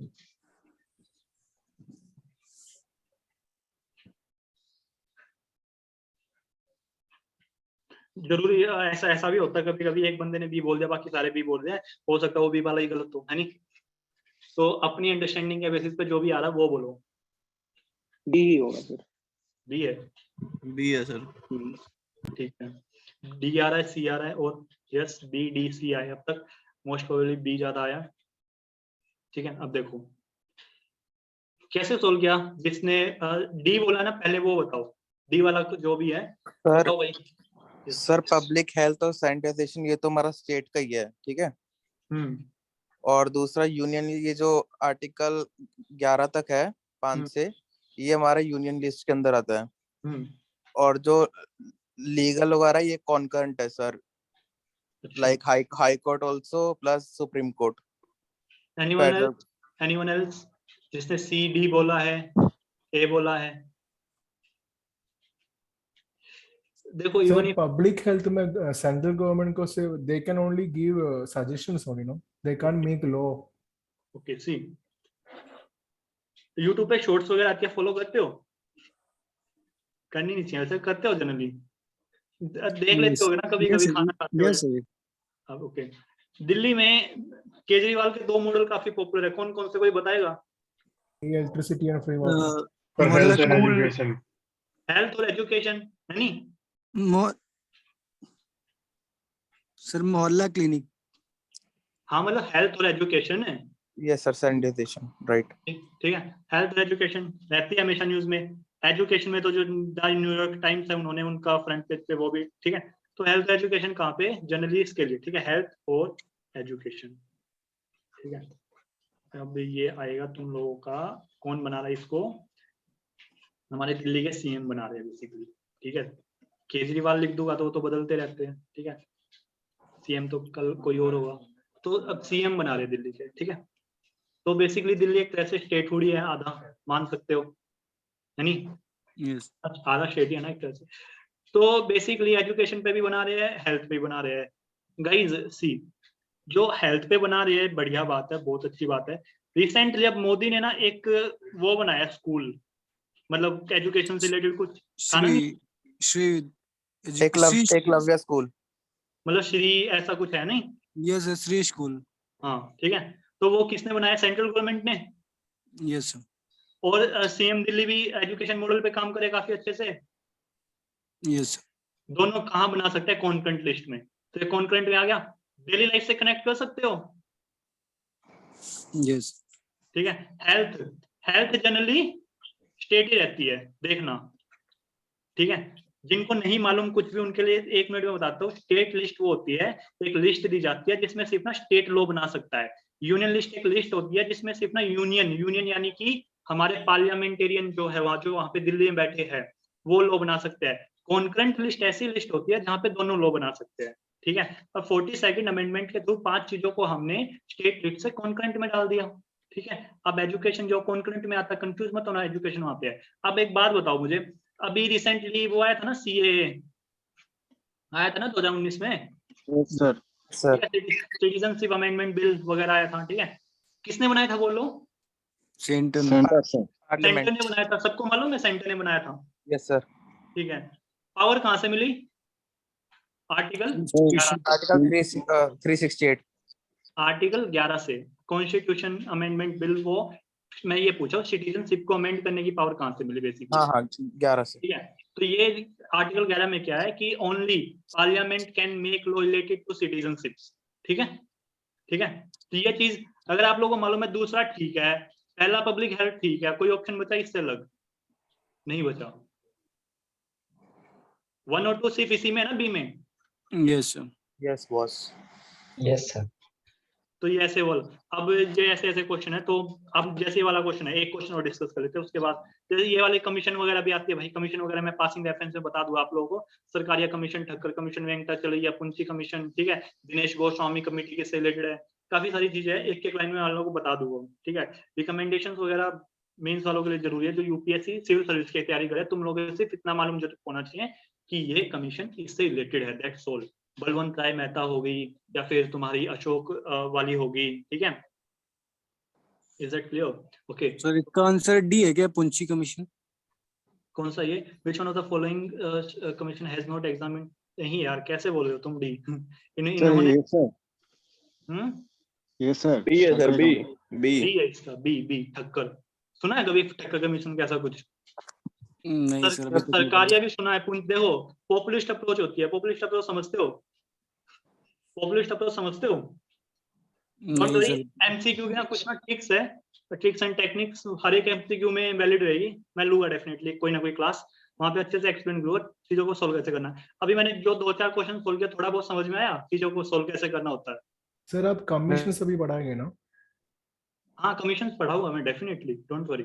जरूरी ऐसा भी होता है कभी कभी एक बंदे ने बी बोल दिया बाकी सारे बी बोल रहे हैं, हो सकता है वो बी वाला ही गलत हो, है नहीं। तो अपनी अंडरस्टैंडिंग के बेसिस पे जो भी आ रहा है वो बोलो। डी ही होगा सर। बी है? बी है सर। ठीक है, डी आ रहा है, सी आ रहा है, और यस बी डी सी आया अब तक, मोस्ट प्रोबेबली बी ज्यादा आया, ठीक है। अब देखो कैसे सोल्व किया, जिसने डी बोला ना पहले वो बताओ, डी वाला जो भी है बताओ भाई। सर पब्लिक हेल्थ और सैनिटाइजेशन ये तो हमारा स्टेट का ही है, ठीक है। और दूसरा यूनियन, ये जो आर्टिकल 11 तक है 5 से, ये हमारा यूनियन लिस्ट के अंदर आता है। और जो लीगल वगैरह ये कॉन्करेंट है sir, like high court also plus supreme court. Anyone else जिसने सी डी बोला है, ए बोला है? देखो इवन पब्लिक हेल्थ में सेंट्रल गवर्नमेंट को से they can only give suggestions only, no they can't make law. Okay, see YouTube पे शॉर्ट्स वगैरह आती है, फॉलो करते हो? करनी नहीं चाहिए वैसे, करते हो जनरली? देख लेते हो ना कभी कभी खाना खाते हो? ओके, दिल्ली में केजरीवाल के 2 मॉडल काफी पॉपुलर है, कौन कौन से कोई बताएगा? Electricity and free water, health and education, health और एजुकेशन है नहीं सर, मोहल्ला क्लिनिक। हाँ मतलब हेल्थ और एजुकेशन है। Yes sir, sanitisation, right. ठीक है, हेल्थ और एजुकेशन रहती है हमेशा न्यूज में। एजुकेशन में तो जो न्यूयॉर्क टाइम्स है उन्होंने उनका फ्रंट पेज पे वो भी, ठीक है। तो हेल्थ एजुकेशन कहाँ पे जनरली इसके लिए, ठीक है, हेल्थ और एजुकेशन, ठीक है। अब ये आएगा तुम लोगों का, कौन बना रहा है इसको, हमारे दिल्ली के सीएम बना रहे हैं बेसिकली, ठीक है। केजरीवाल लिख दूंगा तो वो तो बदलते रहते हैं, ठीक है, सीएम तो कल कोई और होगा, तो अब सीएम बना रहे दिल्ली के, ठीक है। तो बेसिकली दिल्ली एक तरह से स्टेट हुड ही है, आधा मान सकते हो, है नी? यस आधा स्टेट ही है ना एक तरह से। तो बेसिकली एजुकेशन पे भी बना रहे हैं, हेल्थ पे भी बना रहे हैं। गाइज सी, जो हेल्थ पे बना रहे हैं बढ़िया बात है, बहुत अच्छी बात है। रिसेंटली अब मोदी ने ना एक वो बनाया स्कूल, मतलब एजुकेशन से रिलेटेड कुछ श्री एकलव्य स्कूल, मतलब श्री ऐसा कुछ है नहीं? यस श्री स्कूल, हाँ ठीक है। तो वो किसने बनाया? सेंट्रल गवर्नमेंट ने। यस और सीएम दिल्ली भी एजुकेशन मॉडल पे काम करे काफी अच्छे से। यस दोनों कहाँ बना सकते हैं? कॉन्करेंट लिस्ट में। तो ये कॉन्करेंट में आ गया, डेली लाइफ से कनेक्ट कर सकते हो। यस ठीक है। हेल्थ जनरली स्टेट ही रहती है, देखना, ठीक है। जिनको नहीं मालूम कुछ भी उनके लिए 1 मिनट में बताता हूँ। स्टेट लिस्ट वो होती है, एक लिस्ट दी जाती है जिसमें सिर्फ ना स्टेट लॉ बना सकता है। यूनियन लिस्ट एक लिस्ट होती है जिसमें सिर्फ ना यूनियन यानी कि हमारे पार्लियामेंटेरियन जो है वहां पे दिल्ली में बैठे हैं वो लॉ बना सकते हैं। कॉन्करेंट लिस्ट ऐसी लिस्ट होती है जहां पे दोनों लॉ बना सकते हैं, ठीक है। अब 42nd अमेंडमेंट के थ्रू 5 चीजों को हमने स्टेट लिस्ट से कॉन्करेंट में डाल दिया, ठीक है। अब एजुकेशन जो कॉन्करेंट में आता है, कंफ्यूज मत होना, एजुकेशन वहां पे है। अब एक बात बताओ मुझे, अभी रिसेंटली वो आया था ना, सीएए आया था ना 2019 में, सर सिटीजनशिप अमेंडमेंट बिल वगैरह आया था, ठीक है। किसने बनाया था वो लोग? सेंटर सेंटर ने बनाया था, सबको मालूम है सेंटर ने बनाया था। Yes sir. ठीक है। पावर कहाँ से मिली? आर्टिकल 368 आर्टिकल 11 से कॉन्स्टिट्यूशन अमेंडमेंट बिल। वो मैं ये पूछा, सिटीजनशिप को अमेंड करने की पावर कहाँ से मिली बेसिकली? हाँ 11 से। ठीक है। तो ये आर्टिकल 11 में क्या है कि only parliament can make law related to citizenship, ठीक है, ठीक है। तो ये चीज अगर आप लोगों को मालूम है। दूसरा ठीक है, पहला पब्लिक हेल्थ ठीक है, कोई ऑप्शन बचा इससे अलग? नहीं बचा। 1 और 2 सिर्फ इसी में है ना, बी में? Yes yes boss. Yes sir. तो ये ऐसे बोल। अब ये ऐसे क्वेश्चन है, तो अब जैसे ये वाला क्वेश्चन है, एक क्वेश्चन और डिस्कस कर लेते हैं उसके बाद। जैसे ये वाले कमीशन वगैरह भी आती है भाई, कमीशन वगैरह मैं पासिंग रेफरेंस में बता दूं आप लोगों को। Sarkaria commission, Thakkar commission, वेंकटाचलैया पुंची commission, ठीक है, दिनेश गोस्वामी कमेटी के से रिलेटेड है, काफी सारी चीजें है। एक लाइन में आप लोगों को बता दूंगा, ठीक है। रिकमेंडेशन वगैरह मेंस वालों के लिए जरूरी है, जो यूपीएससी सिविल सर्विस की तैयारी करे। तुम लोगों को सिर्फ इतना मालूम जरूर होना चाहिए कि ये कमीशन इससे रिलेटेड है, दैट्स ऑल। बलवंत राय मेहता हो गई या फिर तुम्हारी अशोक वाली होगी, ठीक है। Is that clear? Okay sir इसका आंसर डी है क्या, पुंची कमीशन? कौन सा ये? विच one of the following commission has not examined? नहीं यार, कैसे बोल रहे हो तुम? डी इन्होंने यस सर बी है सर, बी बी है इसका, बी ठक्कर। सुना है कभी ठक्कर कमीशन कैसा कुछ? नहीं सर, सरकारिया भी सुना है। देखो, पॉपुलिस्ट अप्रोच होती है। पॉपुलिस्ट अप्रोच समझते हो? पॉपुलिस्ट अप्रोच समझते हो? एमसीक्यू की ना कुछ ना ट्रिक्स है, ट्रिक्स एंड टेक्निक्स हर एक एमसीक्यू में वैलिड रहेगी। मैं लूंगा डेफिनेटली कोई ना कोई क्लास, वहां पे अच्छे से एक्सप्लेन करूंगा चीजों को सोल्व कैसे करना है। अभी मैंने जो 2-4 क्वेश्चन सोल्व किया, थोड़ा बहुत समझ में आया चीजों को सोल्व कैसे करना होता है। सर आप कमीशन सभी पढ़ाएंगे ना? हाँ कमीशन पढ़ाऊंगा मैं डेफिनेटली, डोंट वरी,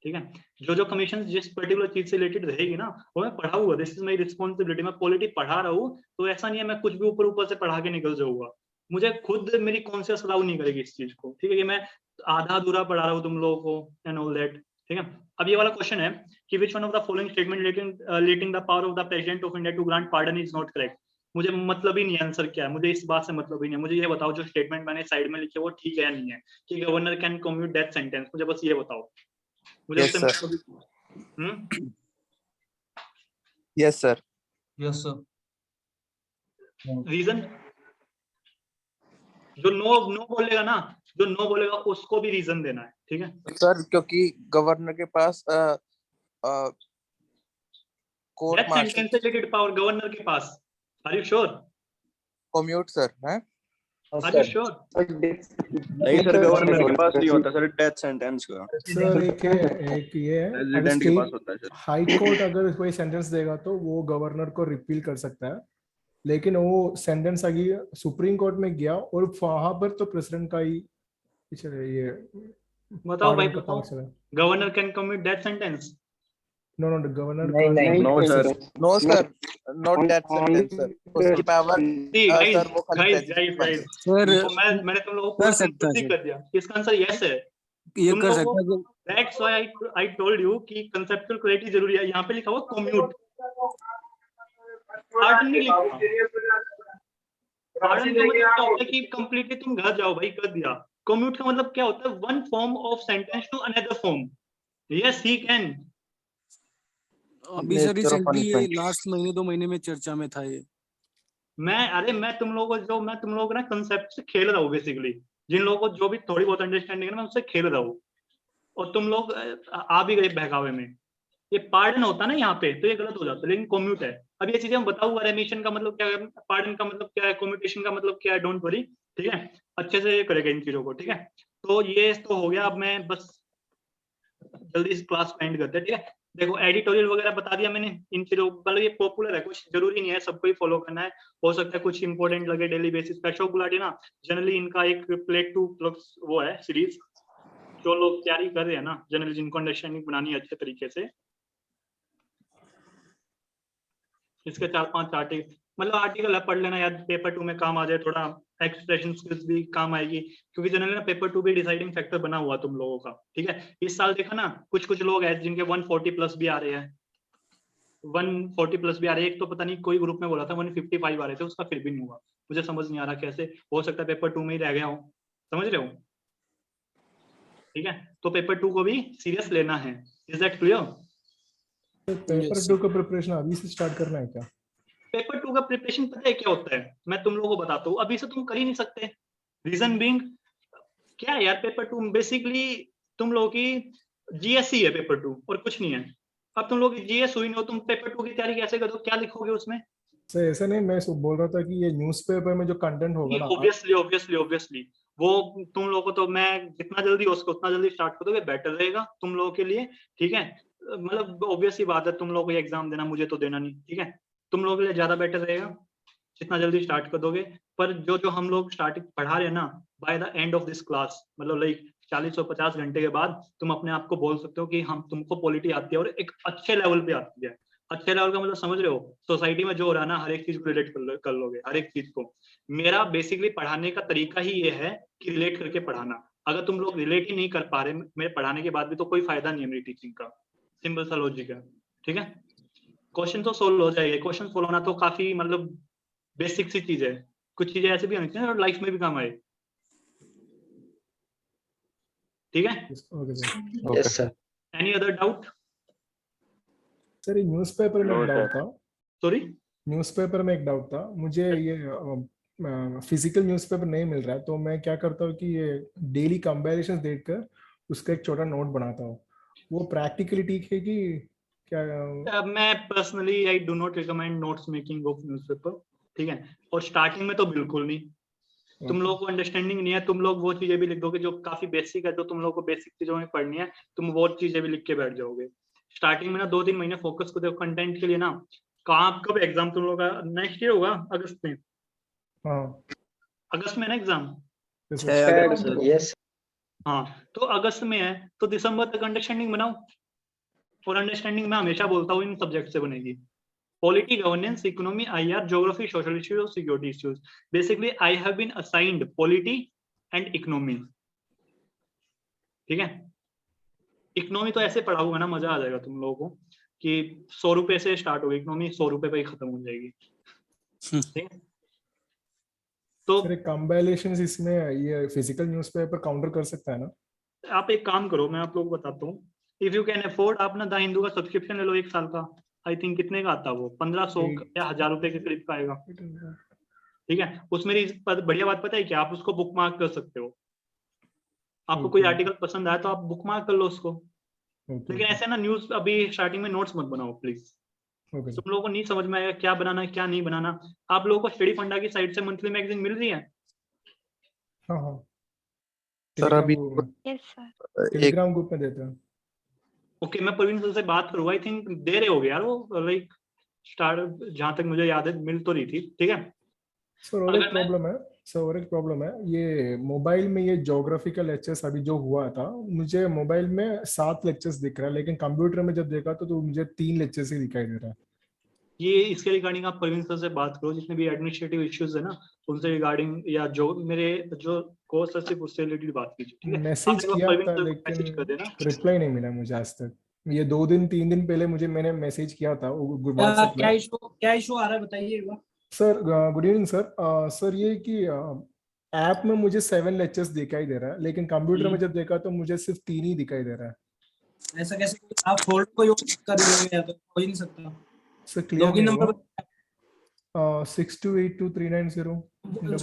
ठीक है। जो कमीशन जिस पर्टिकुलर चीज से रिलेटेड रहेगी ना वो मैं पढ़ाऊंगा। This is my responsibility. मैं पॉलिटी पढ़ा रहा हूँ तो ऐसा नहीं है मैं कुछ भी ऊपर से पढ़ा के निकल जाऊंगा। मुझे खुद मेरी कॉन्शियस अलाउ नहीं करेगी इस चीज को, ठीक है, कि मैं आधा अधूरा पढ़ा रहा हूँ तुम लोगों को एंड ऑल दैट, ठीक है। अब ये वाला क्वेश्चन है कि which one of the following statement relating the power of the president of India to grant pardon is not correct? मुझे मतलब ही नहीं आंसर क्या है, मुझे इस बात से मतलब ही नहीं है। मुझे ये बताओ जो स्टेटमेंट मैंने साइड में लिखे वो ठीक है या नहीं है, कि governor can commute death sentence. मुझे बस ये बताओ, मुझे yes sir. Yes sir. Yes sir. Reason? जो नो बोलेगा ना, जो नो बोलेगा उसको भी रीजन देना है, ठीक है सर, क्योंकि गवर्नर के पास court martial related power governor के पास। Are you sure? Commute sir है? Are you sure? नहीं सर, गवर्नर के पास नहीं होता सर डेथ सेंटेंस का। सर एक ये है, प्रेसिडेंट के पास होता है सर। हाई कोर्ट अगर कोई सेंटेंस देगा तो वो गवर्नर को रिपील कर सकता है, लेकिन वो सेंटेंस आगे सुप्रीम कोर्ट में गया और वहां पर तो प्रेसिडेंट का ही ये बताओ भाई, pardon का बताओ। power चला। Governor can commit that sentence? No, the governor नहीं, can't नहीं, no commit sir, such- no sir, not that sentence sir, उसकी पावर गाइस सर वो खाली गाइस president गाइस बन गाइस सर मैंने तुम लोगों को कर पूरा सकता है कंफ्यूज सर, कर दिया। इसका आंसर यस है। ये तुम कर लोगों सकता है को that's why I told you कि कंसेप्चुअल क्लैरिटी जरूरी है। यहाँ पे लिखा हुआ कम्यूट, पार्डन नहीं लिखा। पार्डन का मतलब क्या होता है कि कंप्लीटली तुम घर जाओ भाई, कर दिया। कम्यूट का मतलब क्या होता है? One form of sentence to another form. Yes he can. अभी सर नेचर ऑफ रिसेंटली ये पनिशमेंट। लास्ट महीने 2 महीने में चर्चा में था ये। मैं तुम लोगों को ना कंसेप्ट से खेल रहा हूँ बेसिकली। जिन लोगों को जो भी थोड़ी बहुत अंडरस्टैंडिंग है ना, मैं उससे खेल रहा हूँ, और तुम लोग आ भी गए बहकावे में। ये पार्डन होता ना यहाँ पे, तो ये गलत हो जाता है, लेकिन कम्यूट है। अब ये चीजें हम बताऊंगा, रेमिशन का मतलब क्या है, पार्डन का मतलब क्या है, कम्यूटेशन का मतलब क्या है, डोंट वरी, ठीक है। अच्छे से करेगा इन चीजों को, ठीक है। तो ये तो हो गया। अब मैं बस जल्दी इस क्लास को एंड करते हैं, ठीक है। देखो एडिटोरियल वगैरह बता दिया मैंने इन चीजों, मतलब ये पॉपुलर है, कुछ जरूरी नहीं है सबको ही फॉलो करना है। हो सकता है कुछ इंपॉर्टेंट लगे डेली बेसिस पे। अशोक गुलाटी ना जनरली इनका एक प्लेट टू प्लस वो है सीरीज, जो लोग तैयारी कर रहे हैं ना जनरली, जिनको अंडरस्टैंडिंग बनानी है अच्छे तरीके से, इसके 4-5 आर्टिकल मतलब आर्टिकल है, पढ़ लेना यार, पेपर 2 में काम आ जाए। थोड़ा एक्सप्रेशन स्किल्स भी काम आएगी, क्योंकि जनरली ना पेपर 2 भी डिसाइडिंग फैक्टर बना हुआ तुम लोगों का, ठीक है। इस साल देखा ना, कुछ लोग हैं जिनके 140 प्लस भी आ रहे हैं, 140 प्लस भी आ रहे हैं। एक तो पता नहीं कोई ग्रुप में बोला था 155 आ रहे थे, उसका फिर भी नहीं हुआ। मुझे समझ नहीं आ रहा कैसे हो सकता है, पेपर 2 में ही रह गया हूँ, समझ रहे हो, ठीक है। तो पेपर 2 को भी सीरियस लेना है। Is that clear? पेपर 2 का प्रिपरेशन अभी से स्टार्ट करना है क्या? पेपर 2 का प्रिपरेशन पता है क्या होता है? मैं तुम लोगों को बताता हूँ, अभी से तुम कर ही नहीं सकते। रीजन बीइंग क्या है यार, पेपर 2 बेसिकली तुम लोगों की जीएससी है पेपर 2, और कुछ नहीं है। अब तुम लोग जीएस हुई नहीं हो, तुम पेपर 2 की तैयारी कैसे करोगे? क्या लिखोगे उसमें? सर ऐसा नहीं, मैं बोल रहा था कि ये न्यूज़पेपर में जो कंटेंट होगा ना, ऑब्वियसली वो तुम लोगों को तो मैं जितना जल्दी हो सके उतना जल्दी स्टार्ट कर दोगे, बेटर रहेगा तुम लोगों के लिए, ठीक है। मतलब ऑब्वियस ही बात है, तुम लोगों को एग्जाम देना, मुझे तो देना नहीं, ठीक है। तुम लोगों के लिए ज्यादा बेटर रहेगा जितना जल्दी स्टार्ट कर दोगे। पर जो हम लोग स्टार्टिंग पढ़ा रहे हैं ना, by the end of this class, मतलब लाइक 40 और 50 घंटे के बाद तुम अपने आप को बोल सकते हो कि हम तुमको पॉलिटी आती है, और एक अच्छे लेवल पे आती है। अच्छे लेवल का मतलब समझ रहे हो, सोसाइटी में जो हो रहा है ना, हर एक चीज को रिलेट कर लोगे, हर एक चीज को। मेरा बेसिकली पढ़ाने का तरीका ही ये है कि रिलेट करके पढ़ाना। अगर तुम लोग रिलेट ही नहीं कर पा रहे मेरे पढ़ाने के बाद भी, तो कोई फायदा नहीं है मेरी टीचिंग का। सिंपल सा लॉजिक है, ठीक है। क्वेश्चन तो सोल्व हो जाएगा, क्वेश्चन सोल्व होना तो काफी मतलब बेसिक सी चीज है। कुछ चीजें ऐसे भी होनी चाहिए और लाइफ में भी काम आए, ठीक है। Yes sir. Any other doubt? Sir ये न्यूज़पेपर में एक डाउट था। सॉरी, न्यूज़पेपर में एक डाउट था मुझे, ये फिजिकल न्यूज़पेपर नहीं मिल रहा है, तो मैं क्या करता हूँ कि ये डेली कंपैरिजंस देखकर उसका एक छोटा नोट बनाता हूँ। वो प्रैक्टिकली ठीक है कि क्या? मैं personally I do not recommend notes making of newspaper, ठीक है। और स्टार्टिंग में तो बिल्कुल नहीं, तुम लोगों को अंडरस्टैंडिंग नहीं है, तुम लोग वो चीजें भी लिख दोगे जो काफी बेसिक है, जो तुम लोगों को बेसिक चीजों में पढ़नी है, तुम वो चीजें भी लिख के बैठ जाओगे। स्टार्टिंग में ना 2-3 महीने फोकस को दो कंटेंट के लिए ना। कब एग्जाम तुम लोगों का नेक्स्ट ईयर होगा? अगस्त में? हाँ, अगस्त में ना एग्जाम? यस। हाँ, तो अगस्त में है तो दिसंबर तक अंडरस्टैंडिंग बनाओ। और अंडरस्टैंडिंग मैं हमेशा बोलता हूँ इन सब्जेक्ट से बनेगी। Polity, governance, economy, IR, geography, social issues और security issues. Basically I have been assigned polity and economy, ठीक है। इकोनॉमी तो ऐसे पढ़ाऊंगा ना, मजा आ जाएगा तुम लोगों को कि 100 रुपए से स्टार्ट होगी इकोनॉमी, 100 रुपए पे ही खत्म हो जाएगी, ठीक है। तो सर कंपाइलेशंस इसमें ये फिजिकल न्यूज़पेपर काउंटर कर सकता है ना? आप एक काम करो, मैं आप लोगों को बताता हूँ। इफ यू कैन अफोर्ड, आप ना द हिंदू का सब्सक्रिप्शन ले लो 1 साल का। आई थिंक कितने का आता है वो, 1500 या 1000 रुपए के करीब का आएगा, ठीक है। उसमें बढ़िया बात पता है क्या, आप उसको बुक मार्क कर सकते हो। आपको कोई आर्टिकल पसंद आया तो आप बुक मार्क कर लो उसको। लेकिन ऐसे ना न्यूज अभी स्टार्टिंग में नोट्स मत बनाओ प्लीज। तुम लोगों को नहीं समझ में आएगा क्या बनाना है क्या नहीं बनाना। आप लोगों को स्टडी फंडा की साइड से मंथली मैगजीन मिल रही है? हाँ सर अभी टेलीग्राम ग्रुप में देते हैं। ओके, मैं प्रवीण सर से बात करूंगा, आई थिंक दे रहे हो गए यार वो, लाइक स्टार्ट जहां तक मुझे याद है मिल तो रही थी, ठीक है। सर और एक प्रॉब्लम है, सो और एक प्रॉब्लम है, ये मोबाइल में ये ज्योग्राफिकल लेक्चर्स अभी जो हुआ था, मुझे मोबाइल में 7 लेक्चर्स दिख रहा है, लेकिन कंप्यूटर में जब देखा तो मुझे 3 लेक्चर्स ही दिखाई दे रहा है। ये इसके रिगार्डिंग आप प्रवीण सर से बात करो, जितने भी एडमिनिस्ट्रेटिव इश्यूज है ना उनसे रिगार्डिंग, या जो मेरे जो कोर्स है सिर्फ उससे रिलेटेड बात कीजिए, ठीक है? मैसेज आप किया प्रवीण था सर को लेकिन मैसेज कर देना। रिप्लाई नहीं मिला मुझे आज तक। ये 2-3 दिन पहले मैंने मैसेज किया था क्या व्हाट्सएप क्या में। इशू आ रहा है बताइए एक बार। Sir good evening sir. Sir ये कि ऐप में मुझे 7 लेक्चर्स दिखाई दे रहा है, लेकिन कंप्यूटर में जब देखा तो मुझे सिर्फ 3 ही दिखाई दे रहा है। ऐसा कैसे? आप फोल्ड को यूज कर रहे होंगे या तो हो ही नहीं सकता। सर क्लियर लॉगिन नहीं नंबर हुआ। 6282390111।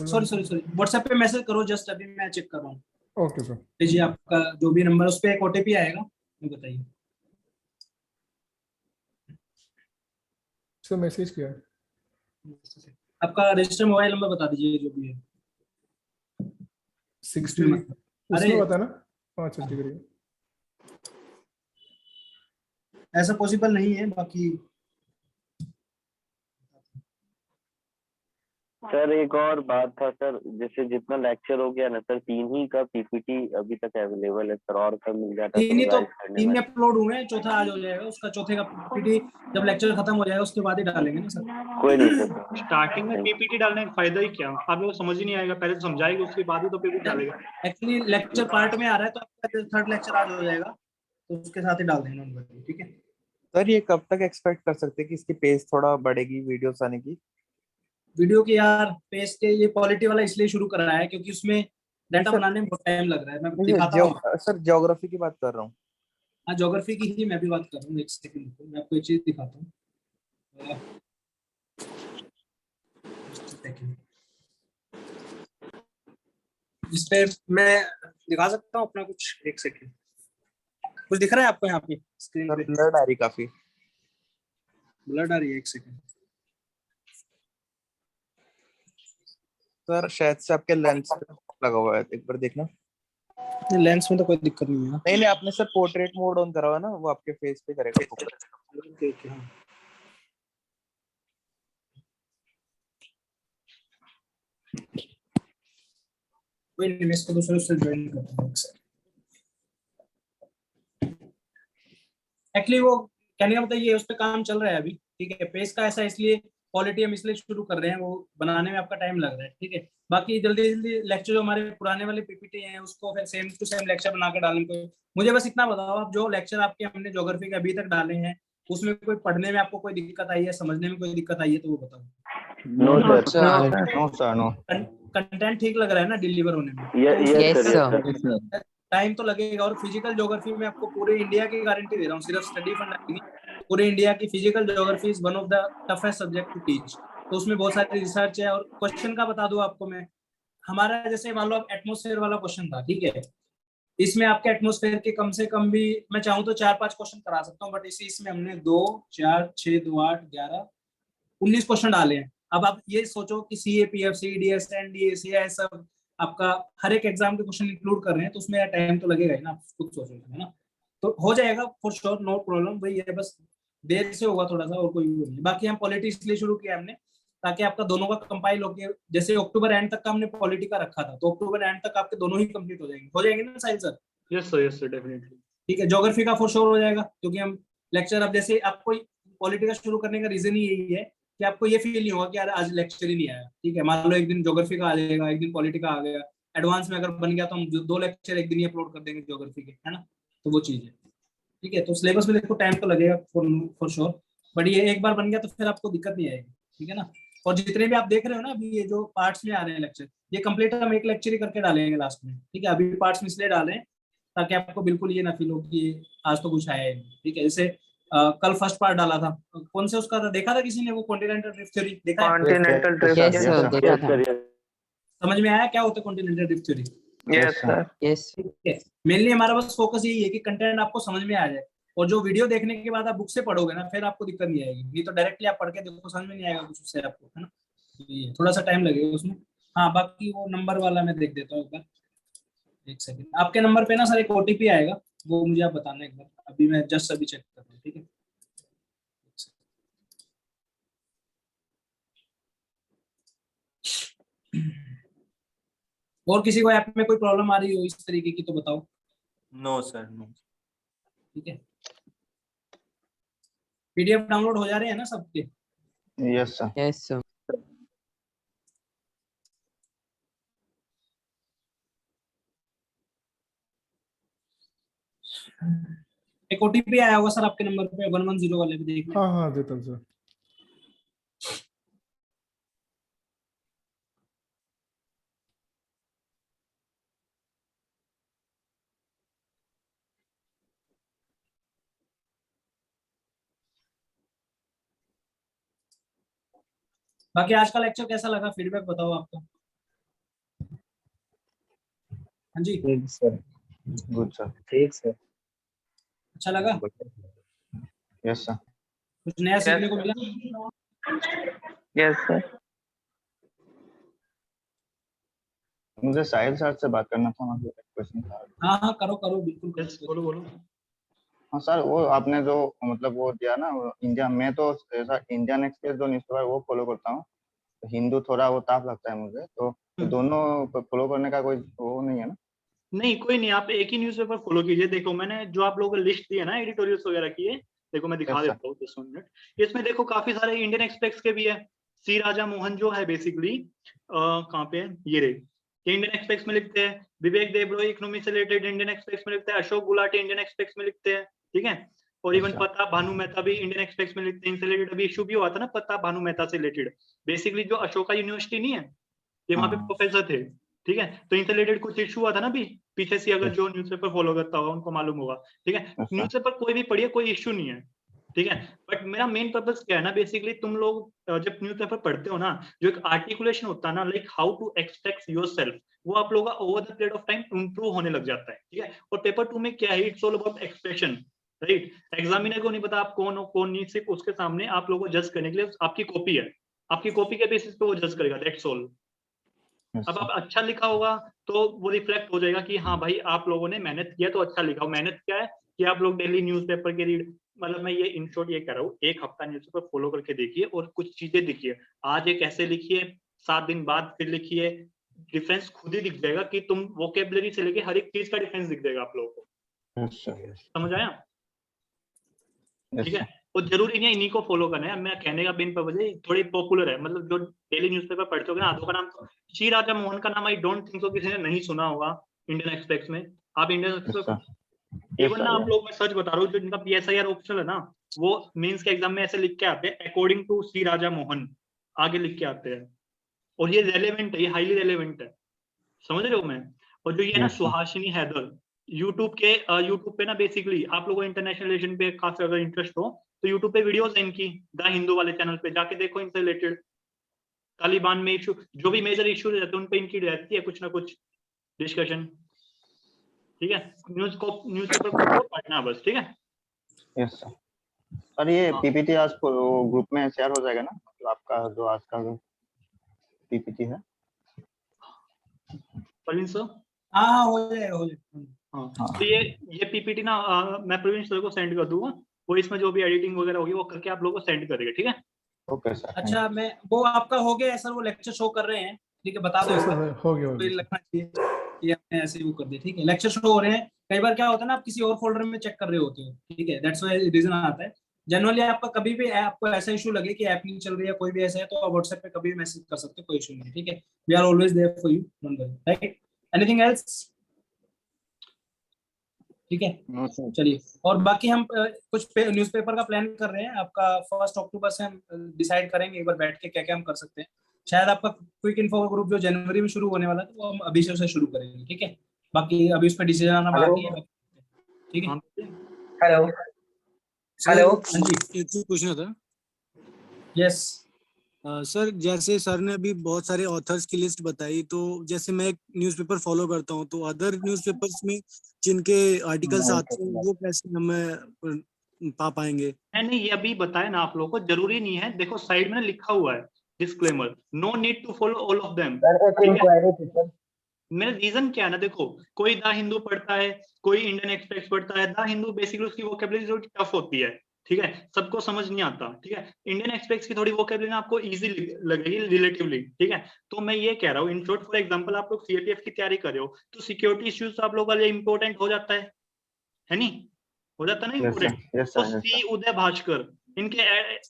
सॉरी व्हाट्सएप पे मैसेज करो, जस्ट अभी मैं चेक कर रहा हूँ। Okay sir. लीजिए आपका जो भी नंबर, उस पे एक ओटीपी आएगा, ये बताइए। सर मैसेज किया। आपका रजिस्टर मोबाइल नंबर बता दीजिए जो भी है। 68 उसमें बता ना। अच्छा ठीक है। ऐसा पॉसिबल नहीं है, बाकी सर एक और बात था सर, जैसे जितना लेक्चर हो गया ना सर, 3 ही का पीपीटी अभी तक अवेलेबल है सर, और कब मिल जाता तीन ही तो, रिवाइज करने 3 में। में अपलोड हुए हैं, चौथा आज हो जाएगा उसका। चौथे का पीपीटी जब लेक्चर खत्म हो जाएगा उसके बाद ही डालेंगे ना सर। कोई नहीं सर। स्टार्टिंग में पीपीटी डालने का फायदा ही क्या? आप लोगों को समझ ही नहीं आएगा, पहले तो समझाएगा उसके बाद ही तो पीपीटी डालेगा। एक्चुअली लेक्चर पार्ट में आ रहा है, तो आपका 3rd लेक्चर आज हो जाएगा तो उसके साथ ही डाल देंगे नंबर, ठीक है? सर ये कब तक एक्सपेक्ट कर सकते हैं कि इसकी पेस थोड़ा बढ़ेगी वीडियोस आने की? वीडियो की यार पेज के ये पॉलिटी वाला इसलिए शुरू कर रहा है क्योंकि उसमें डाटा बनाने में बहुत टाइम लग रहा है। मैं दिखाता हूँ सर ज्योग्राफी की बात कर रहा हूँ। हाँ, ज्योग्राफी की ही मैं भी बात कर रहा हूँ। एक सेकंड, मैं आपको एक चीज दिखाता हूँ। इस पे मैं दिखा सकता हूँ अपना कुछ। एक सेकंड, कुछ दिख रहा है आपको यहाँ पे स्क्रीन पे? ब्लर आ रही, काफी ब्लर आ रही है। एक सेकंड सर, शायद से आपके लेंस पे लगा हुआ है, एक बार देखना। लेंस में तो कोई दिक्कत नहीं है। नहीं आपने सर पोर्ट्रेट मोड ऑन करा हुआ है ना, वो आपके फेस पे करेगा फोकस। ओके हाँ। कोई नहीं, मैं इसको दूसरे से ज्वाइन करता हूँ। एक्चुअली वो कहने का मतलब ये उस पे काम चल रहा है अभी, ठीक है? पेज का ऐसा इसलिए क्वालिटी हम इसलिए शुरू कर रहे हैं, वो बनाने में आपका टाइम लग रहा है, ठीक है? बाकी जल्दी जल्दी लेक्चर जो हमारे पुराने वाले पीपीटी हैं उसको फिर सेम टू सेम लेक्चर बना के डालने को। मुझे बस इतना बताओ, आप जो लेक्चर आपके हमने ज्योग्राफी के अभी तक डाले हैं उसमें कोई पढ़ने में आपको कोई दिक्कत आई है, समझने में कोई दिक्कत आई है तो वो बताओ। No sir no. कंटेंट ठीक लग रहा है ना डिलीवर होने में? Yes sir. टाइम तो लगेगा। और फिजिकल ज्योग्राफी में आपको पूरे इंडिया की गारंटी दे रहा हूँ, सिर्फ स्टडी फंड नहीं, पूरे इंडिया की physical geography is one of the toughest subject to teach. तो उसमें बहुत सारी रिसर्च है। और क्वेश्चन का बता दूं आपको मैं, हमारा जैसे मान लो आप एटमॉस्फेयर वाला क्वेश्चन था, ठीक है? इसमें आपके एटमॉस्फेयर के कम से कम भी मैं चाहूँ तो 4-5 क्वेश्चन करा सकता हूँ, बट इसमें हमने 2, 4, 6, 2, 8, 11, 19 क्वेश्चन डाले हैं। अब आप ये सोचो कि CAPF, CDS, NDS ये सब आपका हर एक एग्जाम के क्वेश्चन इंक्लूड कर रहे हैं, तो उसमें टाइम तो लगेगा ही ना, आप खुद सोचो, है ना? तो हो जाएगा फॉर श्योर, नो प्रॉब्लम। वही है, बस देर से होगा थोड़ा सा, और कोई वो नहीं। बाकी हम पॉलिटी इसलिए शुरू किया हमने ताकि आपका दोनों का कंपाइल होके, जैसे अक्टूबर एंड तक का हमने पॉलिटी का रखा था, तो अक्टूबर एंड तक आपके दोनों ही कंप्लीट हो जाएंगे ना साहिल सर? Yes sir definitely. ठीक है, ज्योग्राफी का फॉर श्योर हो जाएगा, क्योंकि हम लेक्चर अब जैसे आपको पॉलिटी का शुरू करने का रीजन ही यही है कि आपको ये फील नहीं होगा कि यार आज लेक्चर ही नहीं आया, ठीक है? मान लो एक दिन ज्योग्राफी का आ जाएगा, एक दिन पॉलिटी का आ गया, एडवांस में अगर बन गया तो हम 2 लेक्चर एक दिन ही अपलोड कर देंगे ज्योग्राफी के, है ना? तो वो चीज है, ठीक है? तो सिलेबस में देखो टाइम तो लगेगा फॉर श्योर, बट ये एक बार बन गया तो फिर आपको दिक्कत नहीं आएगी, ठीक है ना? और जितने भी आप देख रहे हो ना अभी ये जो पार्ट्स में आ रहे हैं लेक्चर, ये कंप्लीट हम एक लेक्चर ही करके डालेंगे लास्ट में, ठीक है? अभी पार्ट्स में इसलिए डालें ताकि आपको बिल्कुल ये ना फील हो कि आज तो कुछ आया है, ठीक है? जैसे कल फर्स्ट पार्ट डाला था, कौन से उसका था, देखा था किसी ने वो कॉन्टिनेंटल ड्रिफ्ट थ्योरी? देखा है? कॉन्टिनेंटल ड्रिफ्ट समझ में आया क्या होता है continental drift theory? Yes sir. Yes mainly हमारा बस फोकस यही है कि कंटेंट आपको समझ में आ जाए, और जो वीडियो देखने के बाद आप बुक से पढ़ोगे ना फिर आपको दिक्कत नहीं आएगी, नहीं तो डायरेक्टली आप पढ़ के देखो समझ में नहीं आएगा कुछ उससे आपको, है ना? ये थोड़ा सा टाइम लगेगा उसमें। हाँ, बाकी वो नंबर वाला मैं देख देता हूँ एक बार, एक सेकंड। आपके नंबर पे ना सर एक OTP आएगा, वो मुझे आप बताना एक बार, अभी मैं जस्ट अभी चेक कर रहा हूँ, ठीक है? और किसी को ऐप में कोई प्रॉब्लम आ रही हो इस तरीके की तो बताओ। No sir, no. ठीक है, पीडीएफ डाउनलोड हो जा रहे हैं ना सबके? Yes sir. Yes sir. एक ओटीपी आया होगा सर आपके नंबर पे 110 वाले पे, देख लें। हाँ हाँ देता हूँ सर। बाकी आज का लेक्चर कैसा लगा, फीडबैक बताओ आपका। हाँ जी, ठीक सर, गुड सर। ठीक सर। अच्छा लगा? Yes sir. कुछ नया सीखने को मिला? Yes sir. मुझे साहिल सर से बात करना था, मतलब एक क्वेश्चन था। हाँ हाँ करो करो, बिल्कुल बोलो बोलो। हाँ सर, वो आपने जो मतलब वो दिया ना इंडिया, मैं तो ऐसा इंडियन एक्सप्रेस जो न्यूज़पेपर वो फॉलो करता हूँ, हिंदू थोड़ा वो टाफ लगता है मुझे, तो दोनों फॉलो करने का कोई वो नहीं है ना? नहीं कोई नहीं, आप एक ही न्यूज़पेपर फॉलो कीजिए। देखो मैंने जो आप लोगों को लिस्ट दी है ना एडिटोरियल्स वगैरह की, है देखो मैं दिखा देता हूँ 10 मिनट। इसमें देखो काफी सारे इंडियन एक्सप्रेस के भी है। सी राजा मोहन जो है बेसिकली कहाँ पे है, ये रे, इंडियन एक्सप्रेस में लिखते हैं। विवेक देबरॉय इकोनॉमी से रिलेटेड इंडियन एक्सप्रेस में लिखते हैं। अशोक गुलाटी इंडियन एक्सप्रेस में लिखते हैं, ठीक है। और इवन प्रताप भानु मेहता भी इंडियन एक्सप्रेस में लिखते हैं। इनसे रिलेटेड अभी इशू भी हुआ था ना प्रताप भानु मेहता से रिलेटेड। बेसिकली जो अशोका यूनिवर्सिटी नहीं है, ये वहां पे प्रोफेसर थे, ठीक है, तो इनसे रिलेटेड कुछ इशू हुआ था ना अभी पीछे से, अगर जो न्यूज़पेपर फॉलो करता होगा उनको मालूम होगा, ठीक है। न्यूज़पेपर कोई भी पढ़िए, कोई इशू नहीं है, ठीक है। बट मेरा मेन पर्पस क्या है ना, बेसिकली तुम लोग जब न्यूज़पेपर पढ़ते हो ना, जो एक आर्टिकुलेशन होता है ना, like how to express yourself, वो आप लोगों का over the period of time improve होने लग जाता है, ठीक है। और पेपर 2 में क्या है, it's all about expression, right. Examiner को नहीं पता आप कौन हो कौन नहीं, सिर्फ उसके सामने आप लोगों को जज करने के लिए आपकी कॉपी है, आपकी कॉपी के बेसिस पे वो जज करेगा, दैट्स ऑल। अब आप अच्छा लिखा होगा तो वो रिफ्लेक्ट हो जाएगा कि हाँ भाई आप लोगों ने मेहनत किया, तो अच्छा लिखा। मेहनत क्या है कि आप लोग डेली न्यूज़पेपर के रीड, मतलब मैं ये इन शॉर्ट ये कह रहा हूँ, एक हफ्ता न्यूज़पेपर फॉलो करके देखिए और कुछ चीजें दिखिए। आज एक ऐसे लिखिए, 7 दिन बाद फिर लिखिए, डिफरेंस खुद ही दिख जाएगा कि तुम वोकेबलरी से लेके हर एक चीज का डिफरेंस दिख जाएगा आप लोगों को। समझ आया? ठीक है। और जरूरी नहीं है इन्हीं को फॉलो करना है। मैं कहने का मेन पर्पस है, थोड़ी पॉपुलर है, मतलब जो डेली न्यूज़पेपर पढ़ते हो ना, आधों का नाम तो श्री राजा मोहन का नाम आई डोंट थिंक सो किसी ने नहीं सुना होगा इंडियन एक्सप्रेस में। आप इंडियन एक्सप्रेस इवन ना, आप लोग, मैं सच बता रहा हूँ, जो इनका PSIR ऑप्शनल है ना, वो मेंस के एग्जाम में ऐसे लिख के आते हैं, अकॉर्डिंग टू श्री राजा मोहन, आगे लिख के आते हैं। और ये रेलेवेंट है, ये हाईली रेलेवेंट है, समझ रहे हो मैं। और जो ये ना सुहासिनी हैदर, यूट्यूब पे ना, बेसिकली आप लोगों को इंटरनेशनल रिलेशन पे खास अगर इंटरेस्ट हो तो यूट्यूब पे वीडियोस है इनकी, द हिंदू वाले चैनल पे जाके देखो, इनसे रिलेटेड तालिबान में इशू, जो भी मेजर इशू रहते हैं उन पे इनकी रहती है कुछ ना कुछ डिस्कशन, ठीक है। न्यूज़पेपर को पढ़ना बस, ठीक है। Yes sir. सर ये पीपीटी आज ग्रुप में शेयर हो जाएगा ना, मतलब आपका जो आज का पीपीटी है? प्रवीण सर, हाँ हो जाएगा, हो जाएगा। हाँ तो ये पीपीटी ना मैं प्रवीण सर को सेंड कर दूंगा, वो इसमें जो भी एडिटिंग वगैरह होगी वो करके आप लोगों को सेंड करेगा, ठीक है। Okay sir. अच्छा, मैं वो आपका हो गया है सर, वो लेक्चर शो कर रहे हैं, ठीक है, बता दो एक बार। हो गया तो ये लगना चाहिए कि आपने ऐसे वो कर दिया, ठीक है। लेक्चर शो हो रहे हैं, कई बार क्या होता है ना, आप किसी और फोल्डर में चेक कर रहे होते हो, ठीक है, दैट्स व्हाई रीजन आता है। जनरली आपका कभी भी आपको ऐसा इशू लगे कि ऐप नहीं चल रही है, कोई भी ऐसा है, तो आप व्हाट्सएप पे कभी भी मैसेज कर सकते हो, कोई इशू नहीं है, ठीक है। We are always there for you, don't worry, right. Anything else? ठीक है, चलिए। और बाकी हम कुछ न्यूज़पेपर का प्लान कर रहे हैं, आपका 1 अक्टूबर से हम डिसाइड करेंगे एक बार बैठ के क्या क्या हम कर सकते हैं। शायद आपका क्विक इन्फो ग्रुप जो जनवरी में शुरू होने वाला है, तो हम अभी से उसे शुरू करेंगे, ठीक है। बाकी अभी उस पर डिसीजन आना बाकी है, ठीक है। Hello hello. हाँ जी, एक पूछना था। यस सर, जैसे सर ने अभी बहुत सारे ऑथर्स की लिस्ट बताई, तो जैसे मैं एक न्यूज़पेपर फॉलो करता हूँ, तो अदर न्यूज़पेपर्स में जिनके आर्टिकल्स आते हैं वो कैसे हमें पा पाएंगे? नहीं ये अभी बताया ना आप लोगों को, जरूरी नहीं है। देखो साइड में लिखा हुआ है disclaimer, no need to follow all of them. मेरा रीजन क्या है ना, देखो कोई द हिंदू पढ़ता है, कोई इंडियन एक्सप्रेस पढ़ता है। द हिंदू बेसिकली उसकी वोकैबुलरी थोड़ी टफ होती है, ठीक है, सबको समझ नहीं आता, ठीक है। इंडियन एक्सप्रेस की थोड़ी वोकैबुलरी आपको इजी लगेगी रिलेटिवली, ठीक है। तो मैं ये कह रहा हूँ, इन शॉर्ट फॉर एग्जांपल आप लोग सीएपीएफ की तैयारी कर रहे हो तो सिक्योरिटी इश्यूज तो आप लोगों के लिए इंपॉर्टेंट हो जाता है नहीं, हो जाता है ना इंपॉर्टेंट। तो सी उदय भास्कर इनके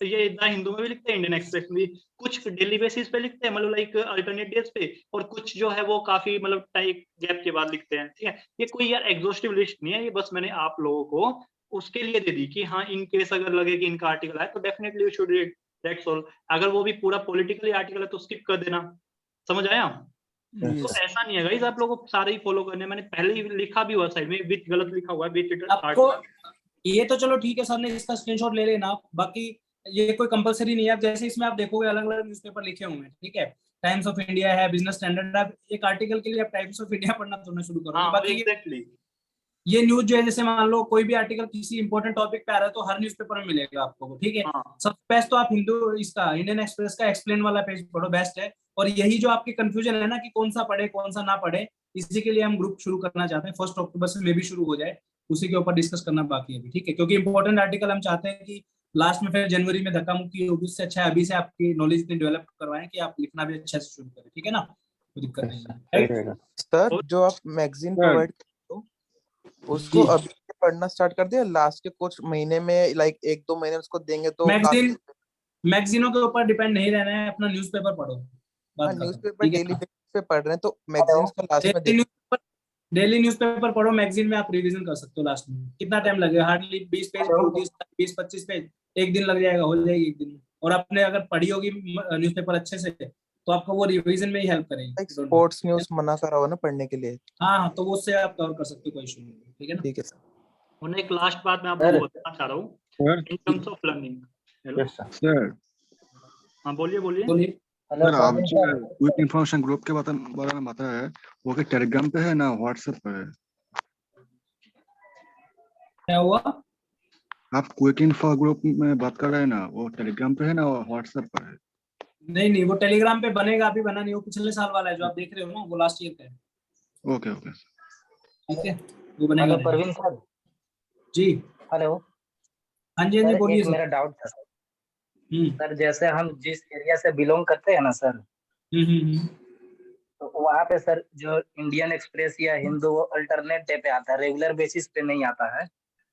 ये द हिंदू में भी लिखते हैं, इंडियन एक्सप्रेस में भी, कुछ डेली बेसिस पे लिखते हैं, मतलब लाइक अल्टरनेट डेज पे, और कुछ जो है वो काफी मतलब टाइम गैप के बाद लिखते हैं, ठीक है। ये कोई यार एग्जॉस्टिव लिस्ट नहीं है, ये बस मैंने आप लोगों को उसके लिए दे दी कि हाँ इन केस अगर लगे कि इनका आर्टिकल है तो definitely you should read, that's all. अगर वो भी पूरा पॉलिटिकली आर्टिकल है तो स्किप कर देना, समझ आया? तो ऐसा नहीं है गाइस आप लोगों को सारे ही फॉलो करने, मैंने पहले ही लिखा भी हुआ साइड में, विच गलत लिखा हुआ है, विच आपको ये तो चलो ठीक है, सर ने इसका स्क्रीनशॉट ले लेना आप, बाकी ये कोई कंपलसरी नहीं है। जैसे इसमें आप देखोगे अलग अलग न्यूज़पेपर लिखे हुए हैं, ठीक है, टाइम्स ऑफ इंडिया है, बिजनेस स्टैंडर्ड है, एक आर्टिकल के लिए आप टाइम्स ऑफ इंडिया पढ़ना तो शुरू करो। बाकी एग्जैक्टली ये न्यूज जो है, जैसे मान लो कोई भी आर्टिकल किसी इंपॉर्टेंट टॉपिक पे आ रहा है तो हर न्यूज़पेपर में मिलेगा आपको, ठीक है। सबसे बेस्ट तो आप हिंदू इसका इंडियन एक्सप्रेस का एक्सप्लेन वाला पेज पढ़ो, बेस्ट है। और यही जो आपकी कंफ्यूजन है ना कि कौन सा पढ़े कौन सा ना पढ़े, इसी के लिए हम ग्रुप शुरू करना चाहते हैं, 1 अक्टूबर से मे भी शुरू हो जाए, उसी के ऊपर डिस्कस करना बाकी है अभी, ठीक है। क्योंकि इंपॉर्टेंट आर्टिकल हम चाहते हैं कि लास्ट में फिर जनवरी में धक्का मुक्की होगी, उससे अच्छा है अभी से आपकी नॉलेज इतनी डेवलप करवाएं कि आप लिखना भी अच्छे से शुरू करें, ठीक है ना, कोई दिक्कत नहीं है। सर जो आप मैगजीन प्रोवाइड करते हो उसको अभी से पढ़ना स्टार्ट कर दिया, लास्ट के कुछ महीने में लाइक 1-2 महीने उसको देंगे तो मैगजीनों के ऊपर डिपेंड नहीं रहना है, अपना न्यूज़पेपर पढ़ो। न्यूज़पेपर डेली बेसिस पे पढ़ रहे हैं तो मैगजीन्स को लास्ट में दे, डेली न्यूज़पेपर पढ़ो, मैगजीन में आप रिवीजन कर सकते हो लास्ट में। कितना टाइम लगेगा? हार्डली 20 पेज, 20-25 पेज, एक दिन लग जाएगा, हो जाएगी एक दिन में। और आपने अगर पढ़ी होगी न्यूज़पेपर अच्छे से तो आपको वो रिवीजन में ही हेल्प करेगी। स्पोर्ट्स न्यूज़ मना करा हुआ ना पढ़ने के लिए। हाँ, तो वो उससे आप कवर कर सकते हो, कोई इशू नहीं, ठीक है ना। ठीक है सर। और एक लास्ट बात मैं आपको बताना चाह रहा हूँ in terms of learning. Hello sir. हाँ बोलिए बोलिए। सर आप जो क्विक इन्फॉर्मेशन ग्रुप के बारे में बता रहे हैं वो कि टेलीग्राम पे है ना व्हाट्सएप पे है? क्या हुआ? आप क्विक इन्फो ग्रुप में बात कर रहे हैं ना, वो टेलीग्राम पे है ना व्हाट्सएप पे है? नहीं, वो टेलीग्राम पे बनेगा, अभी बना नहीं, वो पिछले साल वाला है जो आप देख रहे हो ना, वो लास्ट ईयर का है। ओके ओके ठीक है, वो बनेगा। हेलो परवीन सर जी। हेलो। हाँ जी बोलिए सर। मेरा डाउट था सर, जैसे हम जिस एरिया से बिलोंग करते हैं ना सर, तो वहाँ पे सर जो इंडियन एक्सप्रेस या हिंदू वो अल्टरनेट डे पे आता है, रेगुलर बेसिस पे नहीं आता है।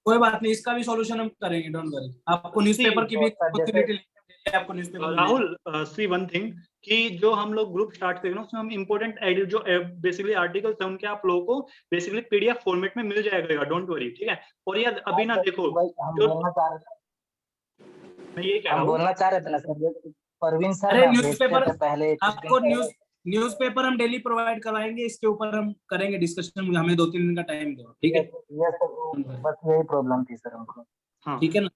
कोई बात नहीं, इसका भी सॉल्यूशन हम करेंगे, डोंट वरी। आपको न्यूज़पेपर की भी पॉसिबिलिटी आपको न्यूज़पेपर राहुल सी वन थिंग कि जो हम लोग ग्रुप स्टार्ट करेंगे उसमें हम इंपॉर्टेंट जो बेसिकली आर्टिकल्स है उनके आप लोगों को बेसिकली पीडीएफ फॉर्मेट में मिल जाएगा, डोंट वरी, ठीक है। और यार अभी ना देखो मैं ये कह रहा हूँ, बोलना चाह रहे थे ना सर, परवीन सर अरे न्यूज़पेपर पहले आपको न्यूज़पेपर हम डेली प्रोवाइड करवाएंगे, इसके ऊपर हम करेंगे डिस्कशन, हमें 2-3 दिन का टाइम दो, ठीक है। बस यही प्रॉब्लम थी सर हमको। हाँ ठीक है ना।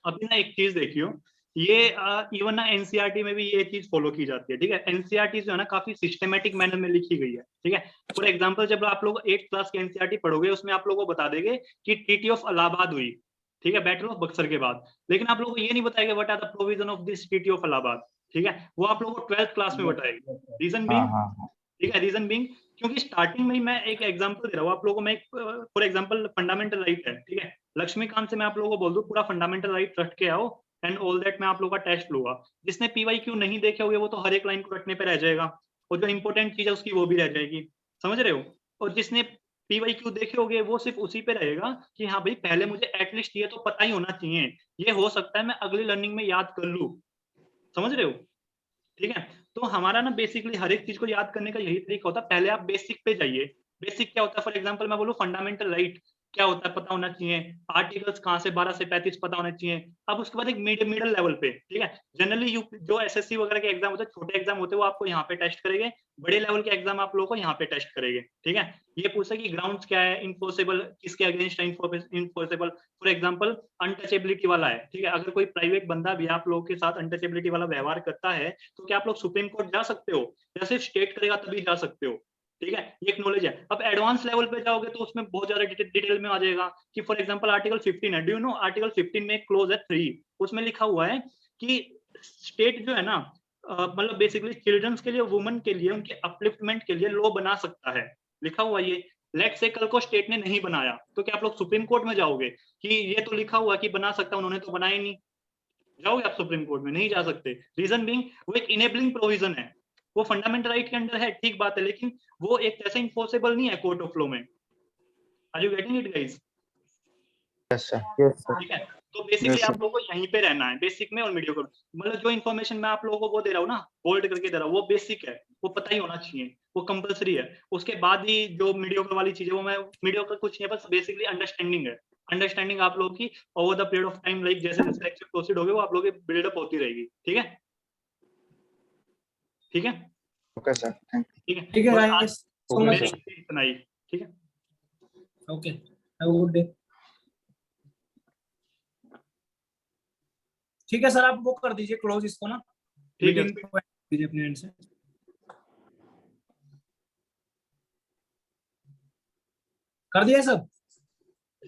अभी ना एक चीज देखियो, ये इवन ना एनसीईआरटी में भी ये चीज फॉलो की जाती है, ठीक है। एनसीईआरटी जो है ना काफी सिस्टमेटिक मैनर में लिखी गई है, ठीक है। फॉर एग्जांपल जब आप लोग 8th क्लास की एनसीईआरटी पढ़ोगे उसमें आप लोगों को बता देंगे कि टीटी ऑफ इलाहाबाद हुई, ठीक है, बैटल ऑफ बक्सर के बाद, लेकिन आप लोगों को ये नहीं बताएगा what are the provision of this टीटी ऑफ इलाहाबाद, ठीक है। वो आप लोगों को 12th क्लास में बताएगी। रीजन बीइंग, ठीक है, रीजन बीइंग क्योंकि स्टार्टिंग में ही मैं एक एग्जांपल दे रहा हूँ आप लोगों को, मैं फॉर एग्जांपल फंडामेंटल राइट है, ठीक है, लक्ष्मीकांत से मैं आप लोगों को बोल दूं पूरा फंडामेंटल राइट रट के आओ एंड ऑल दैट, मैं आप लोगों का टेस्ट लूंगा। जिसने पीवाईक्यू नहीं देखे हुए वो तो हर एक लाइन को रटने पे रह जाएगा, और जो इंपॉर्टेंट चीज है उसकी वो भी रह जाएगी, समझ रहे हो। और जिसने पीवाईक्यू देखे होंगे वो सिर्फ उसी पे रहेगा कि हाँ भाई पहले मुझे एटलीस्ट ये तो पता ही होना चाहिए, ये हो सकता है मैं अगली लर्निंग में याद कर लूं, समझ रहे हो, ठीक है। तो हमारा ना बेसिकली हर एक चीज को याद करने का यही तरीका होता है, पहले आप बेसिक पे जाइए। बेसिक क्या होता है, फॉर एग्जांपल मैं बोलूं फंडामेंटल राइट क्या होता है पता होना चाहिए, आर्टिकल्स कहाँ से 12 से 35 पता होना चाहिए। अब उसके बाद एक मिडिल लेवल पे, ठीक है, जनरली जो एसएससी वगैरह के एग्जाम होते हैं, छोटे एग्जाम होते हैं, वो आपको यहाँ पे टेस्ट करेंगे, बड़े लेवल के एग्जाम आप लोगों को यहाँ पे टेस्ट करेंगे, ठीक है। ये पूछे कि ग्राउंड्स क्या है, इनफोर्सेबल किसके अगेंस्ट है, इनफोर्सेबल फॉर एग्जांपल अनटचेबिलिटी वाला है, ठीक है। अगर कोई प्राइवेट बंदा भी आप लोगों के साथ अनटचेबिलिटी वाला व्यवहार करता है तो क्या आप लोग सुप्रीम कोर्ट जा सकते हो, या सिर्फ स्टेट करेगा तभी जा सकते हो, ठीक है। ये एक नॉलेज है। अब एडवांस लेवल पे जाओगे तो उसमें बहुत ज्यादा डिटेल में आ जाएगा कि फॉर एग्जांपल आर्टिकल 15 है, डू यू नो आर्टिकल 15 में एक क्लोज है 3, उसमें लिखा हुआ है कि स्टेट जो है ना मतलब बेसिकली चिल्ड्रंस के लिए, वुमेन के लिए, उनके अपलिफ्टमेंट के लिए लॉ बना सकता है, लिखा हुआ ये लेट्स से कल को स्टेट ने नहीं बनाया तो क्या आप लोग सुप्रीम कोर्ट में जाओगे कि ये तो लिखा हुआ कि बना सकता, उन्होंने तो बनाया ही नहीं? जाओगे आप सुप्रीम कोर्ट में? नहीं जा सकते। रीजन बीइंग वो एक इनेबलिंग प्रोविजन है, वो फंडामेंटल राइट के अंडर है, ठीक बात है, लेकिन वो एक जैसे इन्फोर्सेबल नहीं है कोर्ट ऑफ लॉ में। Are you getting it guys? Yes sir. ठीक है, तो बेसिकली आप लोगों को यहीं पे रहना है, बेसिक में और मीडियोकर। मतलब जो इन्फॉर्मेशन मैं आप लोगों को वो दे रहा हूँ ना, बोल्ड करके दे रहा हूँ, वो बेसिक है, वो पता ही होना चाहिए, वो कंपलसरी है। उसके बाद ही जो मीडियोकर वाली चीजें, वो मैं मीडियोकर कुछ नहीं है, बस बेसिकली अंडरस्टैंडिंग है। अंडरस्टैंडिंग आप लोगों की over the period of time, like जैसे जैसे लेक्चर प्रोसीड होगे वो आप लोगों की बिल्डअप होती रहेगी। ठीक है, ठीक है, ओके सर, थैंक यू। ठीक है बस गाइस, आज सो मेरे मच। लिए इतना ही। ठीक है, okay, have a good day. ठीक है सर, आप वो कर दीजिए क्लोज इसको ना, ठीक है। मीटिंग को दीजिए अपने एंड से। कर दिया सब?